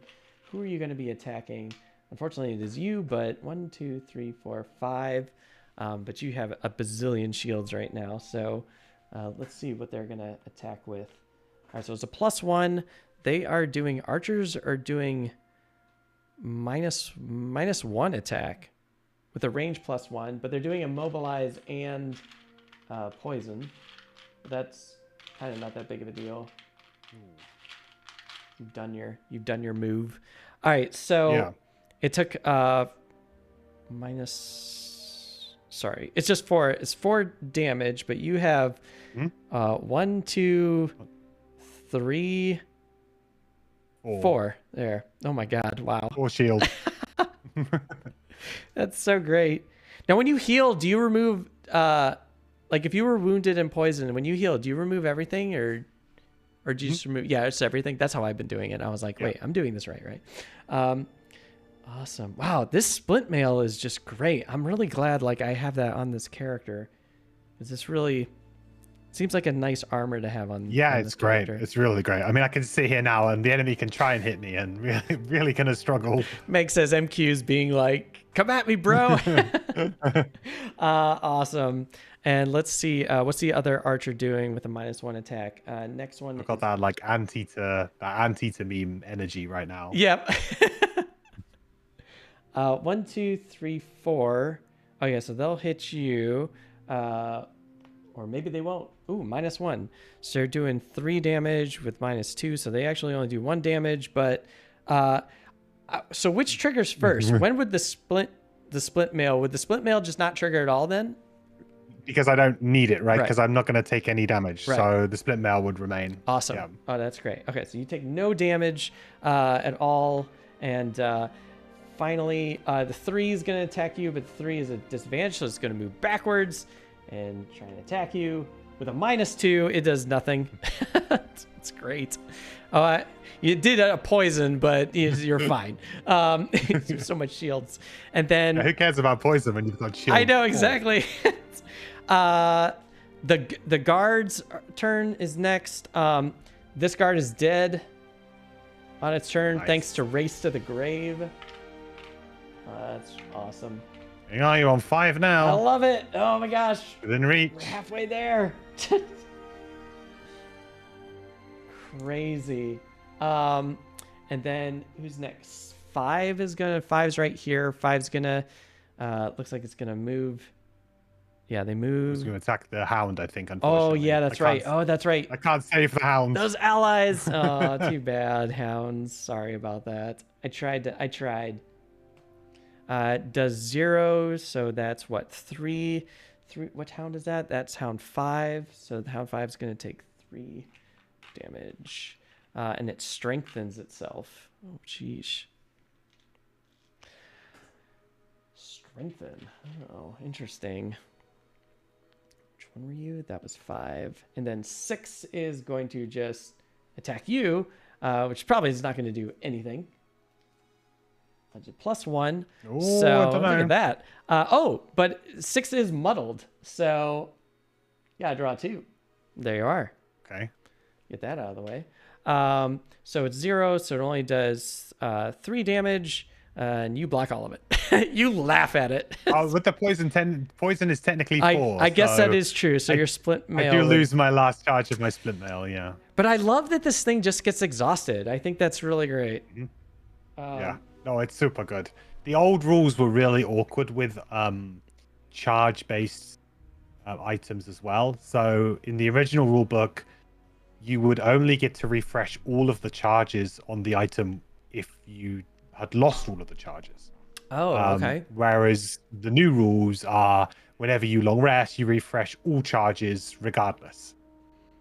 Who are you going to be attacking? Unfortunately, it is you, but 1, 2, 3, 4, 5. But you have a bazillion shields right now. So let's see what they're going to attack with. All right, so it's a +1. They are doing, archers are doing -1 attack with a range +1, but they're doing immobilize and poison. That's kind of not that big of a deal. You've done your move. All right, so Yeah. it took sorry, it's just 4. It's 4 damage, but you have 1, 2, 3, 4. There. Oh my God! Wow. 4 shield. That's so great. Now, when you heal, do you remove, like if you were wounded and poisoned, when you heal, do you remove everything or do you just remove? Yeah, it's everything. That's how I've been doing it. I was like, wait, I'm doing this right? Awesome. Wow, this splint mail is just great. I'm really glad like I have that on this character. Is this really seems like a nice armor to have on? Yeah, on it's this great. character. It's really great. I mean, I can sit here now and the enemy can try and hit me and really gonna struggle. Meg says MQ's being like, come at me, bro. Awesome. And let's see, what's the other archer doing with a -1 attack? Next one. I've got that like anti to meme energy right now. Yep. 1, 2, 3, 4. Oh yeah, so they'll hit you. Or maybe they won't. Ooh, -1. So they're doing 3 damage with -2. So they actually only do 1 damage. But so which triggers first? When would the split mail? Would the split mail just not trigger at all then? Because I don't need it, right? Right. Because I'm not going to take any damage. Right. So the split mail would remain. Awesome. Yeah. Oh, that's great. Okay, so you take no damage at all. And finally, the 3 is going to attack you, but 3 is a disadvantage, so it's going to move backwards and try and attack you. With a -2, it does nothing. It's great. You did a poison, but you're fine. So much shields. And then... Yeah, who cares about poison when you've got shield? I know, exactly. The guard's turn is next. This guard is dead on its turn, Nice. thanks to Race to the Grave. That's awesome. Hang on, you're on 5 I now. love it. Oh my gosh. Within reach. We're halfway there. Crazy. And then who's next? 5's right here. 5's gonna looks like it's gonna move Yeah, they He's move. going to attack the hound, I think, Oh, unfortunately. yeah, that's right. Oh, that's right. I can't save the hound. Those allies. Oh, too bad, hounds. Sorry about that. I tried. Does 0, so that's what, 3. What hound is that? That's hound 5. So the hound 5 is going to take 3 damage. And it strengthens itself. Oh, jeez. Strengthen. Oh, interesting. Which one were you? That was 5. And then 6 is going to just attack you, which probably is not going to do anything. +1. Ooh, So I don't look know. at that. But 6 is muddled. So yeah, draw 2. There you are. Okay. Get that out of the way. So it's 0, so it only does 3 damage, and you block all of it. You laugh at it. With the poison is technically 4. I guess that so is true. So your split mail. I do lose my last charge of my split mail, yeah. But I love that this thing just gets exhausted. I think that's really great. Yeah. No, it's super good. The old rules were really awkward with charge-based items as well. So in the original rule book, you would only get to refresh all of the charges on the item if you had lost all of the charges. Oh, okay. Whereas the new rules are whenever you long rest, you refresh all charges regardless.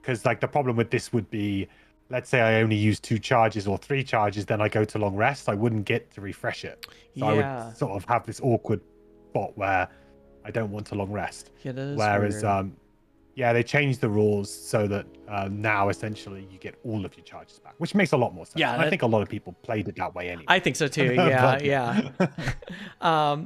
Because like the problem with this would be, let's say I only use 2 charges or 3 charges, then I go to long rest, I wouldn't get to refresh it. So I would sort of have this awkward spot where I don't want to long rest. Yeah, that is Whereas, weird. yeah, they changed the rules so that now essentially you get all of your charges back, which makes a lot more sense. Yeah, And I think a lot of people played it that way anyway. I think so too. Yeah, But- yeah.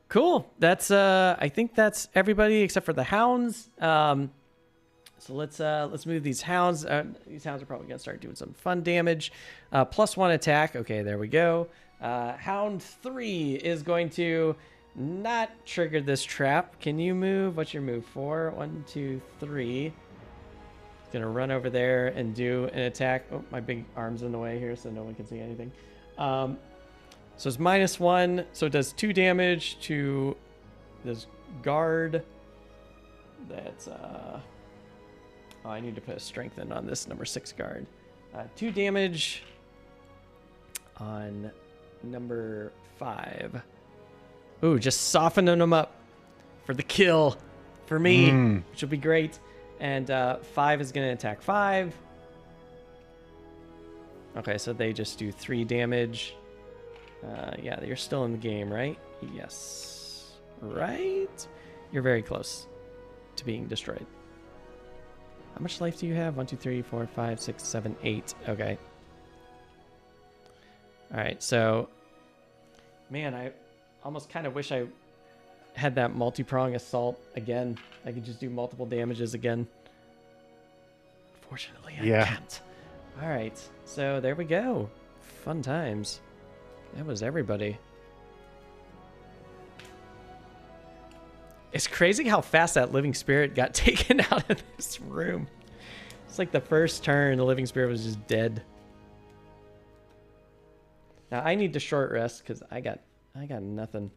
Cool. That's I think that's everybody except for the hounds. So let's move these hounds. These hounds are probably gonna start doing some fun damage. +1 attack. Okay, there we go. Hound 3 is going to not trigger this trap. Can you move? What's your move? 4, 1, 2, 3. Gonna run over there and do an attack. Oh, my big arm's in the way here, so no one can see anything. So it's -1, so it does 2 damage to this guard. That's oh, I need to put a strengthen on this number 6 guard. 2 damage on number 5. Ooh, just softening them up for the kill for me, which will be great. And 5 is going to attack 5. Okay, so they just do 3 damage. Yeah, you're still in the game, right? Yes. Right? You're very close to being destroyed. How much life do you have? 1, 2, 3, 4, 5, 6, 7, 8. Okay. All right, so... Man, I almost kind of wish I had that multi-prong assault again. I could just do multiple damages again. Unfortunately, I can't. All right, so there we go. Fun times. That was everybody. It's crazy how fast that living spirit got taken out of this room. It's like the first turn, the living spirit was just dead. Now I need to short rest because I got nothing.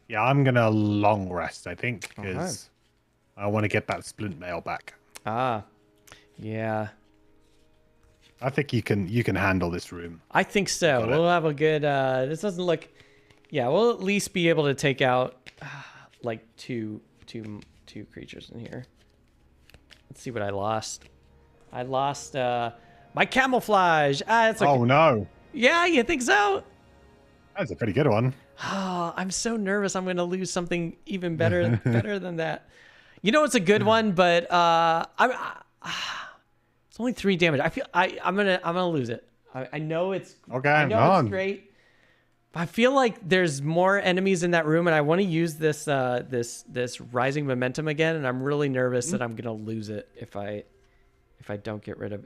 Yeah, I'm gonna long rest, I think, because I want to get that splint mail back. Ah, yeah. I think you can handle this room. I think so. We'll have a good. This doesn't look. Yeah, we'll at least be able to take out like two creatures in here. Let's see what I lost. I lost my camouflage. That's okay. Oh no! Yeah, you think so? That's a pretty good one. Oh, I'm so nervous. I'm gonna lose something even better than that. You know, it's a good one, but it's only 3 damage. I feel I'm gonna lose it. I know it's Okay. I know it's great. But I feel like there's more enemies in that room, and I want to use this this rising momentum again, and I'm really nervous that I'm gonna lose it if I don't get rid of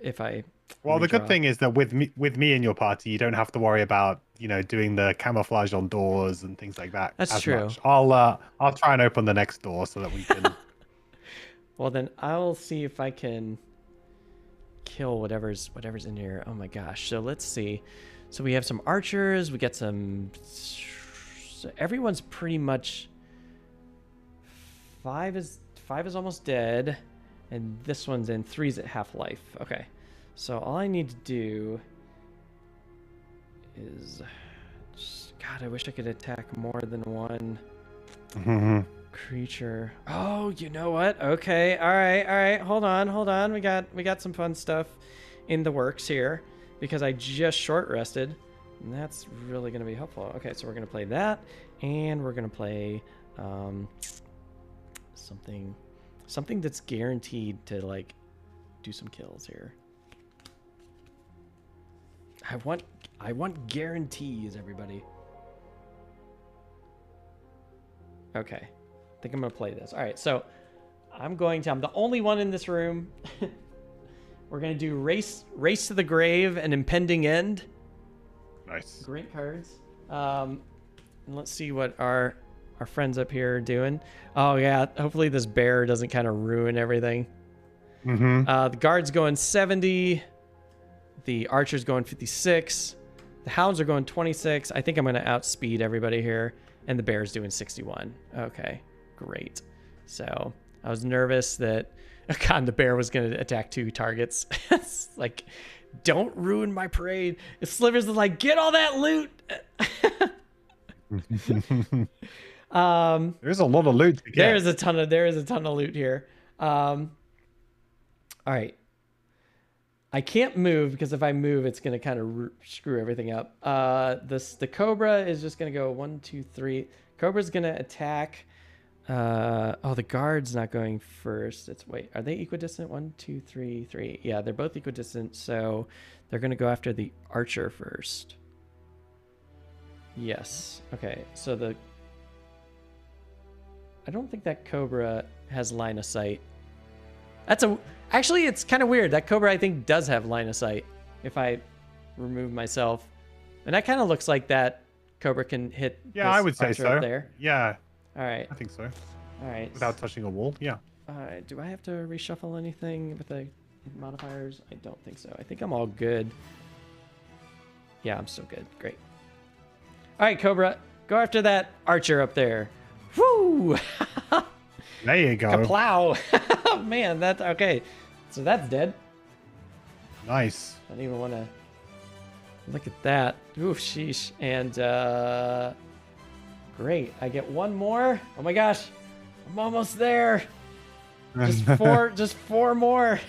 Well, the good redraw. thing is that with me in your party, you don't have to worry about doing the camouflage on doors and things like that. That's as true. Much. I'll try and open the next door so that we can. Well, then I'll see if I can kill whatever's in here. Oh my gosh. So let's see. So we have some archers. We got some So everyone's pretty much... Five is almost dead. And this one's in. 3's at half life. Okay. So all I need to do is... God, I wish I could attack more than one creature. Oh, you know what? Okay. All right. Hold on. We got some fun stuff in the works here because I just short rested, and that's really going to be helpful. Okay, so we're going to play that, and we're going to play something that's guaranteed to like do some kills here. I want guarantees, everybody. Okay. I think I'm going to play this. All right, so I'm the only one in this room. We're going to do Race to the Grave and Impending End. Nice. Great cards. And let's see what our friends up here are doing. Oh, yeah. Hopefully this bear doesn't kind of ruin everything. The guard's going 70. The archer's going 56. The hounds are going 26. I think I'm going to outspeed everybody here. And the bear's doing 61. Okay, great. So I was nervous that the bear was going to attack 2 targets. It's like, don't ruin my parade. If Slivers is like, get all that loot. There's a lot of loot to get. There is a ton of loot here. All right. I can't move because if I move, it's going to kind of screw everything up. The Cobra is just going to go 1, 2, 3. Cobra's going to attack. The guard's not going first. Wait, are they equidistant? 1, 2, 3, 3. Yeah, they're both equidistant. So they're going to go after the archer first. Yes. Okay. So I don't think that Cobra has line of sight. Actually, it's kind of weird. That Cobra, I think, does have line of sight if I remove myself. And that kind of looks like that Cobra can hit I would say so. Up there. Yeah. All right. I think so. All right. Without touching a wall, yeah. Do I have to reshuffle anything with the modifiers? I don't think so. I think I'm all good. Yeah, I'm still good. Great. All right, Cobra. Go after that archer up there. Woo! There you go. Kaplow. Man, that's okay. So that's dead. Nice. I don't even want to look at that. Oof, sheesh. And great. I get one more. Oh my gosh. I'm almost there. Just four more.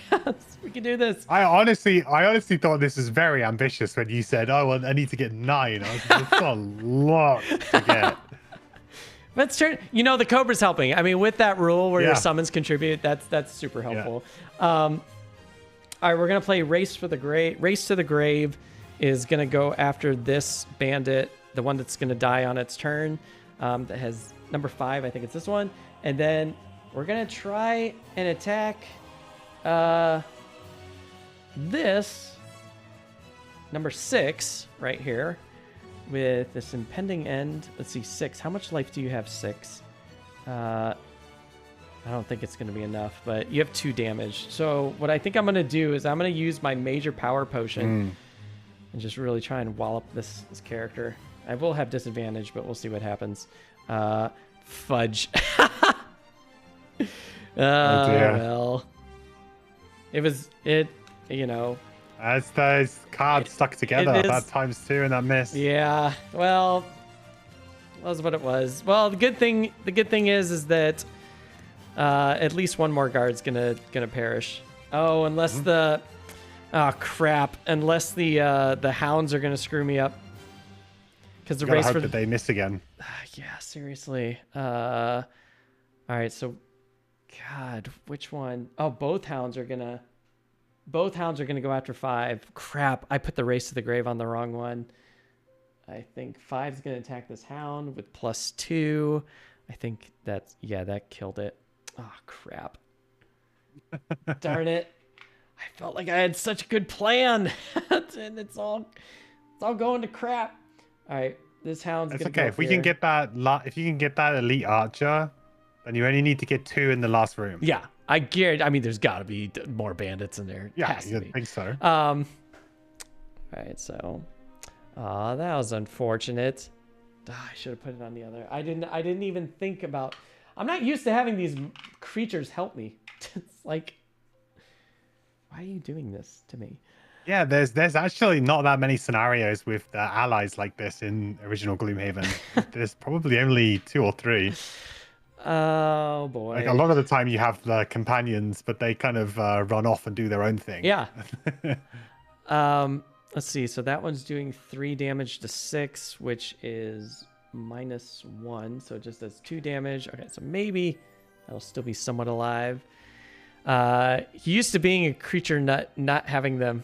We can do this. I honestly thought this was very ambitious when you said, "Oh, well, I need to get 9." I was like, that's a lot to get. Let's turn. The Cobra's helping. I mean, with that rule where your summons contribute, that's super helpful. Yeah. All right, we're gonna play Race to the Grave is gonna go after this bandit, the one that's gonna die on its turn. That has number 5. I think it's this one, and then we're gonna try and attack this number 6 right here. With this impending end. Let's see, 6. How much life do you have? 6. I don't think it's going to be enough, but you have 2 damage. So what I think I'm going to do is I'm going to use my major power potion and just really try and wallop this character. I will have disadvantage, but we'll see what happens. Fudge. Well. As those cards stuck together, that times 2 and that miss. Yeah, well, was what it was. Well, the good thing is that at least one more guard's gonna perish. Oh, unless unless the hounds are gonna screw me up. Because the race hope that they miss again. Yeah, seriously. All right, so God, which one? Oh, both hounds are gonna go after 5. Crap, I put the Race to the Grave on the wrong one. I think 5's going to attack this hound with +2. I think that killed it. Oh, crap. Darn it. I felt like I had such a good plan. And it's all going to crap. All right, this hound's going to go okay. If you can get that elite archer, then you only need to get 2 in the last room. Yeah. I guarantee. I mean, there's got to be more bandits in there. Yeah, you think so. All right, so, that was unfortunate. I should have put it on the other. I didn't even think about. I'm not used to having these creatures help me. It's like, why are you doing this to me? Yeah, there's actually not that many scenarios with allies like this in original Gloomhaven. There's probably only 2 or 3. Oh boy. Like a lot of the time you have the companions, but they kind of run off and do their own thing. Yeah. Let's see. So that one's doing 3 damage to 6, which is -1. So it just does 2 damage. Okay, so maybe that'll still be somewhat alive. Used to being a creature not having them.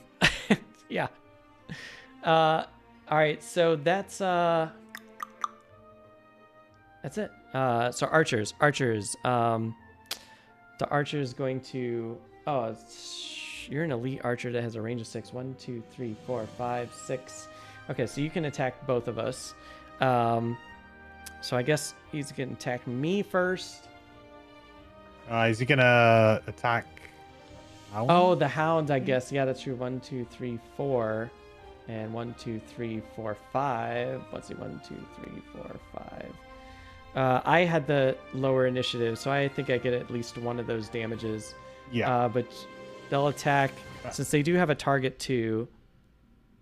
Yeah. All right, so that's it. So archers. The archer is going to. Oh, you're an elite archer that has a range of 6. 1, 2, 3, 4, 5, 6. Okay, so you can attack both of us. So I guess he's gonna attack me first. Is he gonna attack? Oh, the hounds, I guess. Yeah, that's true. 1, 2, 3, 4, and 1, 2, 3, 4, 5. Let's see. 1, 2, 3, 4, 5. I had the lower initiative, so I think I get at least one of those damages. Yeah. But they'll attack since they do have a target too.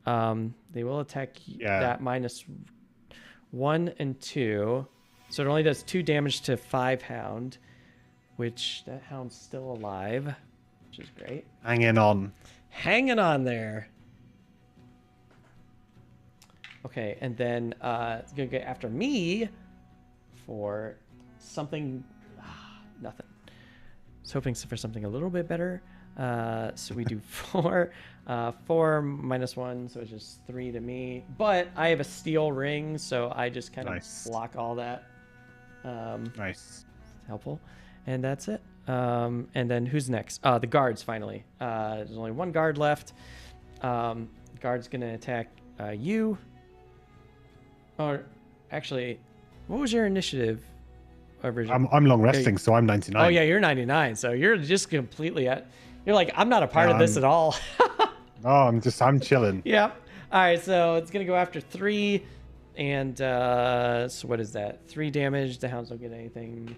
They will attack that -1 and 2, so it only does 2 damage to 5 hound, which that hound's still alive, which is great. Hanging on there. Okay, and then it's gonna get after me for something. Nothing. I was hoping for something a little bit better. So we do 4. 4 -1, so it's just 3 to me. But I have a steel ring, so I just kind of block all that. Nice. Helpful. And that's it. And then who's next? The guards, finally. There's only 1 guard left. Guard's going to attack you. Or actually, what was your initiative? I'm long resting, so I'm 99. Oh, yeah, you're 99. So you're just completely at... You're like, I'm not a part of this at all. Oh, I'm chilling. Yep. All right, so it's going to go after 3. And so what is that? 3 damage. The hounds don't get anything.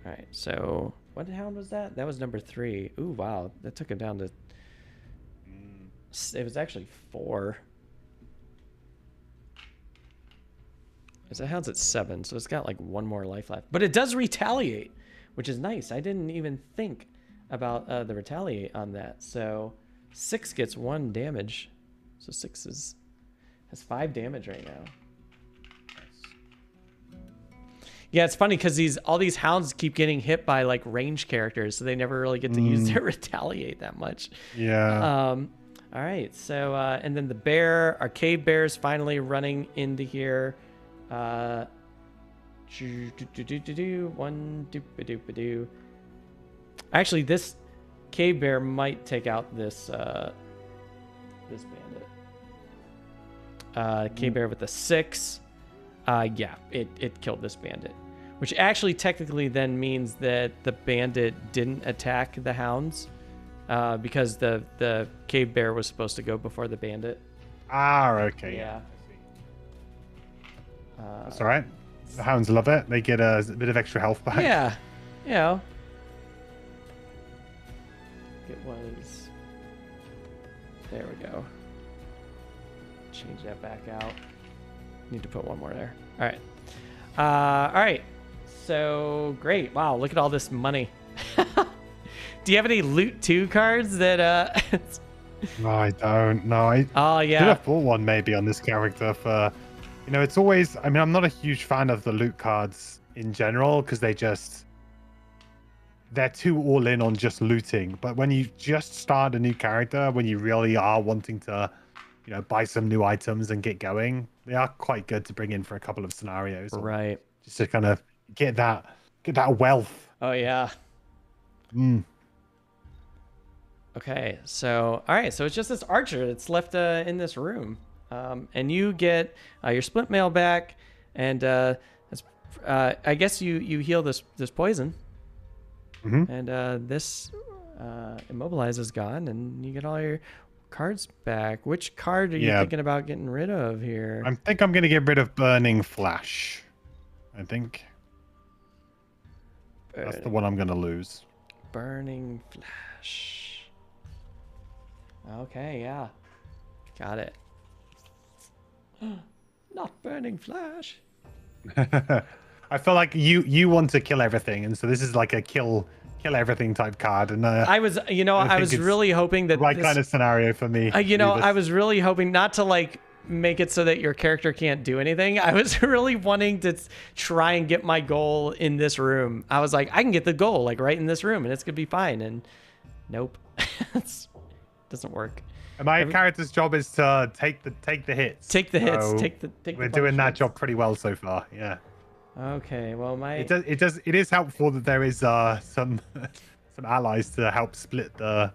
All right, so what hound was that? That was number 3. Ooh, wow. That took him down to... It was actually 4. That hound's at 7, so it's got like 1 more life left. But it does retaliate, which is nice. I didn't even think about the retaliate on that. So 6 gets 1 damage. So 6 has 5 damage right now. Yeah, it's funny because all these hounds keep getting hit by like range characters, so they never really get to use their retaliate that much. Yeah. All right, so and then the bear, our cave bear is finally running into here. One doop-a-doop-a-doo. Actually, this cave bear might take out this this bandit. Cave bear with a 6. Yeah, it killed this bandit, which actually technically then means that the bandit didn't attack the hounds, because the cave bear was supposed to go before the bandit. Okay. Yeah. That's all right. The hounds love it. They get a bit of extra health back. Yeah. You know. It was. There we go. Change that back out. Need to put 1 more there. All right. All right. So great. Wow. Look at all this money. Do you have any loot 2 cards that? No, I don't. No, Oh yeah. Should have bought one maybe on this character for. You know, it's always. I mean, I'm not a huge fan of the loot cards in general because they're too all in on just looting. But when you just start a new character, when you really are wanting to, you know, buy some new items and get going, they are quite good to bring in for a couple of scenarios. Right. Just to kind of get that wealth. Oh yeah. Okay, so all right, so it's just this archer that's left in this room, and you get your split mail back, and I guess you heal this poison, and this immobilize is gone, and you get all your cards back. Which card are you thinking about getting rid of here? I think I'm going to get rid of Burning Flash. I think. That's the one I'm going to lose. Burning Flash. Okay, yeah. Got it. Not Burning Flash. I feel like you want to kill everything, and so this is like a kill everything type card. And I was really hoping that the right kind of scenario for me. I was really hoping not to like make it so that your character can't do anything. I was really wanting to try and get my goal in this room. I was like, I can get the goal like right in this room, and it's gonna be fine. And nope, it doesn't work. And my character's job is to take the hits. Take the hits. So take the we're doing that job pretty well so far. Yeah. Okay. Well, it is helpful that there is some allies to help split the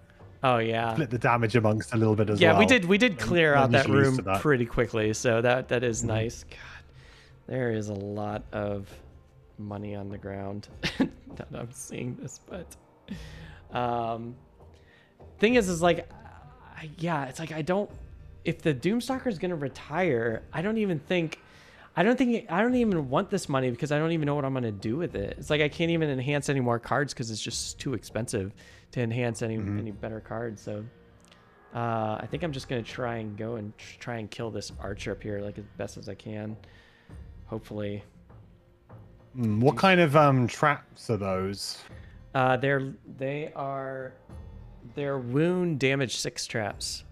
damage amongst a little bit as well. Yeah, we did clear out that room pretty quickly, so that is nice. God, there is a lot of money on the ground. Not I'm seeing this, but thing is like, it's like I don't. If the Doomstalker is gonna retire, I don't even want this money because I don't even know what I'm gonna do with it. It's like I can't even enhance any more cards because it's just too expensive to enhance any better cards. So I think I'm just gonna try and go and try and kill this archer up here like as best as I can. Hopefully. What kind of traps are those? They're wound damage 6 traps.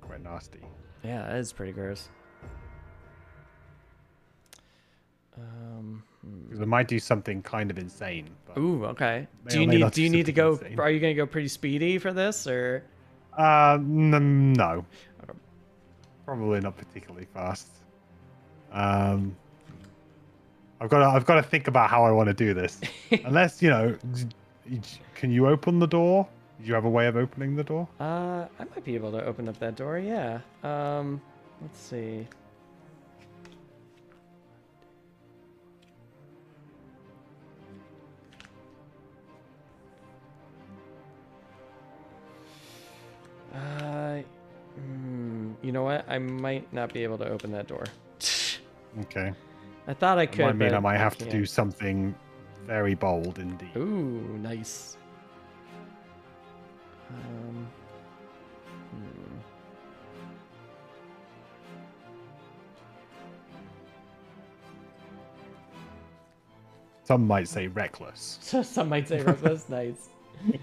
Quite nasty. Yeah, that is pretty gross. They might do something kind of insane. Ooh, okay. Do you need to go? Insane. Are you going to go pretty speedy for this, or? No. Probably not particularly fast. I've got to think about how I want to do this. Unless can you open the door? Do you have a way of opening the door? I might be able to open up that door. Yeah. Let's see. You know what? I might not be able to open that door. Okay. I thought I could. I mean, I might have to do something very bold indeed. Ooh, nice. Some might say reckless. Some might say reckless. Nice. God,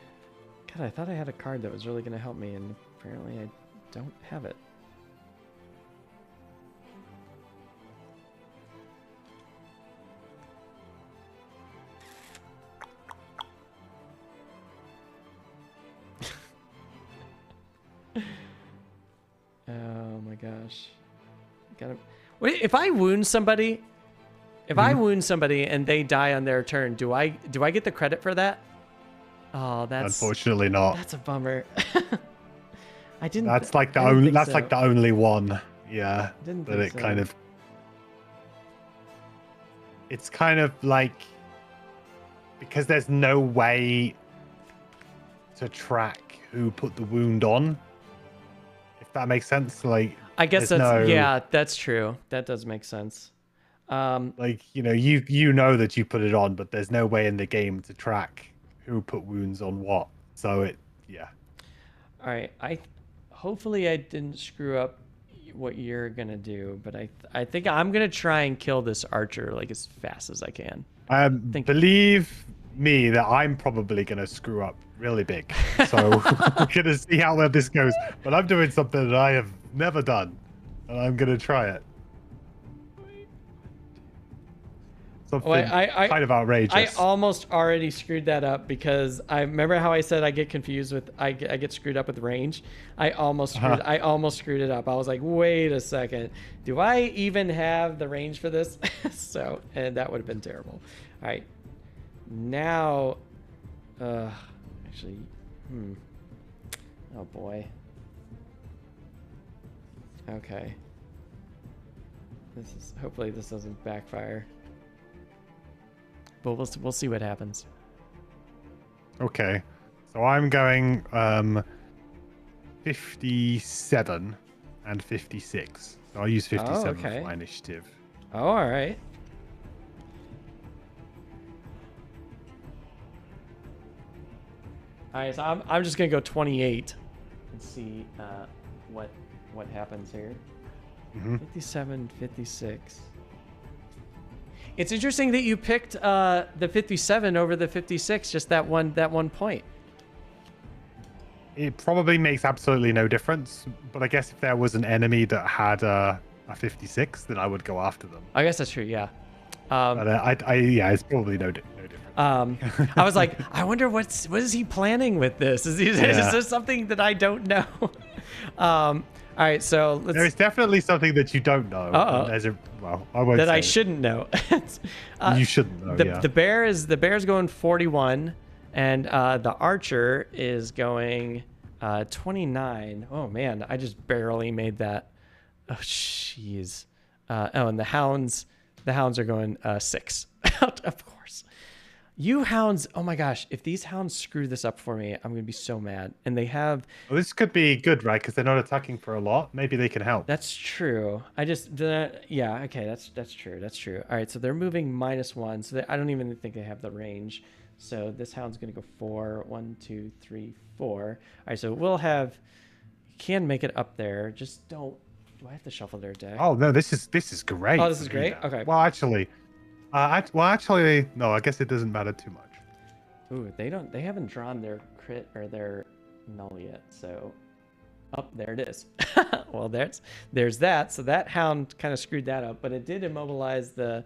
I thought I had a card that was really going to help me, and apparently I don't have it. Oh my gosh. Wait, if I wound somebody, I wound somebody and they die on their turn, do I get the credit for that? Oh, that's unfortunately not. That's a bummer. I didn't. That's like the only one. Yeah. It's kind of like because there's no way to track who put the wound on. If that makes sense, like I guess that's true. That does make sense. Like you know that you put it on, but there's no way in the game to track who put wounds on what. So all right, hopefully I didn't screw up what you're gonna do, but I think I'm gonna try and kill this archer like as fast as I can. Believe me that I'm probably gonna screw up really big. So we're gonna see how well this goes. But I'm doing something that I have never done, and I'm gonna try it. Something kind of outrageous. I almost already screwed that up because I remember how I said I get confused with I get screwed up with range. I almost screwed it up. I was like, wait a second, do I even have the range for this? And that would have been terrible. All right, now, actually, oh boy. Okay. Hopefully this doesn't backfire. But we'll see what happens. Okay, so I'm going 57 and 56. So I'll use 57 okay. for my initiative. Oh, all right. All right, so I'm just gonna go 28 and see what happens here. 57, 56. It's interesting that you picked the 57 over the 56, just that one point. It probably makes absolutely no difference, but I guess if there was an enemy that had a 56, then I would go after them. I guess that's true, yeah. But yeah, it's probably no difference. I was like, I wonder what is he planning with this? Is this something that I don't know? All right, so let's. There is definitely something that you don't know. Well, I won't that say I it. shouldn't know. You shouldn't know. The bear's going 41, and the archer is going 29. Oh man, I just barely made that. Oh jeez. And the hounds are going 6. Of course. You hounds, oh my gosh, if these hounds screw this up for me, I'm going to be so mad. And they have... Well, this could be good, right? Because they're not attacking for a lot. Maybe they can help. That's true. Yeah, okay, that's true. That's true. All right, so they're moving -1, so I don't even think they have the range. So this hound's going to go 4. 1, 2, 3, 4. All right, so we'll have... You can make it up there. Just don't... Do I have to shuffle their deck? Oh, no, this is great. Oh, this is great? Okay. Well, actually... no, I guess it doesn't matter too much. Ooh, they haven't drawn their crit or their null yet, so there it is. Well, there's that. So that hound kind of screwed that up, but it did immobilize the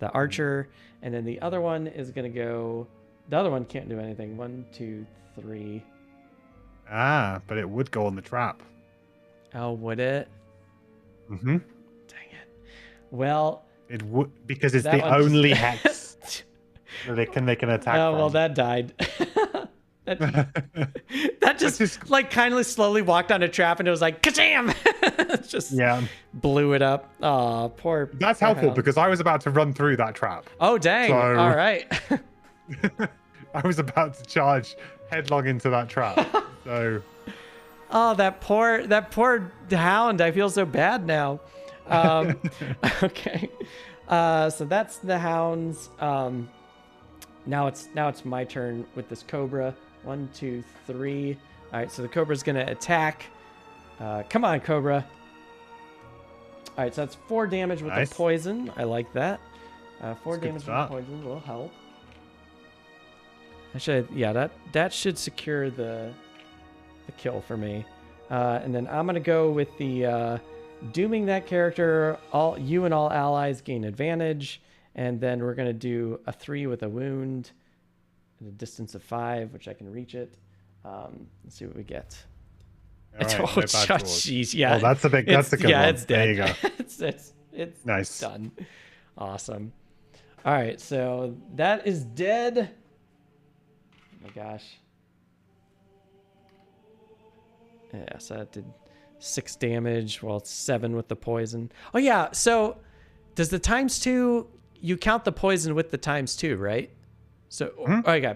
archer, and then the other one is gonna go. The other one can't do anything. 1, 2, 3. But it would go on the trap. Oh, would it? Mm-hmm. Dang it. Well. It would, because it's the only hex that they can attack. Oh, from. well, that died. that just like kind of slowly walked on a trap, and it was like ka-jam! Just blew it up. Oh, poor. That's helpful because I was about to run through that trap. Oh dang! So... All right. I was about to charge headlong into that trap. So. Oh, that poor hound. I feel so bad now. Okay. So that's the hounds. Now it's my turn with this cobra. 1, 2, 3. All right, so the cobra's gonna attack. Come on, cobra. All right, so that's 4 damage with the poison. I like that. 4 damage with the poison will help. That should secure the kill for me. And then I'm gonna go with the dooming that character. You and all allies gain advantage, and then we're gonna do a 3 with a wound at a distance of 5, which I can reach it. Let's see what we get. Right, jeez, yeah. Oh, that's a good one. Yeah, it's dead. There you go. it's nice. Done. Awesome. All right, so that is dead. Oh my gosh. Yeah, so that did 6 damage. Well, it's 7 with the poison. Oh yeah, so does the ×2, you count the poison with the ×2, right? So okay.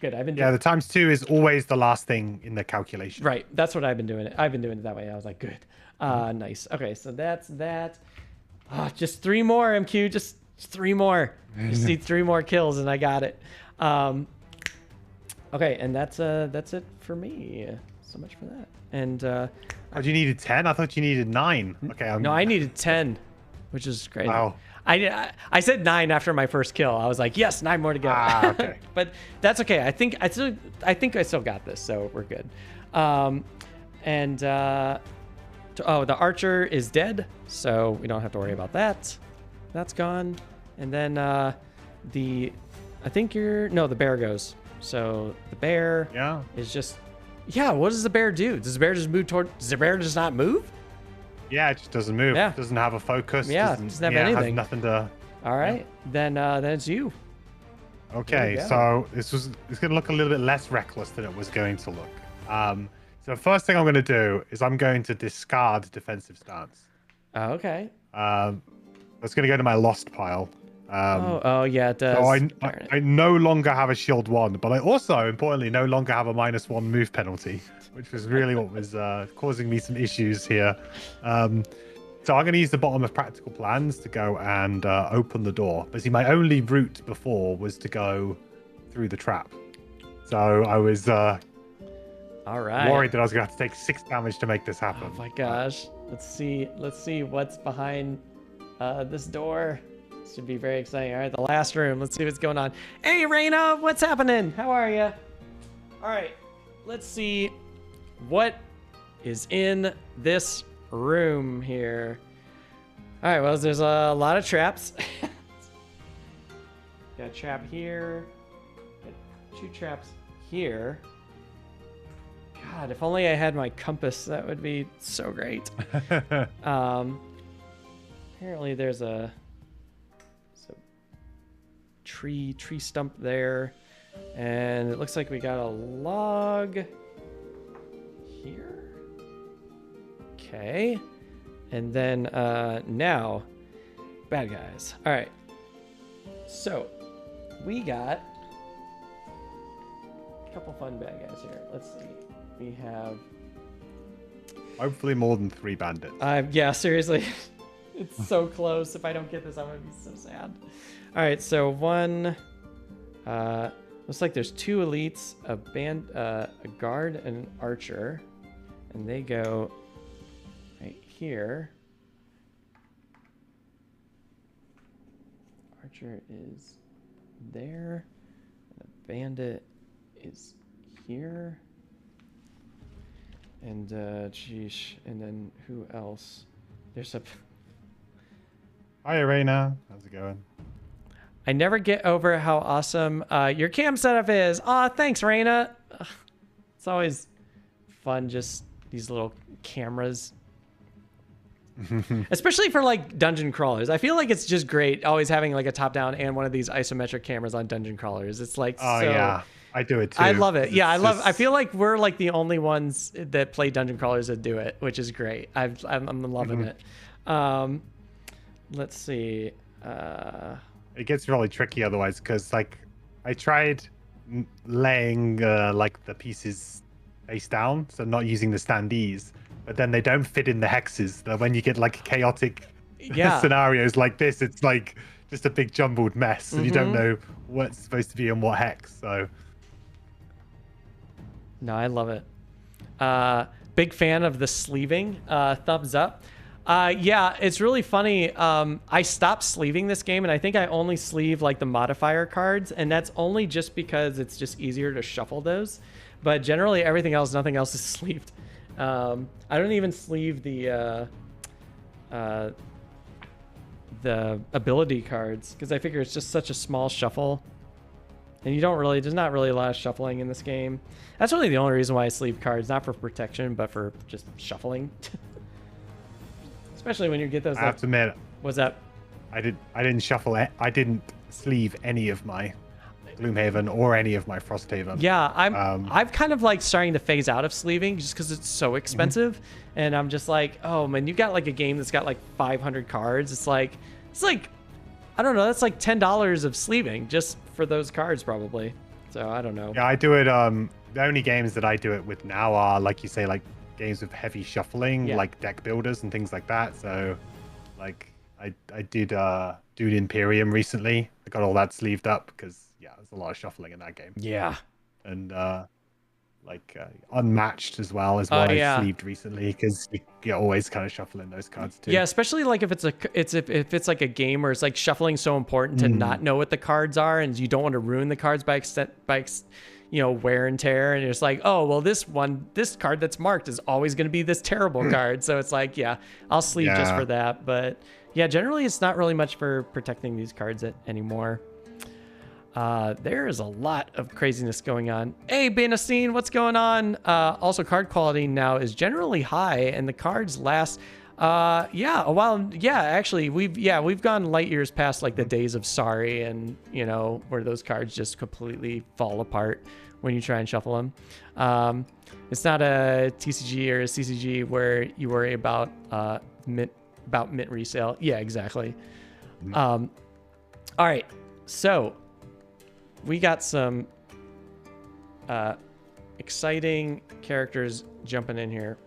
Good. I've been doing... Yeah, the ×2 is always the last thing in the calculation. Right. That's what I've been doing. I've been doing it that way. I was like, good. Nice. Okay, so that's that. Just 3 more, MQ. Just 3 more. Just need 3 more kills, and I got it. Okay, and that's it for me. So much for that. And oh, you needed 10? I thought you needed 9. Okay. No, I needed 10, which is great. Wow. I said 9 after my first kill. I was like, yes, 9 more to go. Okay. But that's okay. I think I still got this, so we're good. The archer is dead, so we don't have to worry about that. That's gone. And then the bear goes. So the bear is just what does the bear do? Does the bear just move toward? Does the bear just not move? Yeah, it just doesn't move. Yeah. Doesn't have a focus. Yeah, doesn't have anything. Has nothing to... All right, then it's you. Okay, so it's going to look a little bit less reckless than it was going to look. So first thing I'm going to do is I'm going to discard defensive stance. Okay. It's going to go to my lost pile. Oh, yeah, it does. So Darn it. I no longer have a shield 1, but I also, importantly, no longer have a -1 move penalty, which was really what was causing me some issues here. So I'm going to use the bottom of practical plans to go and open the door. But see, my only route before was to go through the trap. So I was All right. worried that I was going to have to take 6 damage to make this happen. Oh my gosh. Let's see what's behind this door. This should be very exciting. All right, the last room. Let's see what's going on. Hey, Raina, what's happening? How are you? All right, let's see what is in this room here. All right, well, there's a lot of traps. Got a trap here. Got 2 traps here. God, if only I had my compass, that would be so great. Apparently there's a tree stump there, and it looks like we got a log here. Okay, and then now, bad guys. All right, so we got a couple fun bad guys here. Let's see. We have Hopefully more than 3 bandits. yeah, seriously. It's so close. If I don't get this, I'm gonna be so sad. All right, so one looks like there's 2 elites, a guard and an archer, and they go right here. Archer is there, and the bandit is here. And sheesh, and then who else? There's a Hi, Arena. How's it going? I never get over how awesome your cam setup is. Aw, thanks, Raina. Ugh, it's always fun, just these little cameras. Especially for like dungeon crawlers. I feel like it's just great always having like a top-down and one of these isometric cameras on dungeon crawlers. It's like Oh, so... yeah. I do it too. I love it. Yeah, It's I feel like we're like the only ones that play dungeon crawlers that do it, which is great. I'm loving it. Let's see. It gets really tricky otherwise, because like I tried laying like the pieces face down, so not using the standees, but then they don't fit in the hexes. So when you get like chaotic scenarios like this, it's like just a big jumbled mess, and you don't know what's supposed to be in what hex. So No, I love it. Big fan of the sleeving. Thumbs up. Yeah, it's really funny. I stopped sleeving this game, and I think I only sleeve like the modifier cards, and that's only just because it's just easier to shuffle those. But generally, everything else, nothing else is sleeved. I don't even sleeve the ability cards because I figure it's just such a small shuffle, and there's not really a lot of shuffling in this game. That's really the only reason why I sleeve cards, not for protection, but for just shuffling. Especially when you get those. I have to admit, what's that? I didn't shuffle it. I didn't sleeve any of my Gloomhaven or any of my Frosthaven. Yeah, I'm kind of like starting to phase out of sleeving just because it's so expensive, and I'm just like, oh man, you got like a game that's got like 500 cards. It's like I don't know, that's like $10 of sleeving just for those cards probably. So I don't know. Yeah, I do it. The only games that I do it with now are, like you say, like games with heavy shuffling, like deck builders and things like that. So, like I did Dune Imperium recently. I got all that sleeved up because there's a lot of shuffling in that game. Yeah. And Unmatched as well is one I sleeved recently because you're always kind of shuffling those cards too. Yeah, especially like if if it's like a game where it's like shuffling so important to not know what the cards are, and you don't want to ruin the cards by wear and tear, and it's like, oh well, this card that's marked is always going to be this terrible card, so it's like, I'll sleeve just for that. But yeah, generally it's not really much for protecting these cards anymore. There is a lot of craziness going on. Hey, Benastine, what's going on? Also, card quality now is generally high, and the cards last a while. Yeah, actually, we've gone light years past like the days of Sorry, and where those cards just completely fall apart when you try and shuffle them. It's not a TCG or a CCG where you worry about mint resale. Yeah, exactly. All right, so we got some exciting characters jumping in here.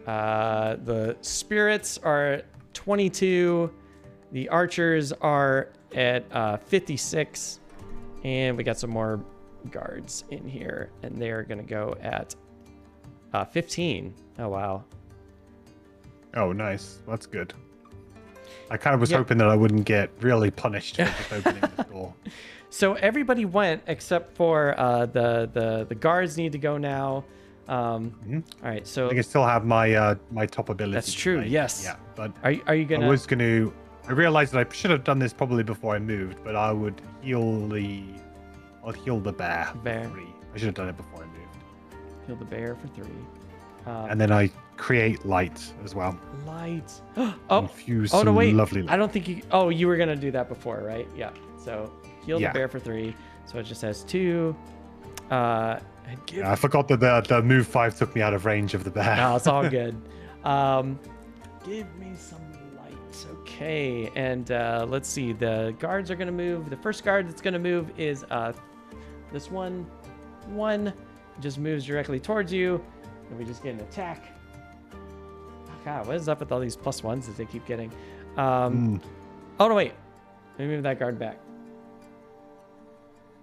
The spirits are at 22. The archers are at 56. And we got some more guards in here. And they're going to go at 15. Oh, wow. Oh, nice. That's good. I kind of was hoping that I wouldn't get really punished for just opening the door. So everybody went except for the guards need to go now. All right, so I can still have my my top ability. that's true. Right? Yes. Yeah, but Are you gonna? I realized that I should have done this probably before I moved, but I would heal the. I'll heal the bear. Bear. For 3. I should have done it before I moved. Heal the bear for 3. And then I create light as well. Light. Infuse Oh no! some Wait. lovely light. I don't think you. Oh, you were gonna do that before, right? Yeah. So heal the Yeah. bear for 3. So it just has 2. And give. Yeah, I forgot that the move 5 took me out of range of the bear. No, it's all good. Give me some light. Okay, and let's see. The guards are gonna move. The first guard that's gonna move is this one. One just moves directly towards you, and we just get an attack. Oh, God, what is up with all these +1s that they keep getting? Oh no, wait. Let me move that guard back.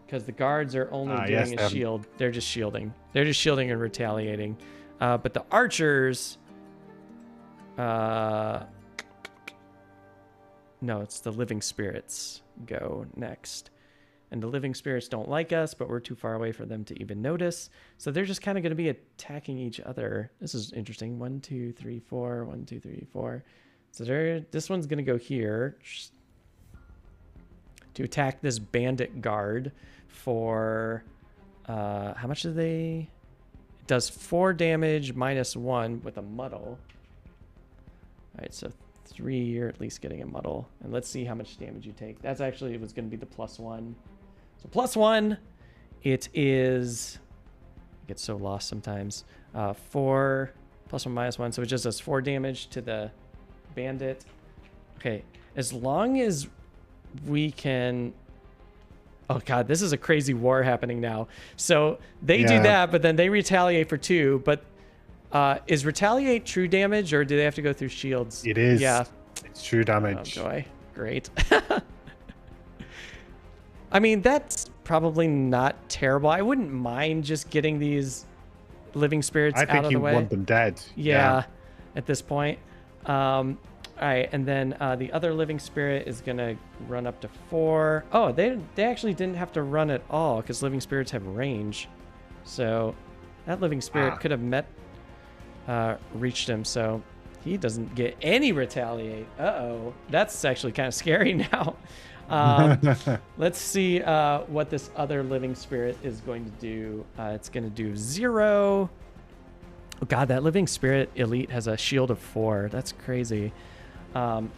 Because the guards are only doing a shield. They're just shielding. They're just shielding and retaliating. But the archers... no, it's the living spirits go next. And the living spirits don't like us, but we're too far away for them to even notice. So they're just kind of going to be attacking each other. This is interesting. 1, 2, 3, 4. 1, 2, 3, 4. So this one's going to go here to attack this bandit guard for how much do they? It does 4 damage -1 with a muddle. All right, so 3, you're at least getting a muddle. And let's see how much damage you take. That's actually was going to be the +1. So +1, it is, I get so lost sometimes. 4 +1 -1, so it just does 4 damage to the bandit. Okay, as long as we can... Oh God, this is a crazy war happening now. So they do that, but then they retaliate for 2. But is retaliate true damage, or do they have to go through shields? It is. Yeah. It's true damage. Oh boy, great. I mean, that's probably not terrible. I wouldn't mind just getting these living spirits out of the way. I think you want them dead. Yeah, at this point. All right, and then the other living spirit is gonna run up to 4. Oh, they actually didn't have to run at all because living spirits have range. So that living spirit could have reached him. So he doesn't get any retaliate. Uh-oh, that's actually kind of scary now. Let's see what this other living spirit is going to do. It's going to do 0. Oh God, that living spirit elite has a shield of 4. That's crazy.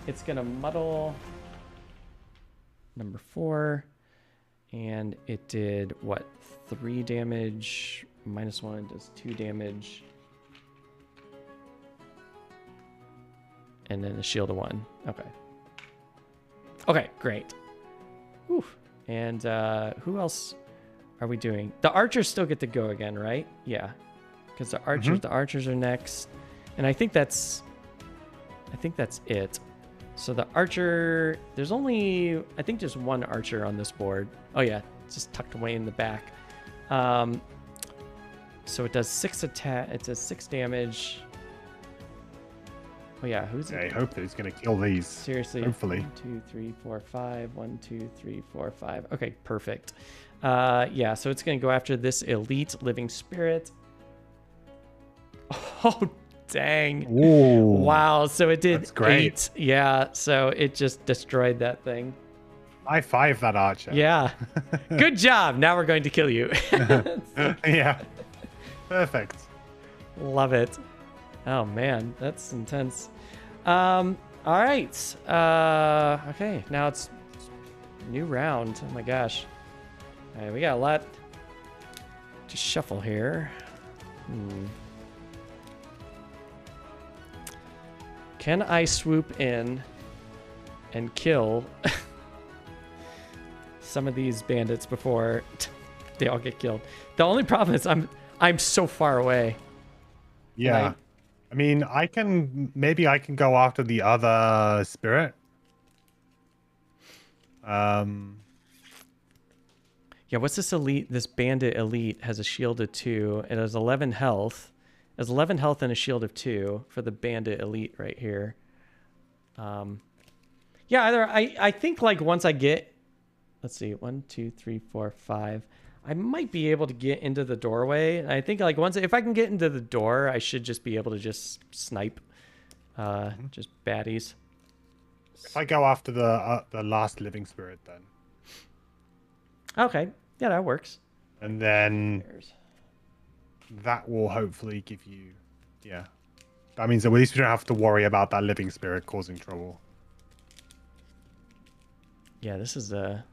It's going to muddle number 4. And it did, what, 3 damage. -1 does 2 damage. And then a shield of 1. Okay. Okay, great. Whew. And who else are we doing? The archers still get to go again, right? Yeah. Because the archers are next. And I think that's it. So the archer, there's only, I think just 1 archer on this board. Oh yeah, it's just tucked away in the back. So it does 6 attack, it does 6 damage. Oh yeah, who's I hope that he's gonna kill these. Seriously. Hopefully. 1, 2, 3, 4, 5. 1, 2, 3, 4, 5. Okay, perfect. Yeah, so it's gonna go after this elite living spirit. Oh dang. Ooh, wow, so it did that's great. 8. Yeah, so it just destroyed that thing. High 5 that archer. Yeah. Good job. Now we're going to kill you. Yeah. Perfect. Love it. Oh man, that's intense. All right. Okay, now it's new round. Oh my gosh. All right, we got a lot to shuffle here. Can I swoop in and kill some of these bandits before they all get killed. The only problem is I'm so far away. Yeah. I mean, maybe I can go after the other spirit. Yeah, what's this elite? This bandit elite has a shield of 2. It has 11 health. It has 11 health and a shield of 2 for the bandit elite right here. Yeah, I think like once I get, let's see, 1, 2, 3, 4, 5. I might be able to get into the doorway. And I think like if I can get into the door, I should just be able to just snipe, just baddies. If I go after the last living spirit, then. Okay, yeah, that works. And then that will hopefully give you, yeah. That means that at least we don't have to worry about that living spirit causing trouble. Yeah, this is a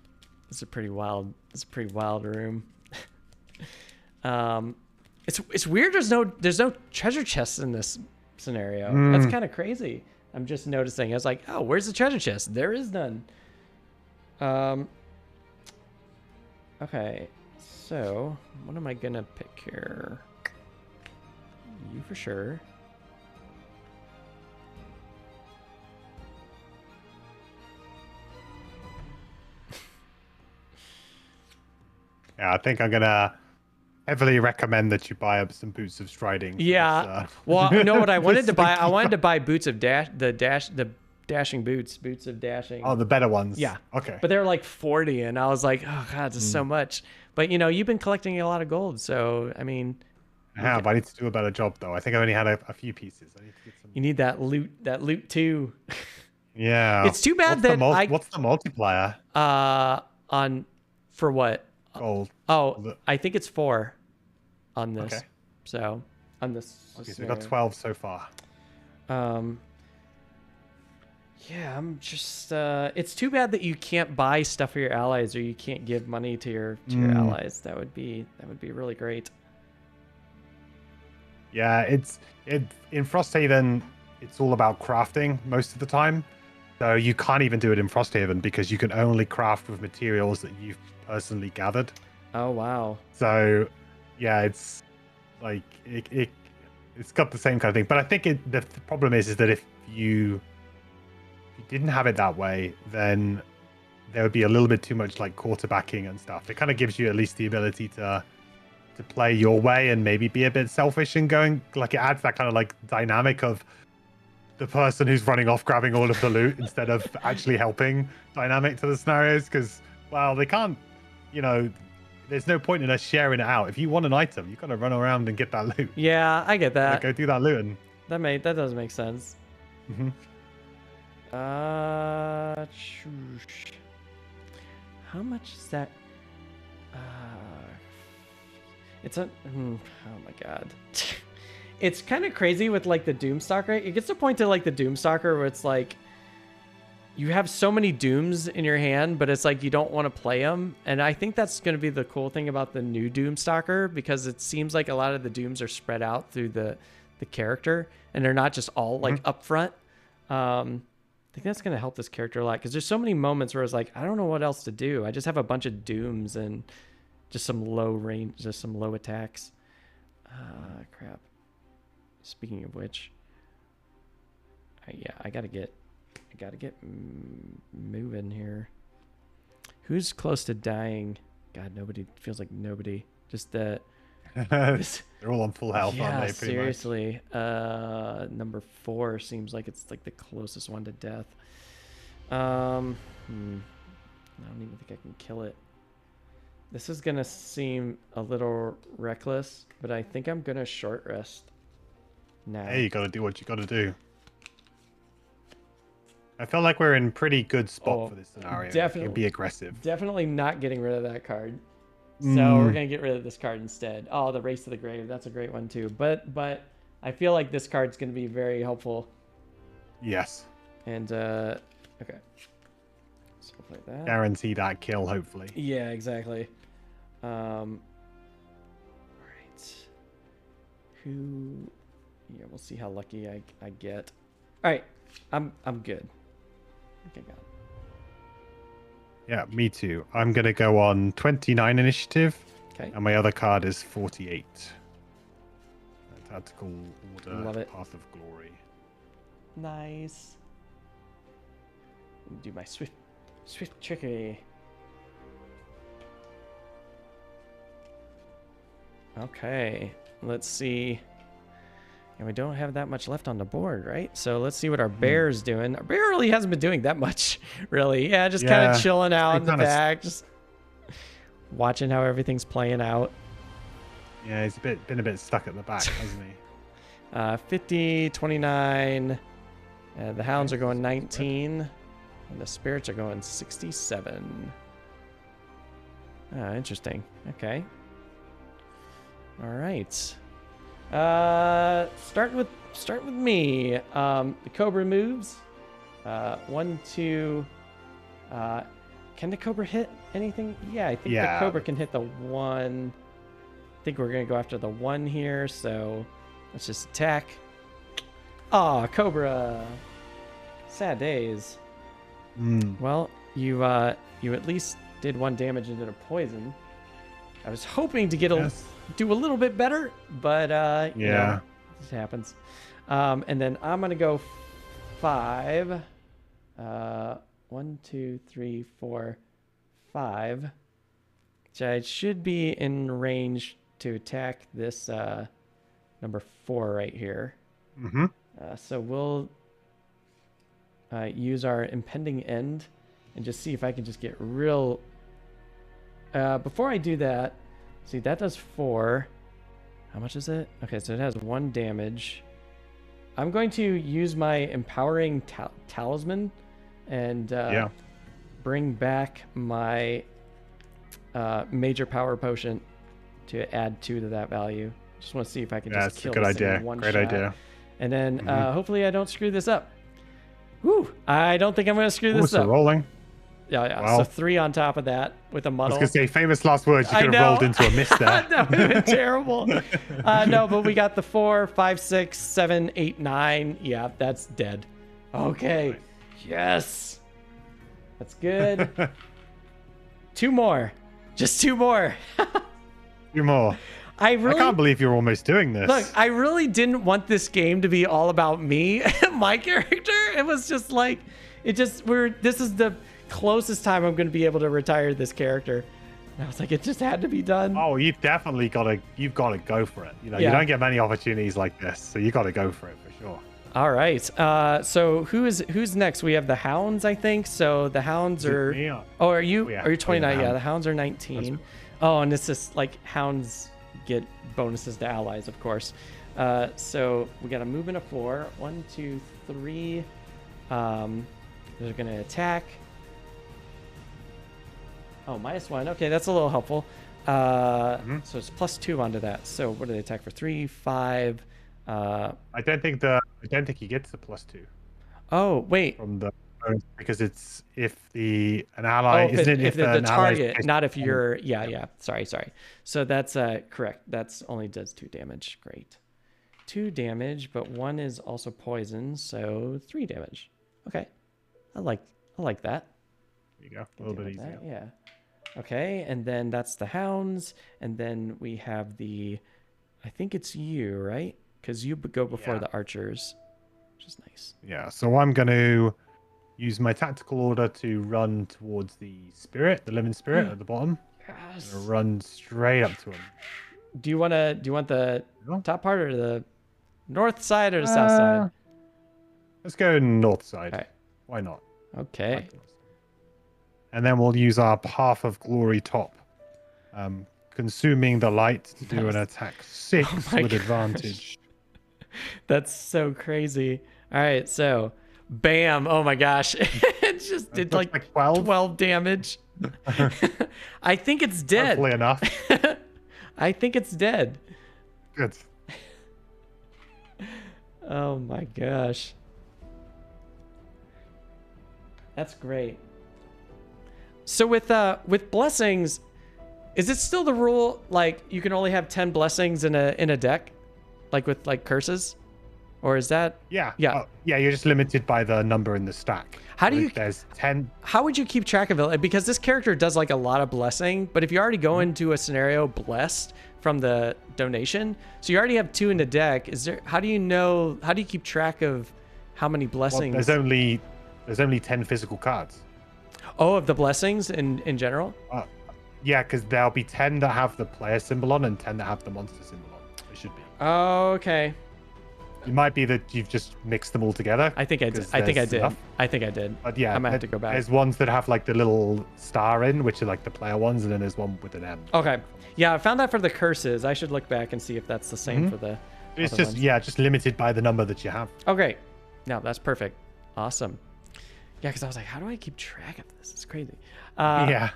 pretty wild. It's a pretty wild room. It's weird. There's no treasure chests in this scenario. That's kind of crazy. I'm just noticing. I was like, oh, where's the treasure chest? There is none. Okay, so what am I gonna pick here? You for sure. Yeah, I think I'm gonna heavily recommend that you buy up some boots of striding. Yeah. Well, no, what I wanted to buy, I wanted to buy boots of the dashing boots of dashing. Oh, the better ones. Yeah. Okay. But they're like 40, and I was like, oh god, this is so much. But you know, you've been collecting a lot of gold, so I mean. I have. I need to do a better job though. I think I only had a few pieces. I need to get some. You need that loot too. Yeah. It's too bad what's the multiplier? For what? Gold. Oh, I think it's 4 on this. Okay. So on this. Okay, so we got 12 so far. Yeah, I'm just. It's too bad that you can't buy stuff for your allies, or you can't give money to your allies. That would be really great. Yeah, in Frosthaven, it's all about crafting most of the time. So you can't even do it in Frosthaven because you can only craft with materials that you've personally gathered. Oh wow. So yeah, it's like it's got the same kind of thing. But I think the problem is that if you didn't have it that way, then there would be a little bit too much like quarterbacking and stuff. It kind of gives you at least the ability to play your way and maybe be a bit selfish and going, like, it adds that kind of like dynamic of the person who's running off grabbing all of the loot instead of actually helping dynamic to the scenarios, because well, they can't, you know, there's no point in us sharing it out. If you want an item, you've got to run around and get that loot. Yeah, I get that. Like, go do that loot. And that does make sense. How much is that? It's a oh my god. It's kind of crazy with like the Doomstalker. It gets to a point to like the Doomstalker where it's like you have so many Dooms in your hand, but it's like you don't want to play them. And I think that's going to be the cool thing about the new Doomstalker, because it seems like a lot of the Dooms are spread out through the character, and they're not just all like up front. I think that's going to help this character a lot, because there's so many moments where it's like, I don't know what else to do. I just have a bunch of Dooms and just some low range, just some low attacks. Crap. Speaking of which, yeah, I gotta get moving here. Who's close to dying? God, nobody. Feels like nobody. Just that. They're all on full health, yeah, aren't they? Seriously. Number 4 seems like it's like the closest one to death. I don't even think I can kill it. This is gonna seem a little reckless, but I think I'm gonna short rest now. Hey, you gotta do what you gotta do. I feel like we're in pretty good spot for this scenario. Definitely be aggressive. Definitely not getting rid of that card. So we're gonna get rid of this card instead. Oh, the Race to the Grave. That's a great one too. But I feel like this card's gonna be very helpful. Yes. And okay. Stuff like that. Guarantee that kill, hopefully. Yeah, exactly. All right. Who? Yeah, we'll see how lucky I get. All right, I'm good. I think I got Yeah, me too. I'm going to go on 29 initiative. Okay. And my other card is 48. Tactical Order, Love it. Path of Glory. Nice. Do my swift trickery. Okay, let's see. And we don't have that much left on the board, right? So let's see what our bear's doing. Our bear really hasn't been doing that much, really. Yeah, just kind of chilling out in the back, just watching how everything's playing out. Yeah, he's been a bit stuck at the back, hasn't he? 50, 29. The hounds are going 19. And the spirits are going 67. Interesting. Okay. All right. Start with me. The cobra moves. 1, 2. Can the cobra hit anything? Yeah, I think the cobra can hit the 1. I think we're gonna go after the 1 here. So let's just attack. Aw, cobra. Sad days. Well, you at least did 1 damage into the poison. I was hoping to get do a little bit better, but you know, this happens. And then I'm gonna go 5. 1, 2, 3, 4, 5. Which I should be in range to attack this number 4 right here. So we'll use our impending end and just see if I can just get real. Before I do that, see, that does 4. How much is it? Okay, so it has 1 damage. I'm going to use my empowering talisman and bring back my major power potion to add 2 to that value. Just want to see if I can just kill this in one shot. Great idea. And then hopefully I don't screw this up. Whew, I don't think I'm going to screw this up. Rolling. Yeah. Wow. So 3 on top of that with a muddle. I was going to say, famous last words. You could have rolled into a miss there. That would have been terrible. No, but we got the 4, 5, 6, 7, 8, 9. Yeah, that's dead. Okay. Nice. Yes. That's good. 2 more. Just 2 more. 2 more. I can't believe you're almost doing this. Look, I really didn't want this game to be all about me, my character. It was just like, this is the closest time I'm going to be able to retire this character. And I was like, it just had to be done. Oh, you've got to go for it. You know, you don't get many opportunities like this, so you got to go for it for sure. All right. So who's next? We have the hounds, I think. So the hounds are. Oh, are you? Are you 29? Yeah, the hounds are 19. Oh, and this is like hounds get bonuses to allies, of course. So we got to move in a 4. 1, 2, 3. They're going to attack. Oh, -1. Okay, that's a little helpful. So it's +2 onto that. So what do they attack for? 3, 5. I don't think he gets the +2. Oh, wait. From the because it's if an ally if the target, not if you're. Yeah. Sorry. So that's correct. That's only does 2 damage. Great. 2 damage, but 1 is also poison, so 3 damage. Okay. I like that. There you go. A little bit easier. Yeah. Okay, and then that's the hounds, and then we have I think it's you, right? Because you go before the archers, which is nice. Yeah, so I'm going to use my tactical order to run towards the living spirit at the bottom. Yes. Run straight up to him. Do you want the top part or the north side or the south side? Let's go north side. All right. Why not? Okay. And then we'll use our Path of Glory top, consuming the light to do an attack 6 with advantage. That's so crazy. All right, so bam! Oh my gosh, it just did like 12 damage. I think it's dead. Hopefully enough. I think it's dead. Good. Oh my gosh. That's great. So with blessings, is it still the rule like you can only have 10 blessings in a deck, like with like curses? Or is that? Yeah. Yeah. Yeah, you're just limited by the number in the stack. How do So you- if there's 10. How would you keep track of it? Because this character does like a lot of blessing, but if you already go into a scenario blessed from the donation, so you already have 2 in the deck, how do you keep track of how many Well, blessings? there's only 10 physical cards. Oh, of the blessings in general? Yeah, because there'll be 10 that have the player symbol on and 10 that have the monster symbol on. It should be. Oh, okay. It might be that you've just mixed them all together. I think I did. 'cause I think I there's did. enough. I think I did. But yeah, I might have to go back. There's ones that have like the little star in, which are like the player ones, and then there's one with an M. Okay. Yeah, I found that for the curses. I should look back and see if that's the same for the It's other just ones. just limited by the number that you have. Okay. No, that's perfect. Awesome. Yeah, because I was like, how do I keep track of this? It's crazy. Yeah.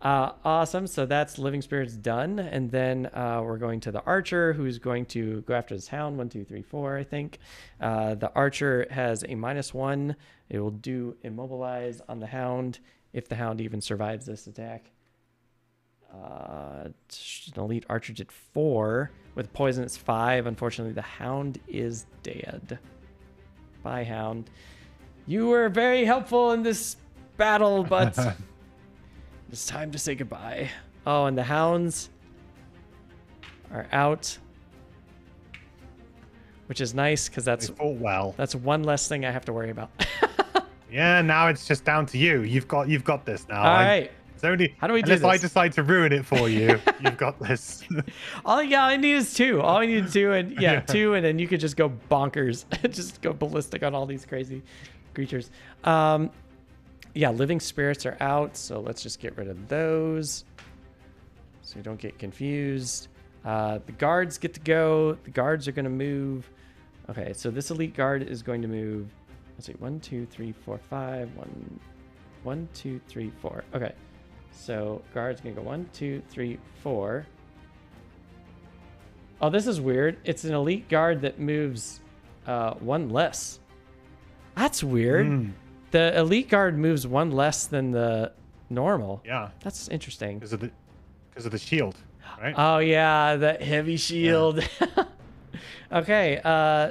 Awesome. So that's Living Spirits done. And then we're going to the Archer, who's going to go after this Hound. 1, 2, 3, 4, I think. The Archer has a -1. It will do Immobilize on the Hound if the Hound even survives this attack. An Elite Archer did 4. With Poison, it's 5. Unfortunately, the Hound is dead. Bye, Hound. You were very helpful in this battle, but it's time to say goodbye. Oh, and the Hounds are out, which is nice because They fought well. that's one less thing I have to worry about. Yeah, now it's just down to you. You've got this now. All right. It's only How do we do unless I this? decide to ruin it for you. You've got this. All I need is 2. All I need is 2, and 2, and then you could just go bonkers, just go ballistic on all these crazy creatures. Yeah, Living Spirits are out, so let's just get rid of those, so you don't get confused. The guards get to go. The guards are going to move. Okay, so this elite guard is going to move. Let's see, 1, 2, 3, 4, 5. 1, 2, 3, 4. Okay, so guard's gonna go 1, 2, 3, 4. Oh, this is weird. It's an elite guard that moves 1 less. That's weird. The elite guard moves 1 less than the normal. Yeah, That's interesting. because of the shield, right? Oh yeah, that heavy shield. Okay,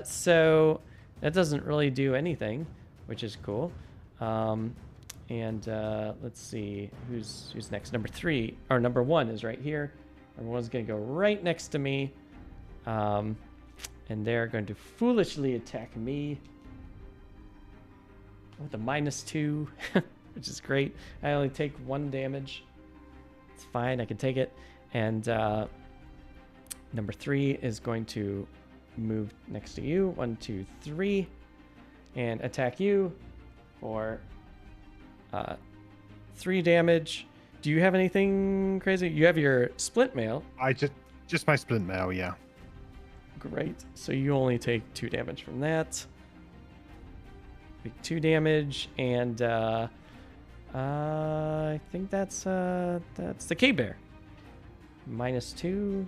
so that doesn't really do anything, which is cool. And let's see who's next. Number 1 is right here. Number 1's gonna go right next to me, and they're going to foolishly attack me with a -2, which is great. I only take 1 damage. It's fine. I can take it. And number 3 is going to move next to you. 1, 2, 3, and attack you for 3 damage. Do you have anything crazy? You have your split mail. I just my splint mail, yeah. Great. So you only take 2 damage from that. Take 2 damage, and I think that's the cave bear. -2,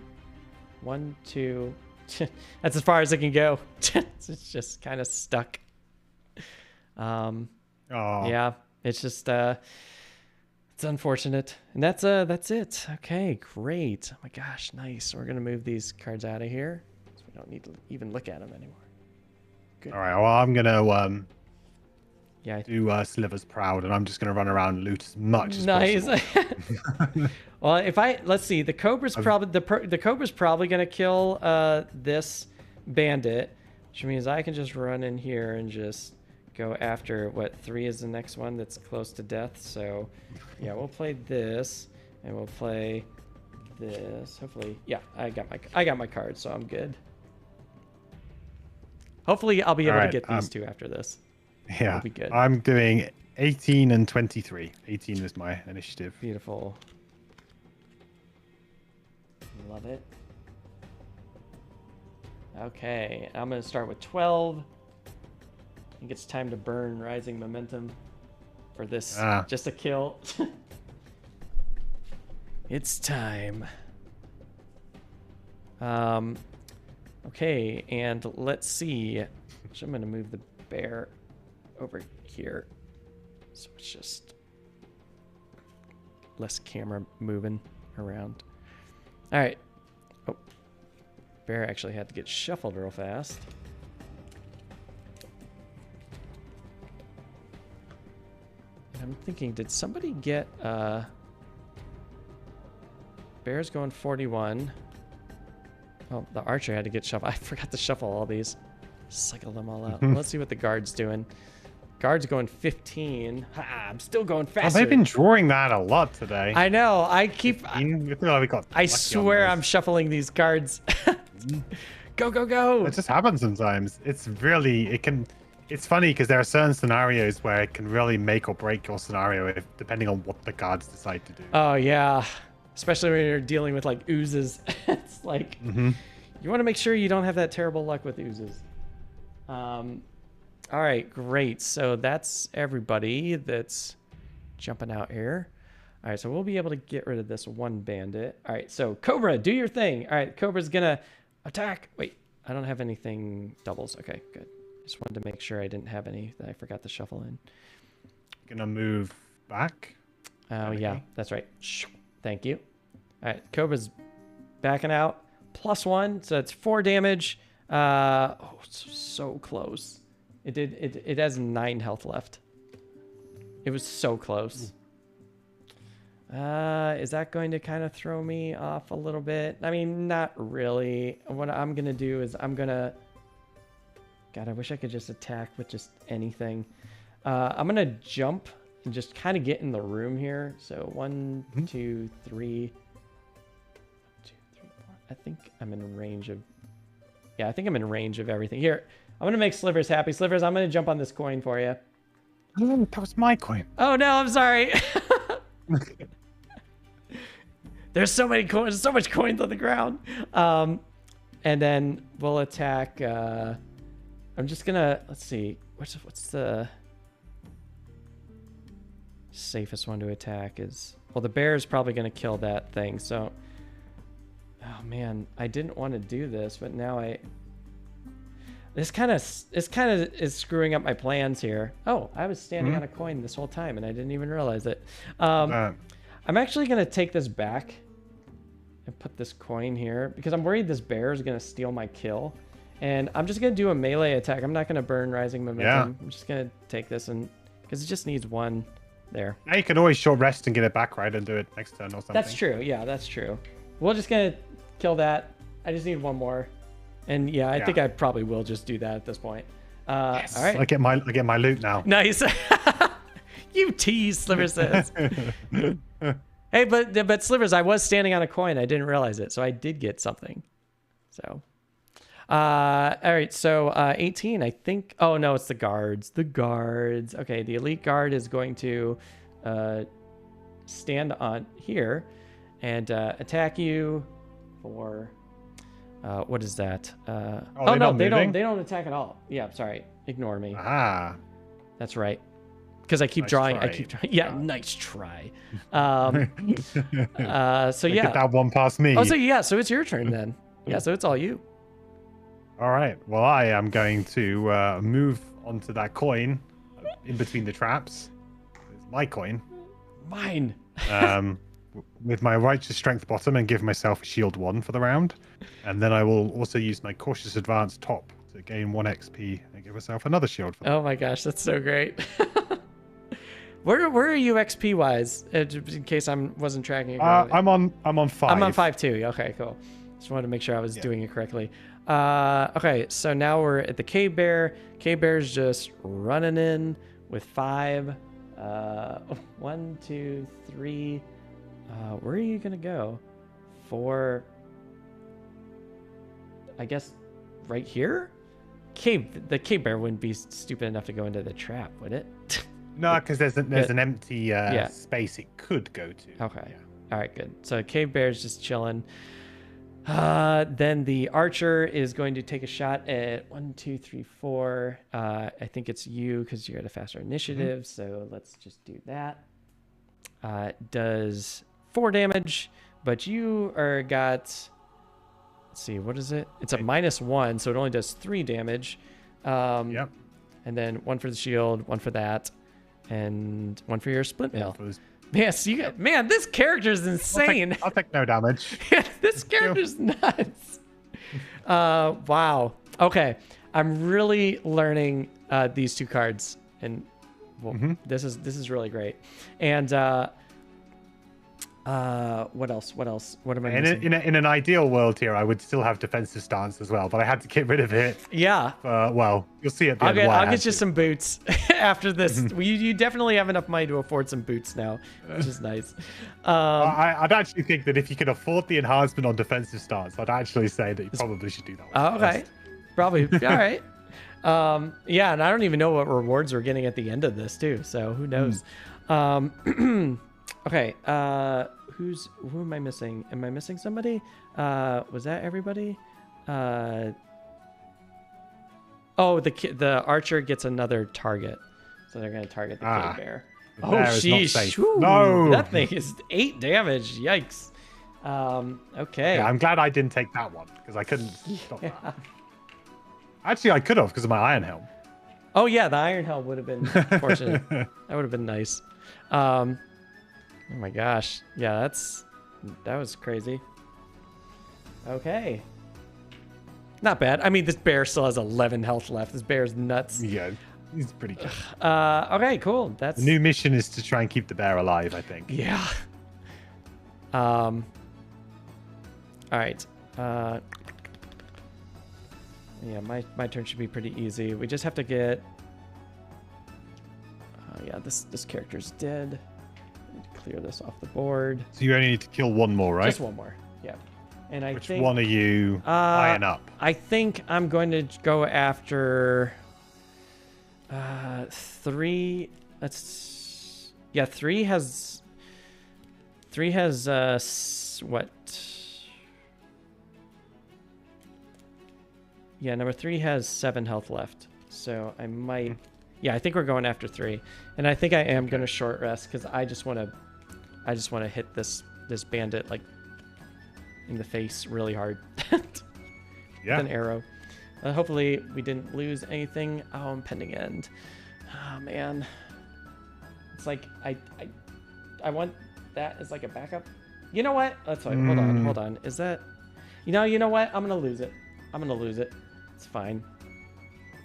1, 2. That's as far as it can go. It's just kind of stuck. Oh. Yeah, it's just it's unfortunate. And that's it. Okay, great. Oh my gosh, nice. We're gonna move these cards out of here, so we don't need to even look at them anymore. Good. All right. Well, I'm gonna Yeah. do Slivers proud, and I'm just gonna run around and loot as much as Nice. possible. Well, let's see, the Cobra's probably gonna kill this bandit, which means I can just run in here and just go after what 3 is the next one that's close to death. So yeah, we'll play this and we'll play this. Hopefully, yeah, I got my card, so I'm good. Hopefully, I'll be able to Alright, get these 2 after this. Yeah. be good. I'm doing 18 and 23. 18 is my initiative. Beautiful. Love it. Okay, I'm going to start with 12. I think it's time to burn Rising Momentum for this. Just a kill. It's time. Okay, and let's see. So I'm going to move the bear over here. So it's just less camera moving around. All right. Oh, bear actually had to get shuffled real fast. I'm thinking, did somebody get Bear's going 41. Oh, the archer had to get shuffled. I forgot to shuffle all these. Cycle them all out. Let's see what the guard's doing. Guard's going 15. I'm still going faster. They've been drawing that a lot today. I know. I keep. I swear I'm shuffling these cards. Go, go, go. It just happens sometimes. It's funny because there are certain scenarios where it can really make or break your scenario depending on what the cards decide to do. Oh, yeah. Especially when you're dealing with like oozes. It's like, you want to make sure you don't have that terrible luck with oozes. All right, great. So that's everybody that's jumping out here. All right, so we'll be able to get rid of this one bandit. All right, so Cobra, do your thing. All right, Cobra's gonna attack. Wait, I don't have anything doubles. Okay, good. Just wanted to make sure I didn't have any that I forgot to shuffle in. Gonna move back. Oh, yeah, that's right. Thank you. All right, Cobra's backing out. +1, so it's 4 damage. Oh, it's so close. It has 9 health left. It was so close. Is that going to kind of throw me off a little bit? I mean, not really. What I'm gonna do is God, I wish I could just attack with just anything. I'm gonna jump and just kind of get in the room here. So 1, 2, 3. 1, 2, 3, 4. I think I'm in range of. Yeah, I think I'm in range of everything. Here, I'm going to make Slivers happy. Slivers, I'm going to jump on this coin for you. Oh, that was my coin. Oh, no, I'm sorry. There's so many coins, so much coins on the ground. And then we'll attack. I'm just going to, let's see. What's the safest one to attack is, well, the bear is probably going to kill that thing. So, oh, man, I didn't want to do this, but now This kind of is screwing up my plans here. Oh, I was standing on a coin this whole time, and I didn't even realize it. I'm actually going to take this back and put this coin here because I'm worried this bear is going to steal my kill. And I'm just going to do a melee attack. I'm not going to burn Rising Momentum. I'm just going to take this and because it just needs 1 there. Now you can always short rest and get it back, right, and do it next turn or something. That's true. Yeah, that's true. We're just going to kill that. I just need 1 more. And yeah, I think I probably will just do that at this point. Yes. All right. I get my loot now. Nice. You tease, Slivers says. Hey, but Slivers, I was standing on a coin. I didn't realize it, so I did get something. So, all right. So 18, I think. Oh no, it's the guards. The guards. Okay, the elite guard is going to stand on here and attack you for. What is that? Oh no, they don't attack at all. Yeah, sorry. Ignore me. That's right. Because I keep drawing. I keep trying. Yeah, nice try. So yeah. Get that one past me. Oh, so yeah. So it's your turn then. Yeah. So it's all you. All right. Well, I am going to move onto that coin in between the traps. It's my coin. Mine. With my righteous strength bottom and give myself a shield 1 for the round. And then I will also use my cautious advance top to gain 1 XP and give myself another shield. Oh my gosh, that's so great. Where are you XP wise? In case I wasn't tracking it correctly. I'm on 5. I'm on 5 too. Okay, cool. Just wanted to make sure I was doing it correctly. Okay, so now we're at the cave bear. Cave bear's just running in with 5. 1, 2, 3. Where are you gonna go? 4. I guess right here. The cave bear wouldn't be stupid enough to go into the trap, would it? No, because there's an empty space it could go to. Okay. Yeah. All right, good. So cave bear's just chilling. Then the archer is going to take a shot at 1, 2, 3, 4. I think it's you because you're at a faster initiative. So let's just do that. Does 4 damage, but you got. Let's see, what is it? It's a -1, so it only does 3 damage. Yep. And then 1 for the shield, 1 for that, and 1 for your splint mail. Yes, you got, man, this character's insane. I'll take no damage. This character's nuts. Wow. Okay, I'm really learning these 2 cards, and this is really great. And what else? What am I missing? In an ideal world here, I would still have defensive stance as well, but I had to get rid of it. Yeah. Well, you'll see at the end. I'll get you some boots after this. You definitely have enough money to afford some boots now, which is nice. I'd actually think that if you can afford the enhancement on defensive stance, I'd actually say that you probably should do that one. Okay. Probably. All right. Yeah, and I don't even know what rewards we're getting at the end of this too, so who knows. Okay, who am I missing? Am I missing somebody? Was that everybody? Oh, the archer gets another target, so they're gonna target the cave bear. Oh, sheesh! No, that thing is 8 damage. Yikes. Okay. Yeah, I'm glad I didn't take that one because I couldn't stop that. Actually, I could have because of my iron helm. Oh yeah, the iron helm would have been fortunate. That would have been nice. Oh my gosh. Yeah, that was crazy. Okay. Not bad. I mean, this bear still has 11 health left. This bear's nuts. Yeah, he's pretty good. Okay, cool. That's the new mission is to try and keep the bear alive, I think. Yeah. All right. Yeah, my turn should be pretty easy. We just have to get yeah, this character's dead. Need to clear this off the board. So you only need to kill one more, right? Just one more. Yeah. And I Which think one are you eyeing up? I think I'm going to go after 3. Let's 3 has what? Yeah, number 3 has 7 health left. So I might yeah, I think we're going after 3. And I think I am going to short rest cuz I just want to hit this bandit like in the face really hard. Yeah. With an arrow. Hopefully we didn't lose anything. Oh, impending end. Oh man. It's like I want that as like a backup. You know what? That's fine. Hold on. Is that you know what? I'm going to lose it. It's fine.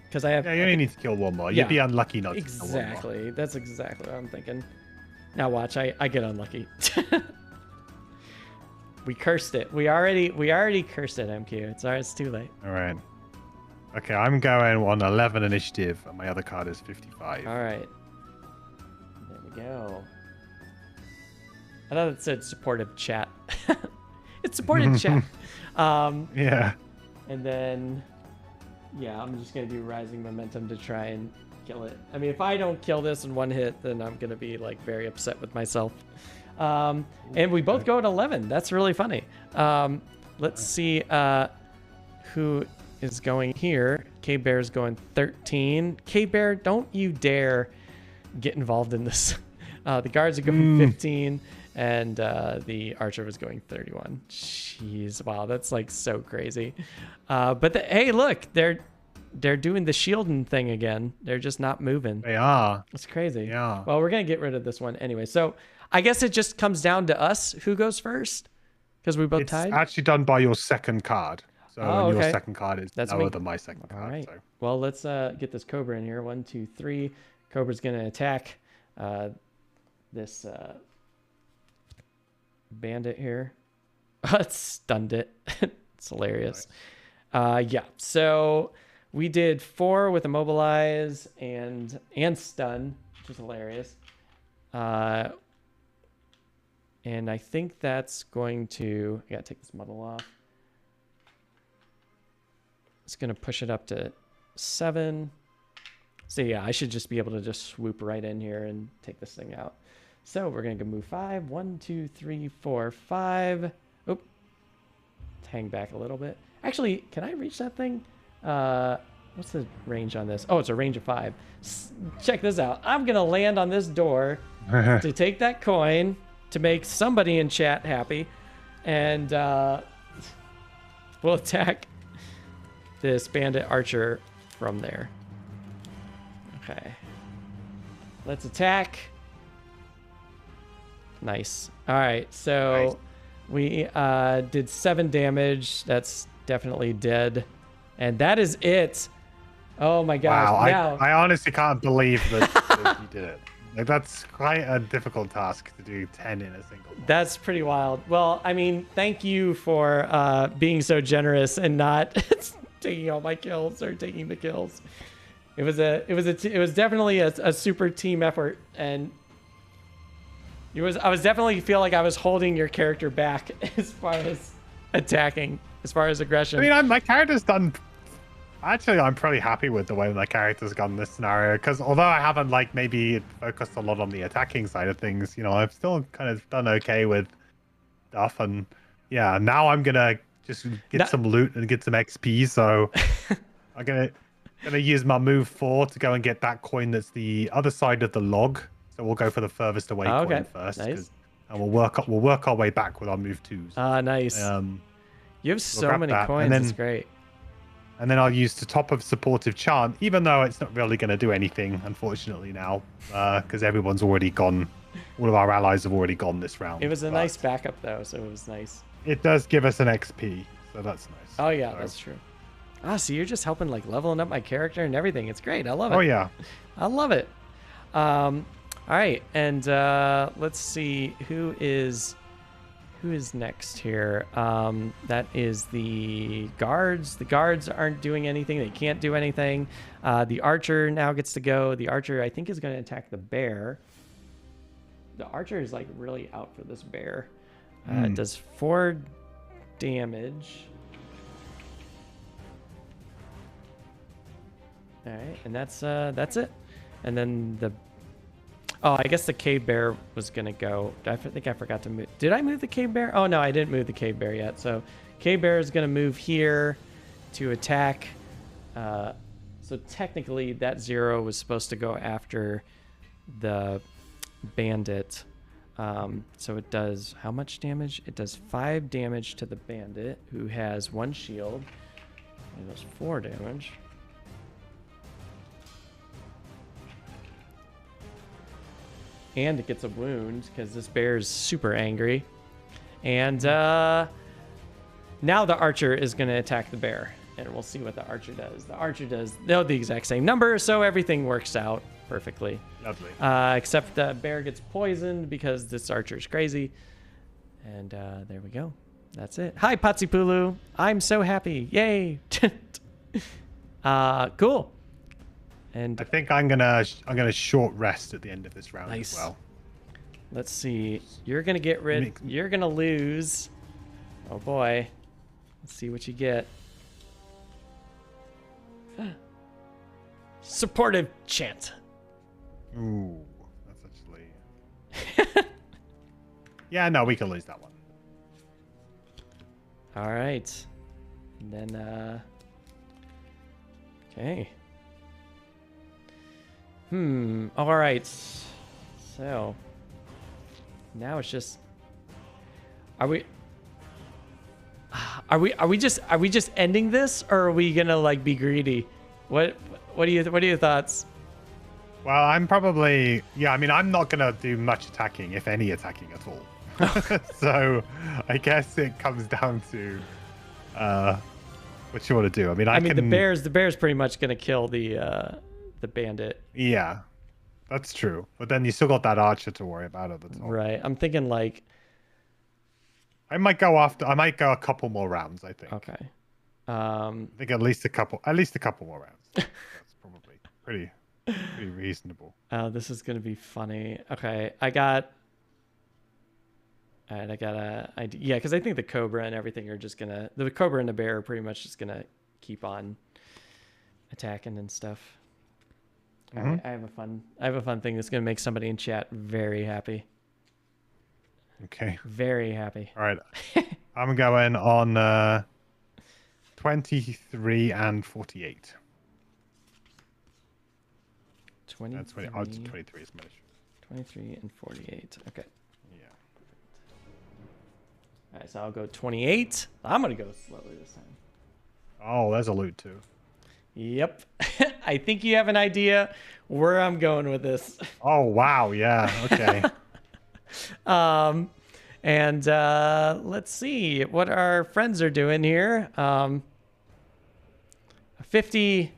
Because I have. Yeah, you only need to kill one more. You'd be unlucky not to kill one more. Exactly. That's exactly what I'm thinking. Now watch, I get unlucky. We cursed it. We already cursed it, MQ. It's alright. It's too late. All right. Okay, I'm going on 11 initiative, and my other card is 55. All right. There we go. I thought it said supportive chat. It's supportive chat. Yeah. And then, yeah, I'm just going to do Rising Momentum to try and kill it. I mean, if I don't kill this in one hit, then I'm going to be, like, very upset with myself. And we both go at 11. That's really funny. Let's see who is going here. K-Bear's going 13. K-Bear, don't you dare get involved in this. The guards are going 15. And the archer was going 31. Jeez, wow, that's like so crazy. But hey, look, they're doing the shielding thing again. They're just not moving. They are. It's crazy. Yeah. Well, we're gonna get rid of this one anyway. So I guess it just comes down to us who goes first because we both tied. It's actually done by your second card. So your second card is lower than my second card. All right. So. Well, let's get this Cobra in here. 1, 2, 3. Cobra's gonna attack this. Bandit here. It stunned it. It's hilarious. Nice. Yeah, so we did 4 with immobilize and stun, which is hilarious. And I think that's going to I gotta take this muddle off. It's gonna push it up to 7. So yeah, I should just be able to just swoop right in here and take this thing out. So we're going to go move 5. 1, 2, 3, 4, 5. Oop. Hang back a little bit. Actually, can I reach that thing? What's the range on this? Oh, it's a range of 5. Check this out. I'm going to land on this door to take that coin to make somebody in chat happy. And we'll attack this bandit archer from there. Okay. Let's attack. Nice. All right, so we did 7 damage. That's definitely dead, and that is it. Oh my gosh! Wow, now, I honestly can't believe that that you did it. Like, that's quite a difficult task to do 10 in a single one. That's pretty wild. Well, I mean, thank you for being so generous and not taking all my kills or taking the kills. It was definitely a super team effort, and I was definitely feel like I was holding your character back as far as attacking, as far as aggression. I mean, my character's done. Actually, I'm pretty happy with the way my character's gone in this scenario, because although I haven't like maybe focused a lot on the attacking side of things, you know, I've still kind of done okay with stuff. And yeah, now I'm gonna just get some loot and get some XP. So I'm gonna use my move 4 to go and get that coin that's the other side of the log. So we'll go for the furthest away coin first, nice. and we'll work our way back with our move 2s. Nice. You have so many coins. And then, it's great. And then I'll use the top of supportive chant, even though it's not really going to do anything, unfortunately, now, because everyone's already gone. All of our allies have already gone this round. It was a nice backup, though, so it was nice. It does give us an XP, so that's nice. Oh, yeah, that's true. So you're just helping, like, leveling up my character and everything. It's great. I love it. Oh, yeah. I love it. All right, and let's see who is next here. That is the guards. The guards aren't doing anything. They can't do anything. The archer now gets to go. The archer, I think, is going to attack the bear. The archer is like really out for this bear. It does 4 damage. All right, and that's it. And then I guess the cave bear was going to go. I think I forgot to move. Did I move the cave bear? Oh, no, I didn't move the cave bear yet. So cave bear is going to move here to attack. So technically that 0 was supposed to go after the bandit. So it does how much damage? It does 5 damage to the bandit, who has 1 shield. It does 4 damage. And it gets a wound because this bear is super angry. And now the archer is going to attack the bear. And we'll see what the archer does. The archer does the exact same number, so everything works out perfectly. Lovely. Except the bear gets poisoned because this archer is crazy. And there we go. That's it. Hi, Patsipulu. I'm so happy. Yay. Cool. And I think I'm gonna short rest at the end of this round as well. Let's see. You're gonna get rid. You're gonna lose. Oh boy. Let's see what you get. Supportive chant. Ooh, that's actually. Yeah, no, we can lose that one. All right. And then. Okay. All right. So now it's just. Are we just ending this, or are we gonna like be greedy? What are your thoughts? Well, I'm probably I mean, I'm not gonna do much attacking, if any attacking at all. So I guess it comes down to what you want to do. I mean, the bear's pretty much gonna kill the bandit. Yeah, that's true. But then you still got that archer to worry about at the top. Right. I'm thinking like. I might go a couple more rounds, I think. Okay. I think at least a couple more rounds. That's probably pretty reasonable. This is gonna be funny. Okay, I got because I think the cobra and everything are just the cobra and the bear are pretty much just gonna keep on attacking and stuff. All right, I have a fun thing that's gonna make somebody in chat very happy. Okay. Very happy. All right. I'm going on 23 and 48. 23. I'll do 23 is managed. 23 and 48. Okay. Yeah. All right, so I'll go 28. I'm going to go slower this time. Oh, there's a loot too. Yep. I think you have an idea where I'm going with this. Oh, wow. Yeah. Okay. And let's see what our friends are doing here. 50.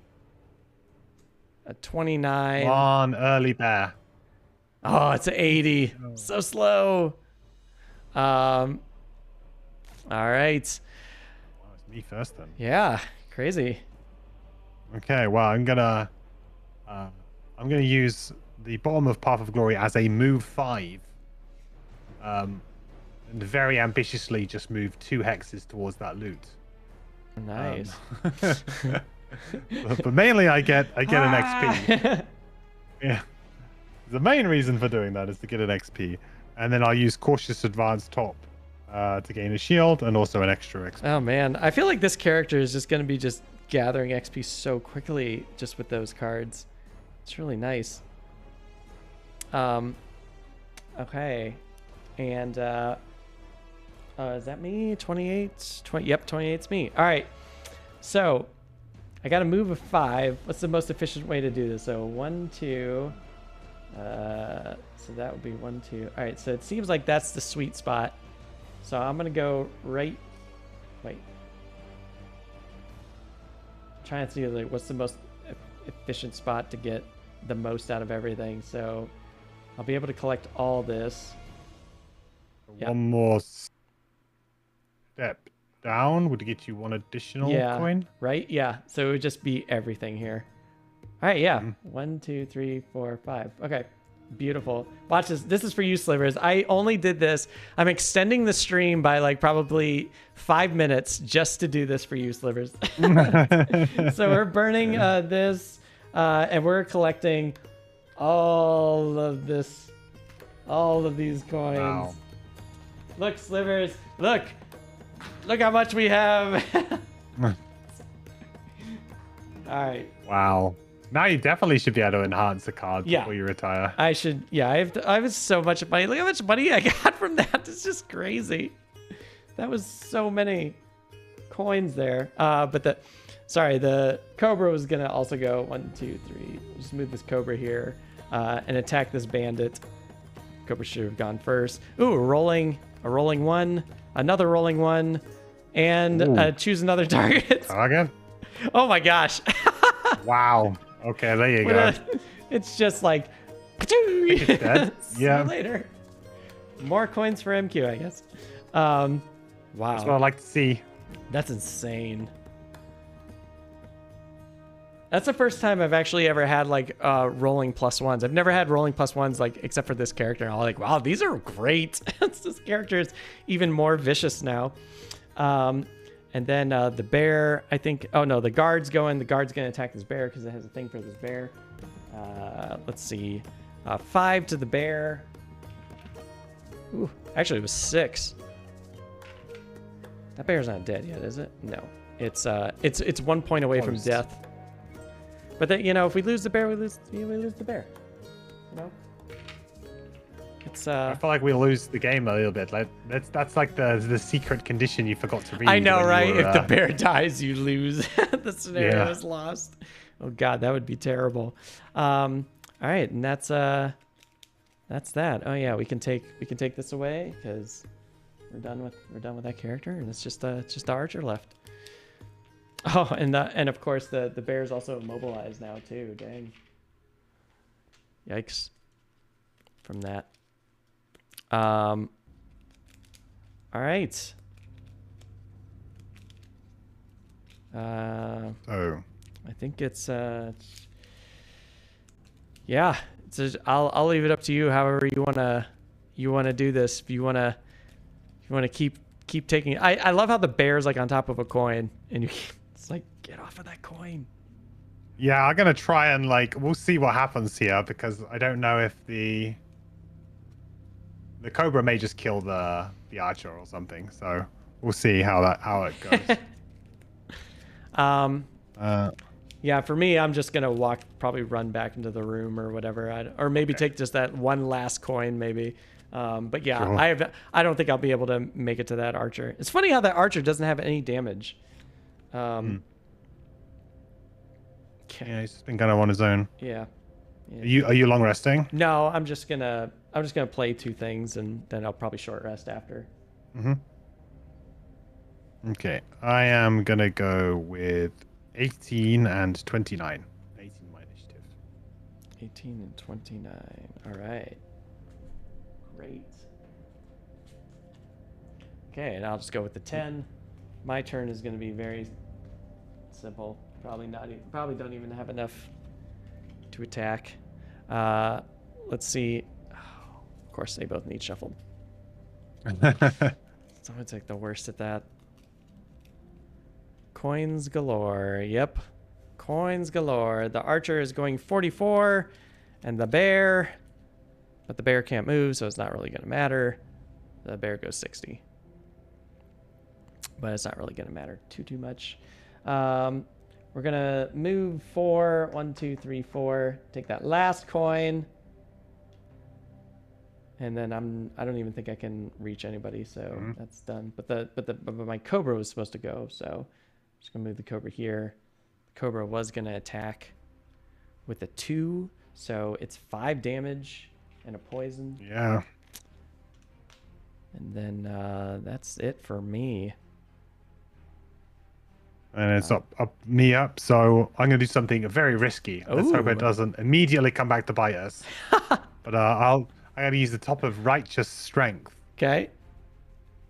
a 29. Come on, early bear. Oh, it's an 80. So slow. All right. Wow, it's me first then. Yeah, crazy. Okay, well, I'm gonna use the bottom of Path of Glory as a move 5. And very ambitiously just move 2 hexes towards that loot. Nice. But mainly I get an XP. Yeah. The main reason for doing that is to get an XP. And then I'll use Cautious Advance top to gain a shield and also an extra XP. Oh man, I feel like this character is just gonna be just gathering XP so quickly just with those cards. It's really nice. Okay. And is that me? 28? 20, yep, 28's me. All right. So I got to move a 5. What's the most efficient way to do this? So 1, 2. So that would be 1, 2. All right. So it seems like that's the sweet spot. So I'm going to go right. Wait. Trying to see like what's the most efficient spot to get the most out of everything. So I'll be able to collect all this. Yep. One more step down would get you 1 additional coin. Right? Yeah. So it would just be everything here. All right. Yeah. 1, 2, 3, 4, 5. Okay. Beautiful. Watch this. This is for you, Slivers. I only did this. I'm extending the stream by like probably 5 minutes just to do this for you, Slivers. So we're burning this and we're collecting all of these coins. Wow. Look, Slivers. Look how much we have. All right. Wow. Now you definitely should be able to enhance the card Yeah. before you retire. I should. Yeah, I have so much money. Look how much money I got from that. It's just crazy. That was so many coins there. But the Cobra was gonna also go 1, 2, 3. Just move this Cobra here and attack this bandit. Cobra should have gone first. Ooh, a rolling 1, another rolling 1, and choose another target. Target? Oh my gosh. Wow. Okay, there you go. It's just like, It's dead. see you later. More coins for MQ, I guess. Wow. That's what I like to see. That's insane. That's the first time I've actually ever had like rolling +1s. I've never had rolling +1s like except for this character. And I'm like, wow, these are great. This character is even more vicious now. And then the bear, I think. Oh no, the guard's going. The guard's gonna attack this bear because it has a thing for this bear. Let's see, 5 to the bear. Ooh, actually it was 6. That bear's not dead yet, is it? No, it's 1 point away from death. But then, you know, if we lose the bear, we lose the bear. You know, it's I feel like we lose the game a little bit. Like that's like the secret condition you forgot to read. I know, when right? you were, If the bear dies, you lose. The scenario is lost. Oh God, that would be terrible. All right, and that's that. Oh yeah, we can take this away because we're done with that character, and it's just the archer left. Oh, and of course the bear's also immobilized now too. Dang. Yikes. From that. All right. Oh. I think it's yeah. I'll leave it up to you. However you wanna do this. If you wanna keep taking. I love how the bear's like on top of a coin, and it's like get off of that coin. Yeah, I'm gonna try and we'll see what happens here because I don't know if the Cobra may just kill the archer or something. So we'll see how it goes. Yeah, for me, I'm just gonna probably run back into the room or whatever, or maybe take just that one last coin, maybe. But yeah, sure. I don't think I'll be able to make it to that archer. It's funny how that archer doesn't have any damage. Yeah, he's just been kind of on his own. Yeah. Are you long resting? No, I'm just gonna play 2 things and then I'll probably short rest after. Okay, I am gonna go with 18 and 29. 18 my initiative. 18 and 29. All right. Great. Okay, and I'll just go with the 10. My turn is going to be very simple. Probably not. Probably don't even have enough to attack. Let's see. Oh, of course, they both need shuffled. Someone's like the worst at that. Coins galore. Yep. Coins galore. The archer is going 44, and the bear, but the bear can't move, so it's not really going to matter. The bear goes 60. But it's not really going to matter too much. We're going to move 4. 1, 2, 3, 4. Take that last coin. And then I don't even think I can reach anybody, so that's done. But my cobra was supposed to go, so I'm just going to move the cobra here. The cobra was going to attack with a 2, so it's 5 damage and a poison. Yeah. And then that's it for me. And it's me up, so I'm going to do something very risky. Let's hope it doesn't immediately come back to bite us. But I got to use the top of righteous strength. Okay.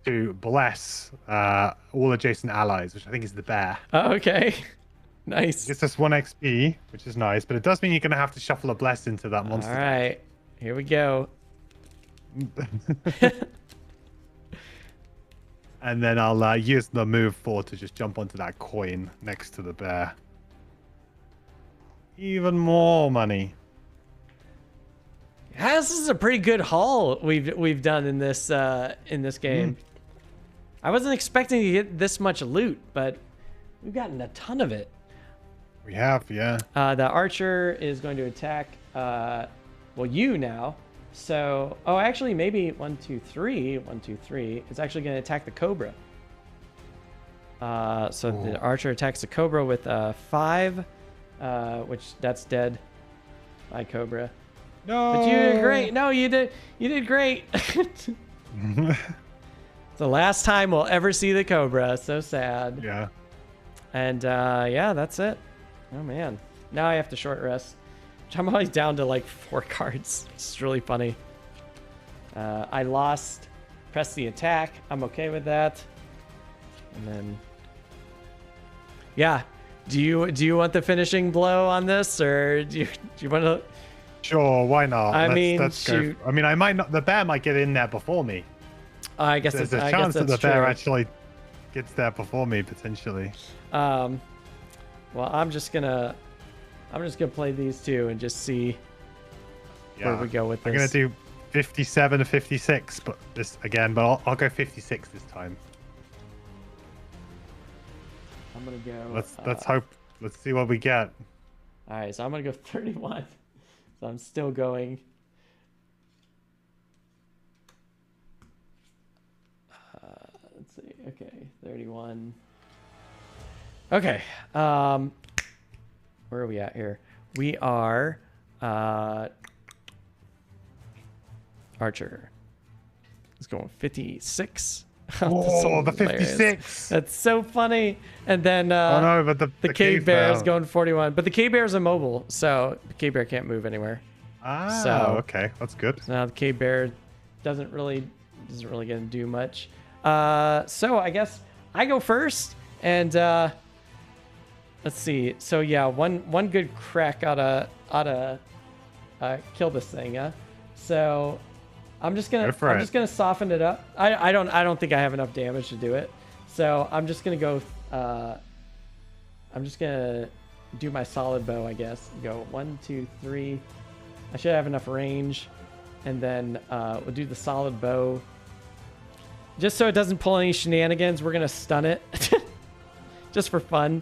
To bless all adjacent allies, which I think is the bear. Oh, okay. Nice. It's just 1 XP, which is nice, but it does mean you're going to have to shuffle a bless into that monster. All right. Here we go. And then I'll use the move 4 to just jump onto that coin next to the bear. Even more money. Yeah, this is a pretty good haul we've done in this game. I wasn't expecting to get this much loot, but we've gotten a ton of it. We have, yeah. The archer is going to attack, you now. So, actually, maybe 1, 2, 3. 1, 2, 3. It's actually going to attack the cobra. The archer attacks the cobra with 5, which that's dead by cobra. No. But you did great. No, you did great. It's the last time we'll ever see the cobra. So sad. Yeah. And that's it. Oh man. Now I have to short rest. I'm always down to like 4 cards. It's really funny. I lost. Press the attack. I'm okay with that. And then, yeah. Do you want the finishing blow on this, or do you want to? Sure, why not? Let's shoot. I mean, I might not. The bear might get in there before me. I guess there's a chance that the bear actually gets there before me potentially. Well, I'm just gonna play these 2 and just see where we go with this. I'm gonna do 57 to 56, but I'll go 56 this time. I'm gonna go. Let's hope. Let's see what we get. All right, so I'm gonna go 31. So I'm still going. Let's see. Okay, 31. Okay. Where are we at here? We are archer. It's going 56. Oh, the 56. That's so funny. And then but the cave bear is going 41. But the cave bear is immobile, so the cave bear can't move anywhere. Okay, that's good. So now the cave bear doesn't really gonna do much. So I guess I go first, and let's see. So yeah, one good crack oughta kill this thing. So I'm just gonna soften it up. I don't think I have enough damage to do it. So I'm just gonna go. I'm just gonna do my solid bow, I guess. Go 1, 2, 3. I should have enough range, and then we'll do the solid bow. Just so it doesn't pull any shenanigans, we're gonna stun it, just for fun.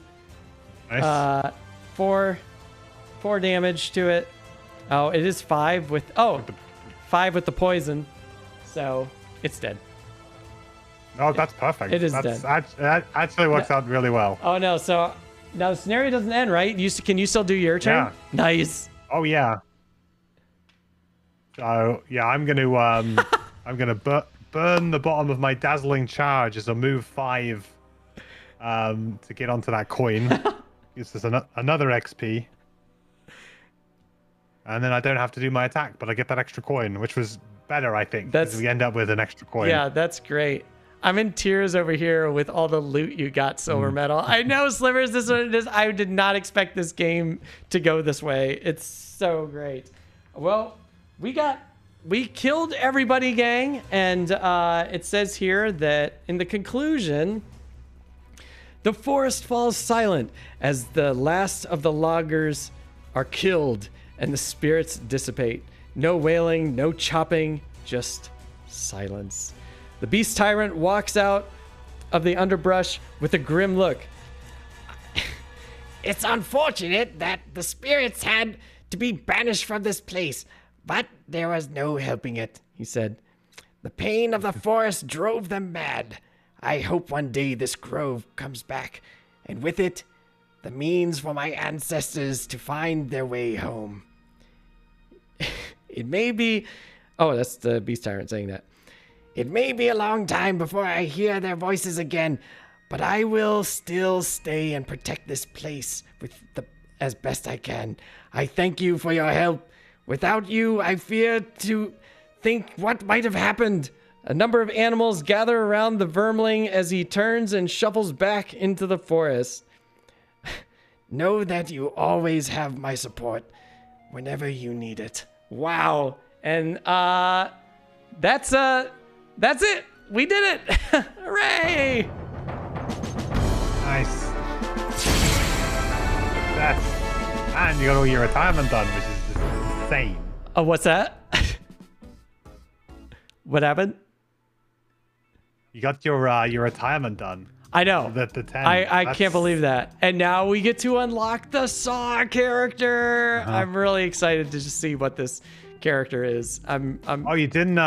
Nice. 4 damage to it. Oh, it is 5 with 5 with the poison, so it's dead. Oh, that's perfect. It is dead. That actually works out really well. Oh no! So now the scenario doesn't end, right? Can you still do your turn? Yeah. Nice. Oh yeah. So yeah, I'm gonna burn the bottom of my dazzling charge as a move 5 to get onto that coin. This is another XP. and then I don't have to do my attack, but I get that extra coin, which was better, I think. That's- Because we end up with an extra coin. Yeah, that's great. I'm in tears over here with all the loot you got, Silver Metal. I know, Slivers, this is what it is. I did not expect this game to go this way. It's so great. Well, we killed everybody, gang, and it says here that in the conclusion, the forest falls silent as the last of the loggers are killed and the spirits dissipate. No wailing, no chopping, just silence. The beast tyrant walks out of the underbrush with a grim look. It's unfortunate that the spirits had to be banished from this place, but there was no helping it, he said. The pain of the forest drove them mad. I hope one day this grove comes back, and with it, the means for my ancestors to find their way home. It may be... Oh, that's the beast tyrant saying that. It may be a long time before I hear their voices again, but I will still stay and protect this place as best I can. I thank you for your help. Without you, I fear to think what might have happened. A number of animals gather around the vermling as he turns and shuffles back into the forest. Know that you always have my support whenever you need it. Wow. And that's it. We did it. Hooray. Nice. And you got all your retirement done, which is just insane. Oh, what's that? What happened? You got your retirement done. I know. The 10. I can't believe that. And now we get to unlock the Saw character. I'm really excited to just see what this character is. Oh, you didn't.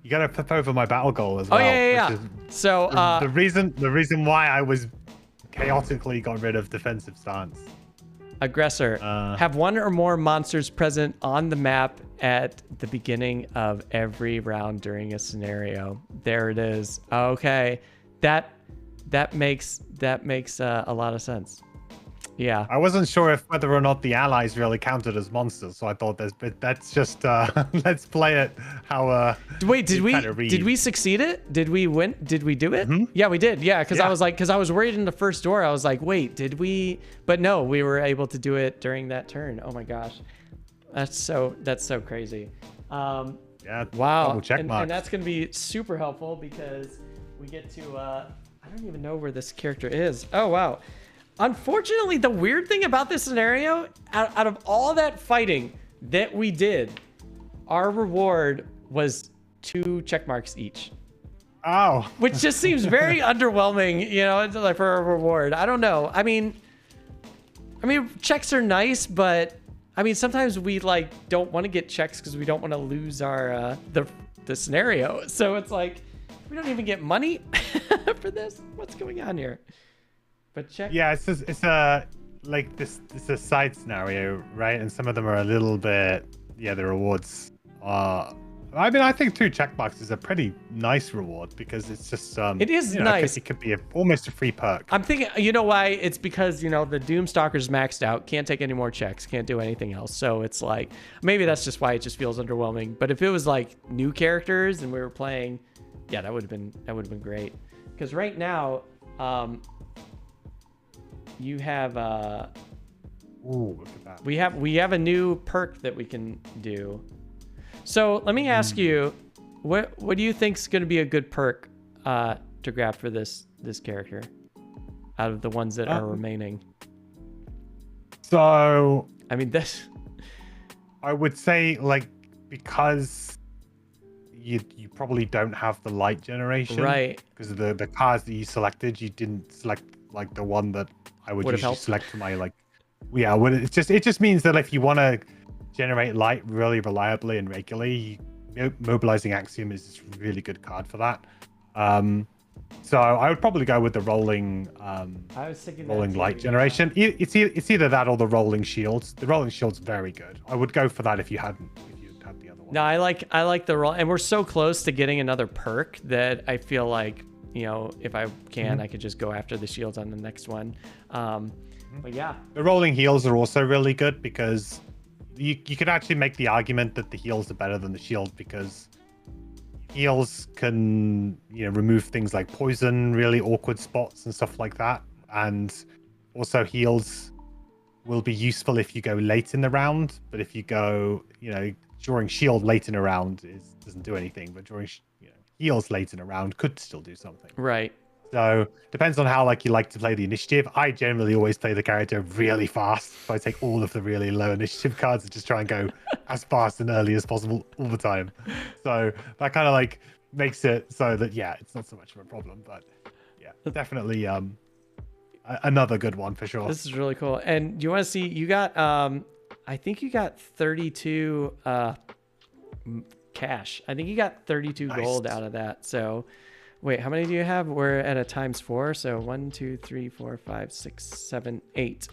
You got to flip over my battle goal as well. Oh yeah. Which is So the reason why I was chaotically got rid of defensive stance. aggressor. Have one or more monsters present on the map at the beginning of every round during a scenario. There it is. Okay, that makes a lot of sense. Yeah. I wasn't sure whether or not the allies really counted as monsters, so I thought that's just let's play it how. Wait, did we succeed it? Did we win? Did we do it? Mm-hmm. Yeah, we did. Yeah, because Yeah. I was worried in the first door. I was like, wait, did we? But no, we were able to do it during that turn. Oh my gosh, that's so crazy. Yeah. Wow. Double check marks. And that's gonna be super helpful because we get to. I don't even know where this character is. Oh wow. Unfortunately, the weird thing about this scenario, out of all that fighting that we did, our reward was 2 check marks each. Oh. Which just seems very underwhelming, you know, like for a reward. I don't know. I mean, checks are nice, but I mean, sometimes we like don't want to get checks because we don't want to lose our the scenario. So it's like we don't even get money for this. What's going on here? But check. Yeah, it's like this. It's a side scenario, right? And some of them are a little bit. Yeah, the rewards are. I mean, I think 2 checkmarks is a pretty nice reward because it's just. It is you know, nice. It could be almost a free perk. I'm thinking, you know why? It's because, you know, the Doomstalker's maxed out, can't take any more checks, can't do anything else. So it's like, maybe that's just why it just feels underwhelming. But if it was like new characters and we were playing, yeah, that would have been great. Because right now, you have Ooh, look at that. we have a new perk that we can do. So let me ask you, what do you think is going to be a good perk to grab for this character out of the ones that are remaining? So I mean, this. I would say like because you probably don't have the light generation, Right. Because of the cars that you selected, you didn't select like the one that I would Would've usually helped. select for my like. Yeah, it just means that if you want to generate light really reliably and regularly, mobilizing Axiom is just a really good card for that. So I would probably go with the rolling I was thinking that rolling too, light yeah. generation. It's either that or the rolling shields. The rolling shield's very good. I would go for that if you had the other one. No, I like the roll, and we're so close to getting another perk that I feel like, you know, if I can, I could just go after the shields on the next one. But yeah, The rolling heals are also really good because you could actually make the argument that the heals are better than the shield because heals can remove things like poison, really awkward spots and stuff like that, and also heals will be useful if you go late in the round, but if you go during shield late in a round, it doesn't do anything, but during heals late in a round could still do something. Right. So depends on how you like to play the initiative. I generally always play the character really fast, so I take all of the really low initiative cards and just try and go as fast and early as possible all the time. So that kind of makes it so that it's not so much of a problem, but definitely another good one for sure. This is really cool. And do you want to see? You got I think you got 32 cash. I think you got 32 gold out of that. So. Wait, how many do you have? We're at a ×4, so 1, 2, 3, 4, 5, 6, 7, 8.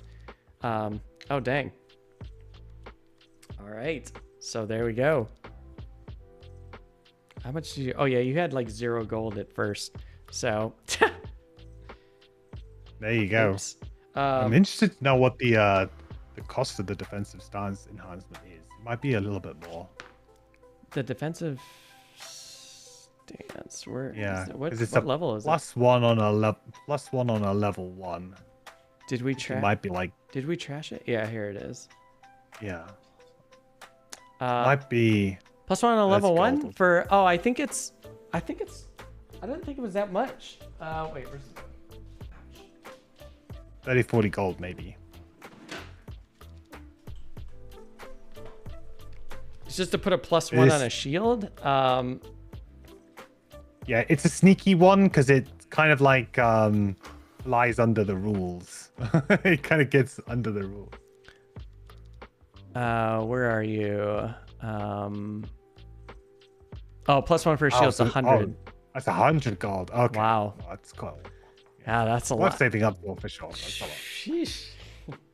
Oh, dang. All right, so there we go. How much did you? Oh yeah, you had 0 gold at first, so. There you go. Oops. I'm interested to know what the cost of the defensive stance enhancement is. It might be a little bit more. The defensive. Dance. Where? Yeah. What level is it? +1 on a level 1. Did we trash? Might be Did we trash it? Yeah, here it is. Yeah. Might be +1 on a level 1 for. Oh, I think it's. I didn't think it was that much. Wait, where's it? 30-40 gold maybe. It's just to put a +1 on a shield. Yeah, it's a sneaky one because it kind of lies under the rules. It kind of gets under the rules. Where are you? Oh, +1 for a shield's 100. That's 100 gold. Okay. Wow. Oh, that's cool. Yeah, that's a lot. Worth saving up for sure. That's a lot. Sheesh.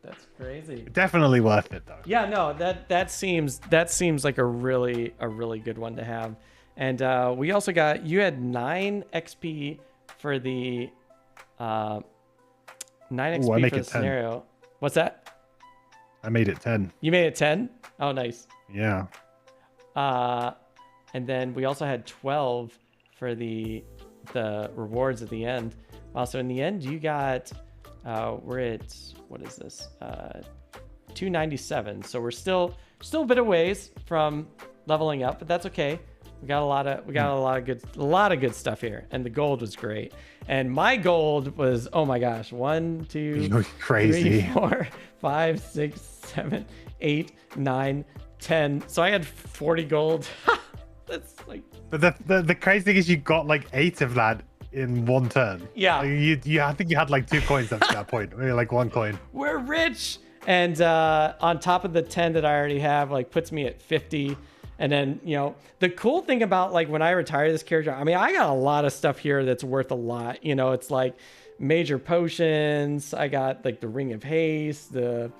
That's crazy. Definitely worth it though. Yeah, no, that seems like a really good one to have. And we also got, you had 9 XP for the 9 XP for the scenario. What's that? I made it 10. You made it 10? Oh, nice. Yeah. And then we also had 12 for the rewards at the end. Also, in the end, you got, we're at, what is this? 297. So we're still a bit of ways from leveling up, but that's okay. We got a lot of good stuff here, and the gold was great. And my gold was, oh my gosh, 1, 2, crazy. 3, 4, 5, 6, 7, 8, 9, 10. So I had 40 gold. That's But the crazy thing is you got 8 of that in one turn. Yeah. I think you had 2 coins up to that point. Maybe 1 coin. We're rich. And on top of the 10 that I already have, puts me at 50. And then, the cool thing about when I retire this character, I mean, I got a lot of stuff here that's worth a lot. It's major potions. I got the Ring of Haste, the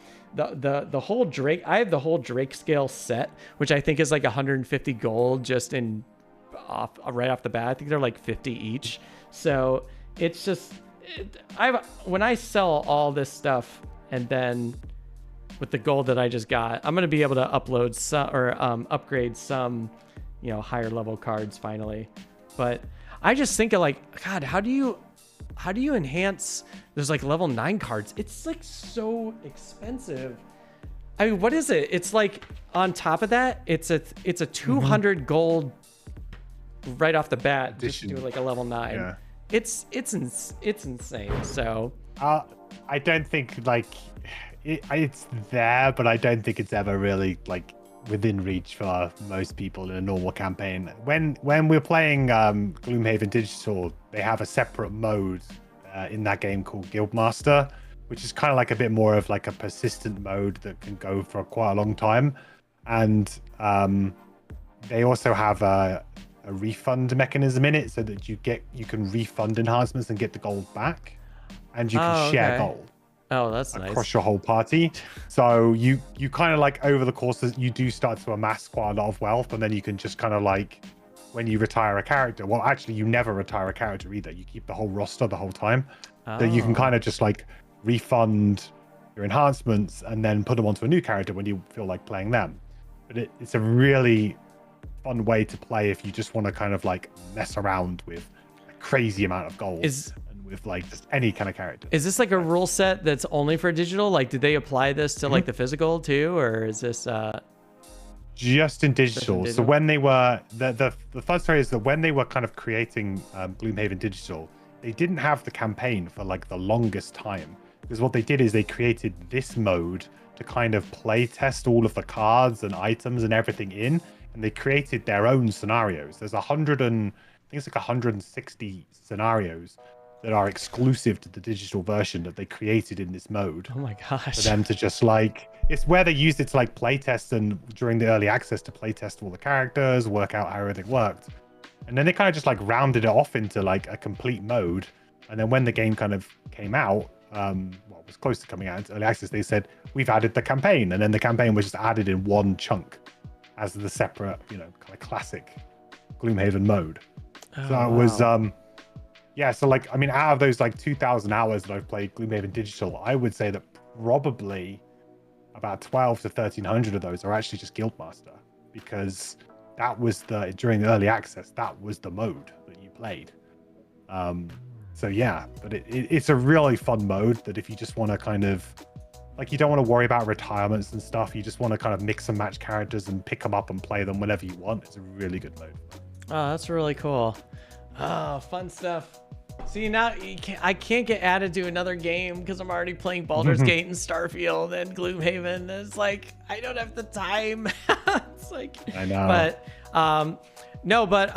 whole Drake. I have the whole Drake scale set, which I think is 150 gold just right off the bat. I think they're 50 each. So it's just, when I sell all this stuff and then with the gold that I just got, I'm going to be able to upload some or upgrade some, higher level cards finally. But I just think of God, how do you enhance those level 9 cards? It's so expensive. I mean, what is it? It's on top of that, it's a 200 gold right off the bat just to do a level 9. Yeah. It's insane. So I don't think it's there, but I don't think it's ever really within reach for most people in a normal campaign. When we're playing Gloomhaven Digital, they have a separate mode in that game called Guildmaster, which is kind of a bit more of a persistent mode that can go for quite a long time. And they also have a refund mechanism in it so that you can refund enhancements and get the gold back, and you can share gold. Oh, that's nice. Across your whole party. So you kind of over the course, you do start to amass quite a lot of wealth, and then you can just kind of when you retire a character, well, actually you never retire a character either. You keep the whole roster the whole time. So you can kind of just refund your enhancements, and then put them onto a new character when you feel like playing them. But it's a really fun way to play if you just want to kind of like mess around with a crazy amount of gold and with like just any kind of character. Is this like a rule set that's only for digital? Like, did they apply this to like the physical too, or is this just in digital? So when they were the fun story is that when they were kind of creating Gloomhaven digital, they didn't have the campaign for like the longest time, because what they did is they created this mode to kind of play test all of the cards and items and everything in, and they created their own scenarios. There's 160 scenarios that are exclusive to the digital version that they created in this mode. Oh my gosh. For them to just like, it's where they used it to like play test, and during the early access to play test all the characters, work out how everything worked. And then they kind of just like rounded it off into like a complete mode. And then when the game kind of came out, well, it was close to coming out into early access, they said, we've added the campaign. And then the campaign was just added in one chunk as the separate, you know, kind of classic Gloomhaven mode. Oh, so it was, yeah, so like, I mean, out of those like 2,000 hours that I've played Gloomhaven digital, I would say that probably about 12 to 1,300 of those are actually just Guildmaster, because that was during the early access, that was the mode that you played. So yeah, but it's a really fun mode that if you just want to kind of, like, you don't want to worry about retirements and stuff, you just want to kind of mix and match characters and pick them up and play them whenever you want. It's a really good mode. Oh, that's really cool. Oh, fun stuff. See, now I can't get added to another game because I'm already playing Baldur's Gate and Starfield and Gloomhaven. It's like, I don't have the time. It's like, I know. But, no, but,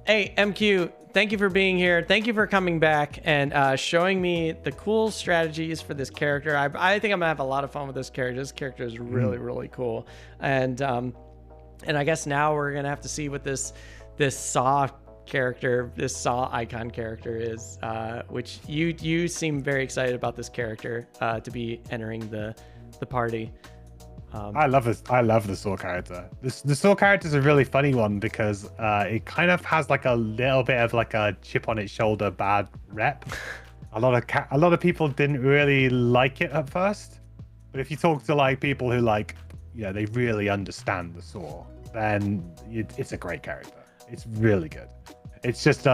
hey, MQ, thank you for being here. Thank you for coming back and showing me the cool strategies for this character. I think I'm gonna have a lot of fun with this character. This character is really, really cool. And I guess now we're gonna have to see what this Saw character, this Saw icon character is, which you seem very excited about this character to be entering the party. I love this. I love the Saw character. The Saw character is a really funny one because it kind of has like a little bit of like a chip on its shoulder bad rep. A lot of people didn't really like it at first, but if you talk to like people who like, you know, they really understand the Saw, then it's a great character. It's really good. It's just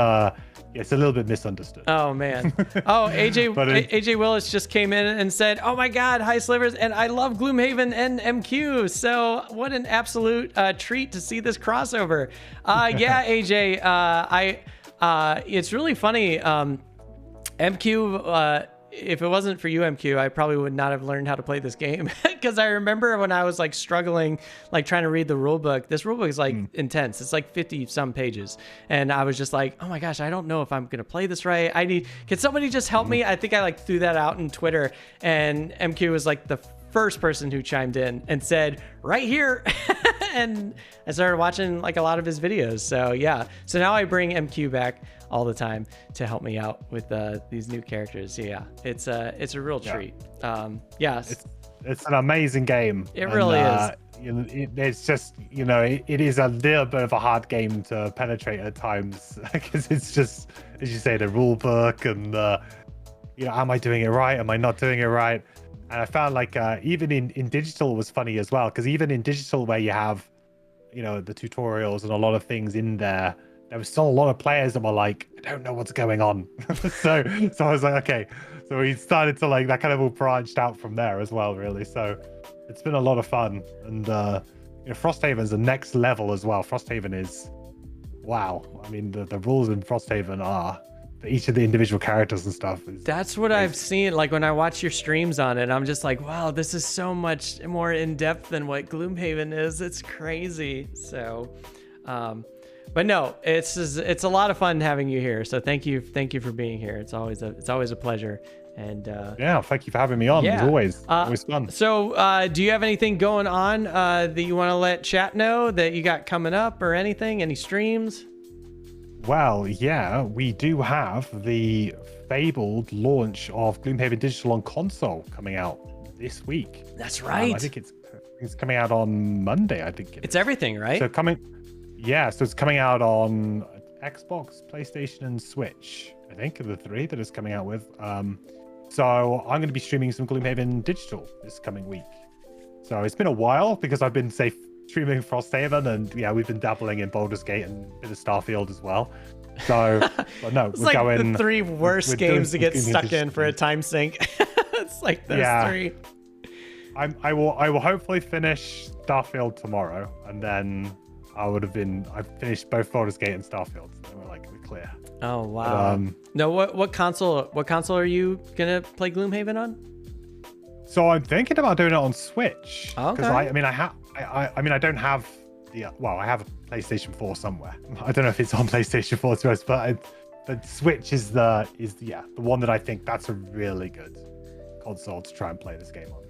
it's a little bit misunderstood. Oh man. Oh, AJ Willis just came in and said, "Oh my God, hi Slivers, and I love Gloomhaven and MQ. So what an absolute treat to see this crossover." Yeah, AJ. It's really funny. MQ. If it wasn't for you, MQ, I probably would not have learned how to play this game, because I remember when I was like struggling, like trying to read the rule book. This rule book is like intense. It's like 50 some pages. And I was just like, oh my gosh, I don't know if I'm going to play this right. Can somebody just help me? I think I like threw that out in Twitter, and MQ was like the first person who chimed in and said, right here. And I started watching like a lot of his videos. So yeah. So now I bring MQ back all the time to help me out with these new characters. Yeah, it's a real treat. Yeah, it's an amazing game. It really is. You know, it's just, you know, it is a little bit of a hard game to penetrate at times, because it's just, as you say, the rule book and you know, am I doing it right? Am I not doing it right? And I found like even in digital was funny as well, because even in digital where you have, you know, the tutorials and a lot of things in there, there was still a lot of players that were like, I don't know what's going on. so I was like, okay. So we started to like, that kind of all branched out from there as well, really. So it's been a lot of fun. And you know, Frosthaven is the next level as well. Frosthaven is, wow. I mean, the rules in Frosthaven are, for each of the individual characters and stuff. That's what I've seen. Like when I watch your streams on it, I'm just like, wow, this is so much more in depth than what Gloomhaven is. It's crazy. So, but no, it's a lot of fun having you here. So thank you for being here. It's always a pleasure. And yeah, thank you for having me on. Yeah. It's always fun. So do you have anything going on that you want to let chat know that you got coming up, or anything? Any streams? Well, yeah, we do have the fabled launch of Gloomhaven Digital on console coming out this week. That's right. I think it's coming out on Monday. I think it's everything, right? So it's coming out on Xbox, PlayStation, and Switch. I think are the three that it's coming out with. So I'm going to be streaming some Gloomhaven digital this coming week. So it's been a while because I've been streaming Frosthaven, and yeah, we've been dabbling in Baldur's Gate and a bit of Starfield as well. So, but no, It's we're like going. the three worst games to get stuck in for a time sink. It's like those three. I will hopefully finish Starfield tomorrow, and then I've finished both Baldur's Gate and Starfield. So we're clear. Oh wow. But, no, what console are you gonna play Gloomhaven on? So I'm thinking about doing it on Switch. Okay. I don't have I have a PlayStation 4 somewhere. I don't know if it's on PlayStation 4 to us, but the Switch is the one that I think that's a really good console to try and play this game on.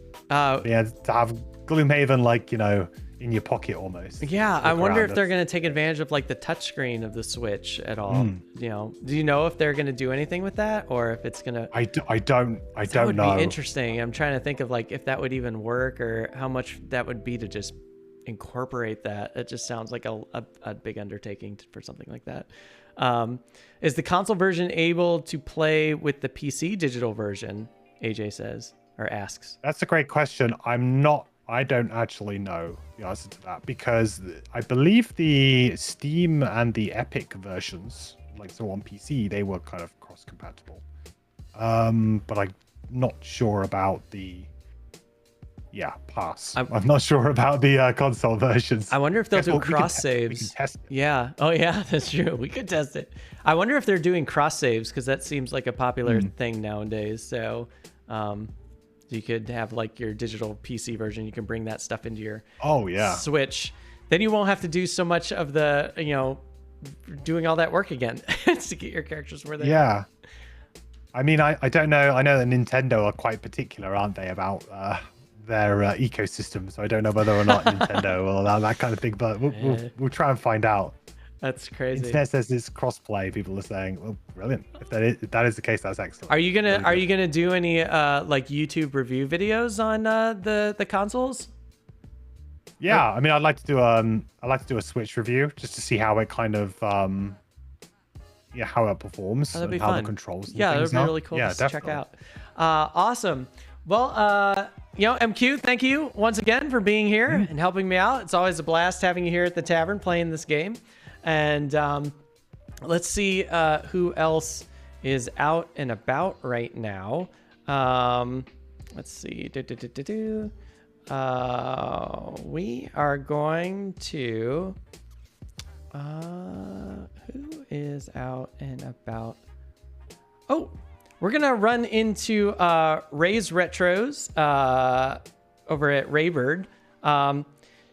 To have Gloomhaven in your pocket almost. Yeah, I wonder if they're going to take advantage of the touchscreen of the Switch at all. Do you know if they're going to do anything with that, or if it's going to? I don't know. That would be interesting. I'm trying to think of if that would even work, or how much that would be to just incorporate that. It just sounds like a big undertaking for something like that. Is the console version able to play with the PC digital version? AJ says or asks. That's a great question. I don't actually know the answer to that, because I believe the Steam and the Epic versions, so on PC, they were kind of cross-compatible. But I'm not sure about the pass. I'm not sure about the console versions. I wonder if they'll do cross saves. Yeah. Oh yeah, that's true. We could test it. I wonder if they're doing cross saves, because that seems like a popular thing nowadays. So, you could have your digital PC version. You can bring that stuff into your Switch. Then you won't have to do so much of the doing all that work again to get your characters where they are. Yeah. I mean, I don't know. I know that Nintendo are quite particular, aren't they, about their ecosystem. So I don't know whether or not Nintendo will allow that kind of thing, but we'll try and find out. That's crazy. Internet says it's crossplay. People are saying, "Well, brilliant! If that is the case, that's excellent." Are you gonna do any YouTube review videos on the consoles? Yeah, I mean, I'd like to do a Switch review just to see how it kind of how it performs that'd be and how fun. the controls. Yeah, that'd be really cool to check out. Awesome. Well, MQ, thank you once again for being here and helping me out. It's always a blast having you here at the tavern playing this game. And let's see who else is out and about right now. Let's see. We are going to... who is out and about? Oh, we're going to run into Ray's Retros over at Raybird.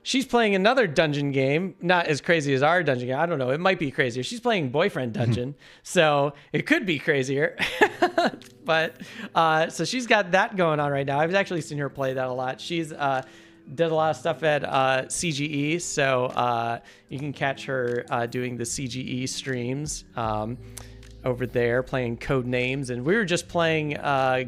She's playing another dungeon game, not as crazy as our dungeon game. I don't know. It might be crazier. She's playing Boyfriend Dungeon, so it could be crazier. But so she's got that going on right now. I've actually seen her play that a lot. She's did a lot of stuff at CGE, so you can catch her doing the CGE streams over there, playing Code Names. And we were just playing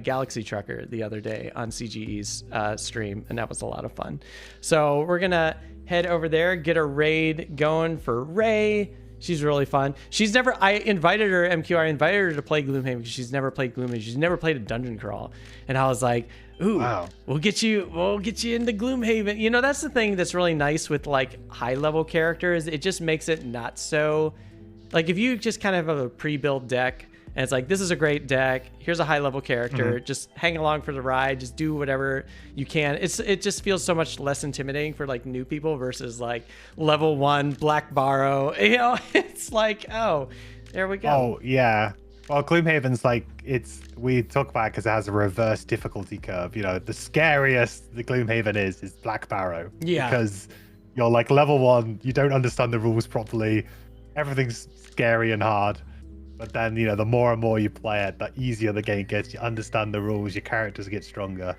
Galaxy Trucker the other day on CGE's stream, and that was a lot of fun. So we're gonna head over there, get a raid going for Ray. She's really fun. I invited her to play Gloomhaven because she's never played Gloomhaven. She's never played a dungeon crawl. And I was like, ooh, wow. we'll get you into Gloomhaven. That's the thing that's really nice with high level characters. It just makes it not so, if you just kind of have a pre-built deck and it's this is a great deck, here's a high level character, just hang along for the ride, just do whatever you can. It just feels so much less intimidating for new people versus level 1 Black Barrow. It's oh, there we go. Oh yeah. Well, Gloomhaven's we talk about it because it has a reverse difficulty curve. The scariest the Gloomhaven is Black Barrow. Yeah. Because you're level 1, you don't understand the rules properly. Everything's scary and hard. But then, the more and more you play it, the easier the game gets. You understand the rules, your characters get stronger.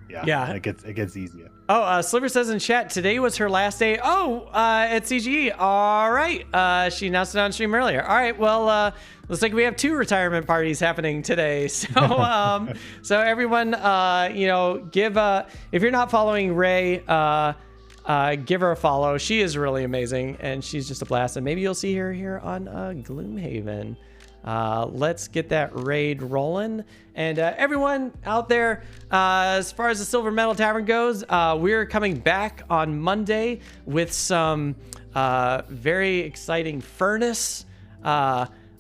Yeah. It gets easier. Oh, Sliver says in chat, today was her last day. Oh, at CGE. All right. She announced it on stream earlier. All right. Well, looks like we have 2 retirement parties happening today. So, so everyone, give if you're not following Ray, give her a follow. She is really amazing, and she's just a blast. And maybe you'll see her here on Gloomhaven. let's get that raid rolling. And everyone out there, as far as the Silver Metal Tavern goes, we're coming back on Monday with some very exciting Furnace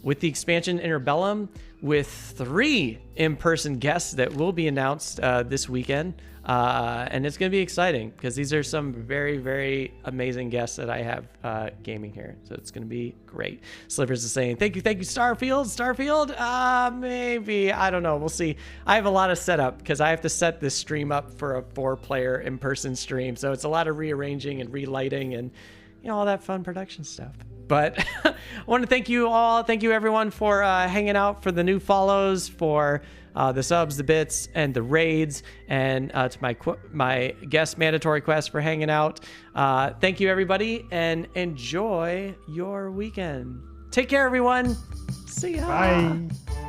with the expansion Interbellum, with 3 in-person guests that will be announced this weekend. And it's going to be exciting because these are some very, very amazing guests that I have gaming here. So it's going to be great. Slivers is saying, thank you, Starfield. Maybe. I don't know. We'll see. I have a lot of setup because I have to set this stream up for a 4-player in-person stream. So it's a lot of rearranging and relighting and all that fun production stuff. But I want to thank you all. Thank you, everyone, for hanging out, for the new follows, for the subs, the bits, and the raids, and to my guest Mandatory Quest for hanging out. Thank you, everybody, and enjoy your weekend. Take care, everyone. See ya. Bye.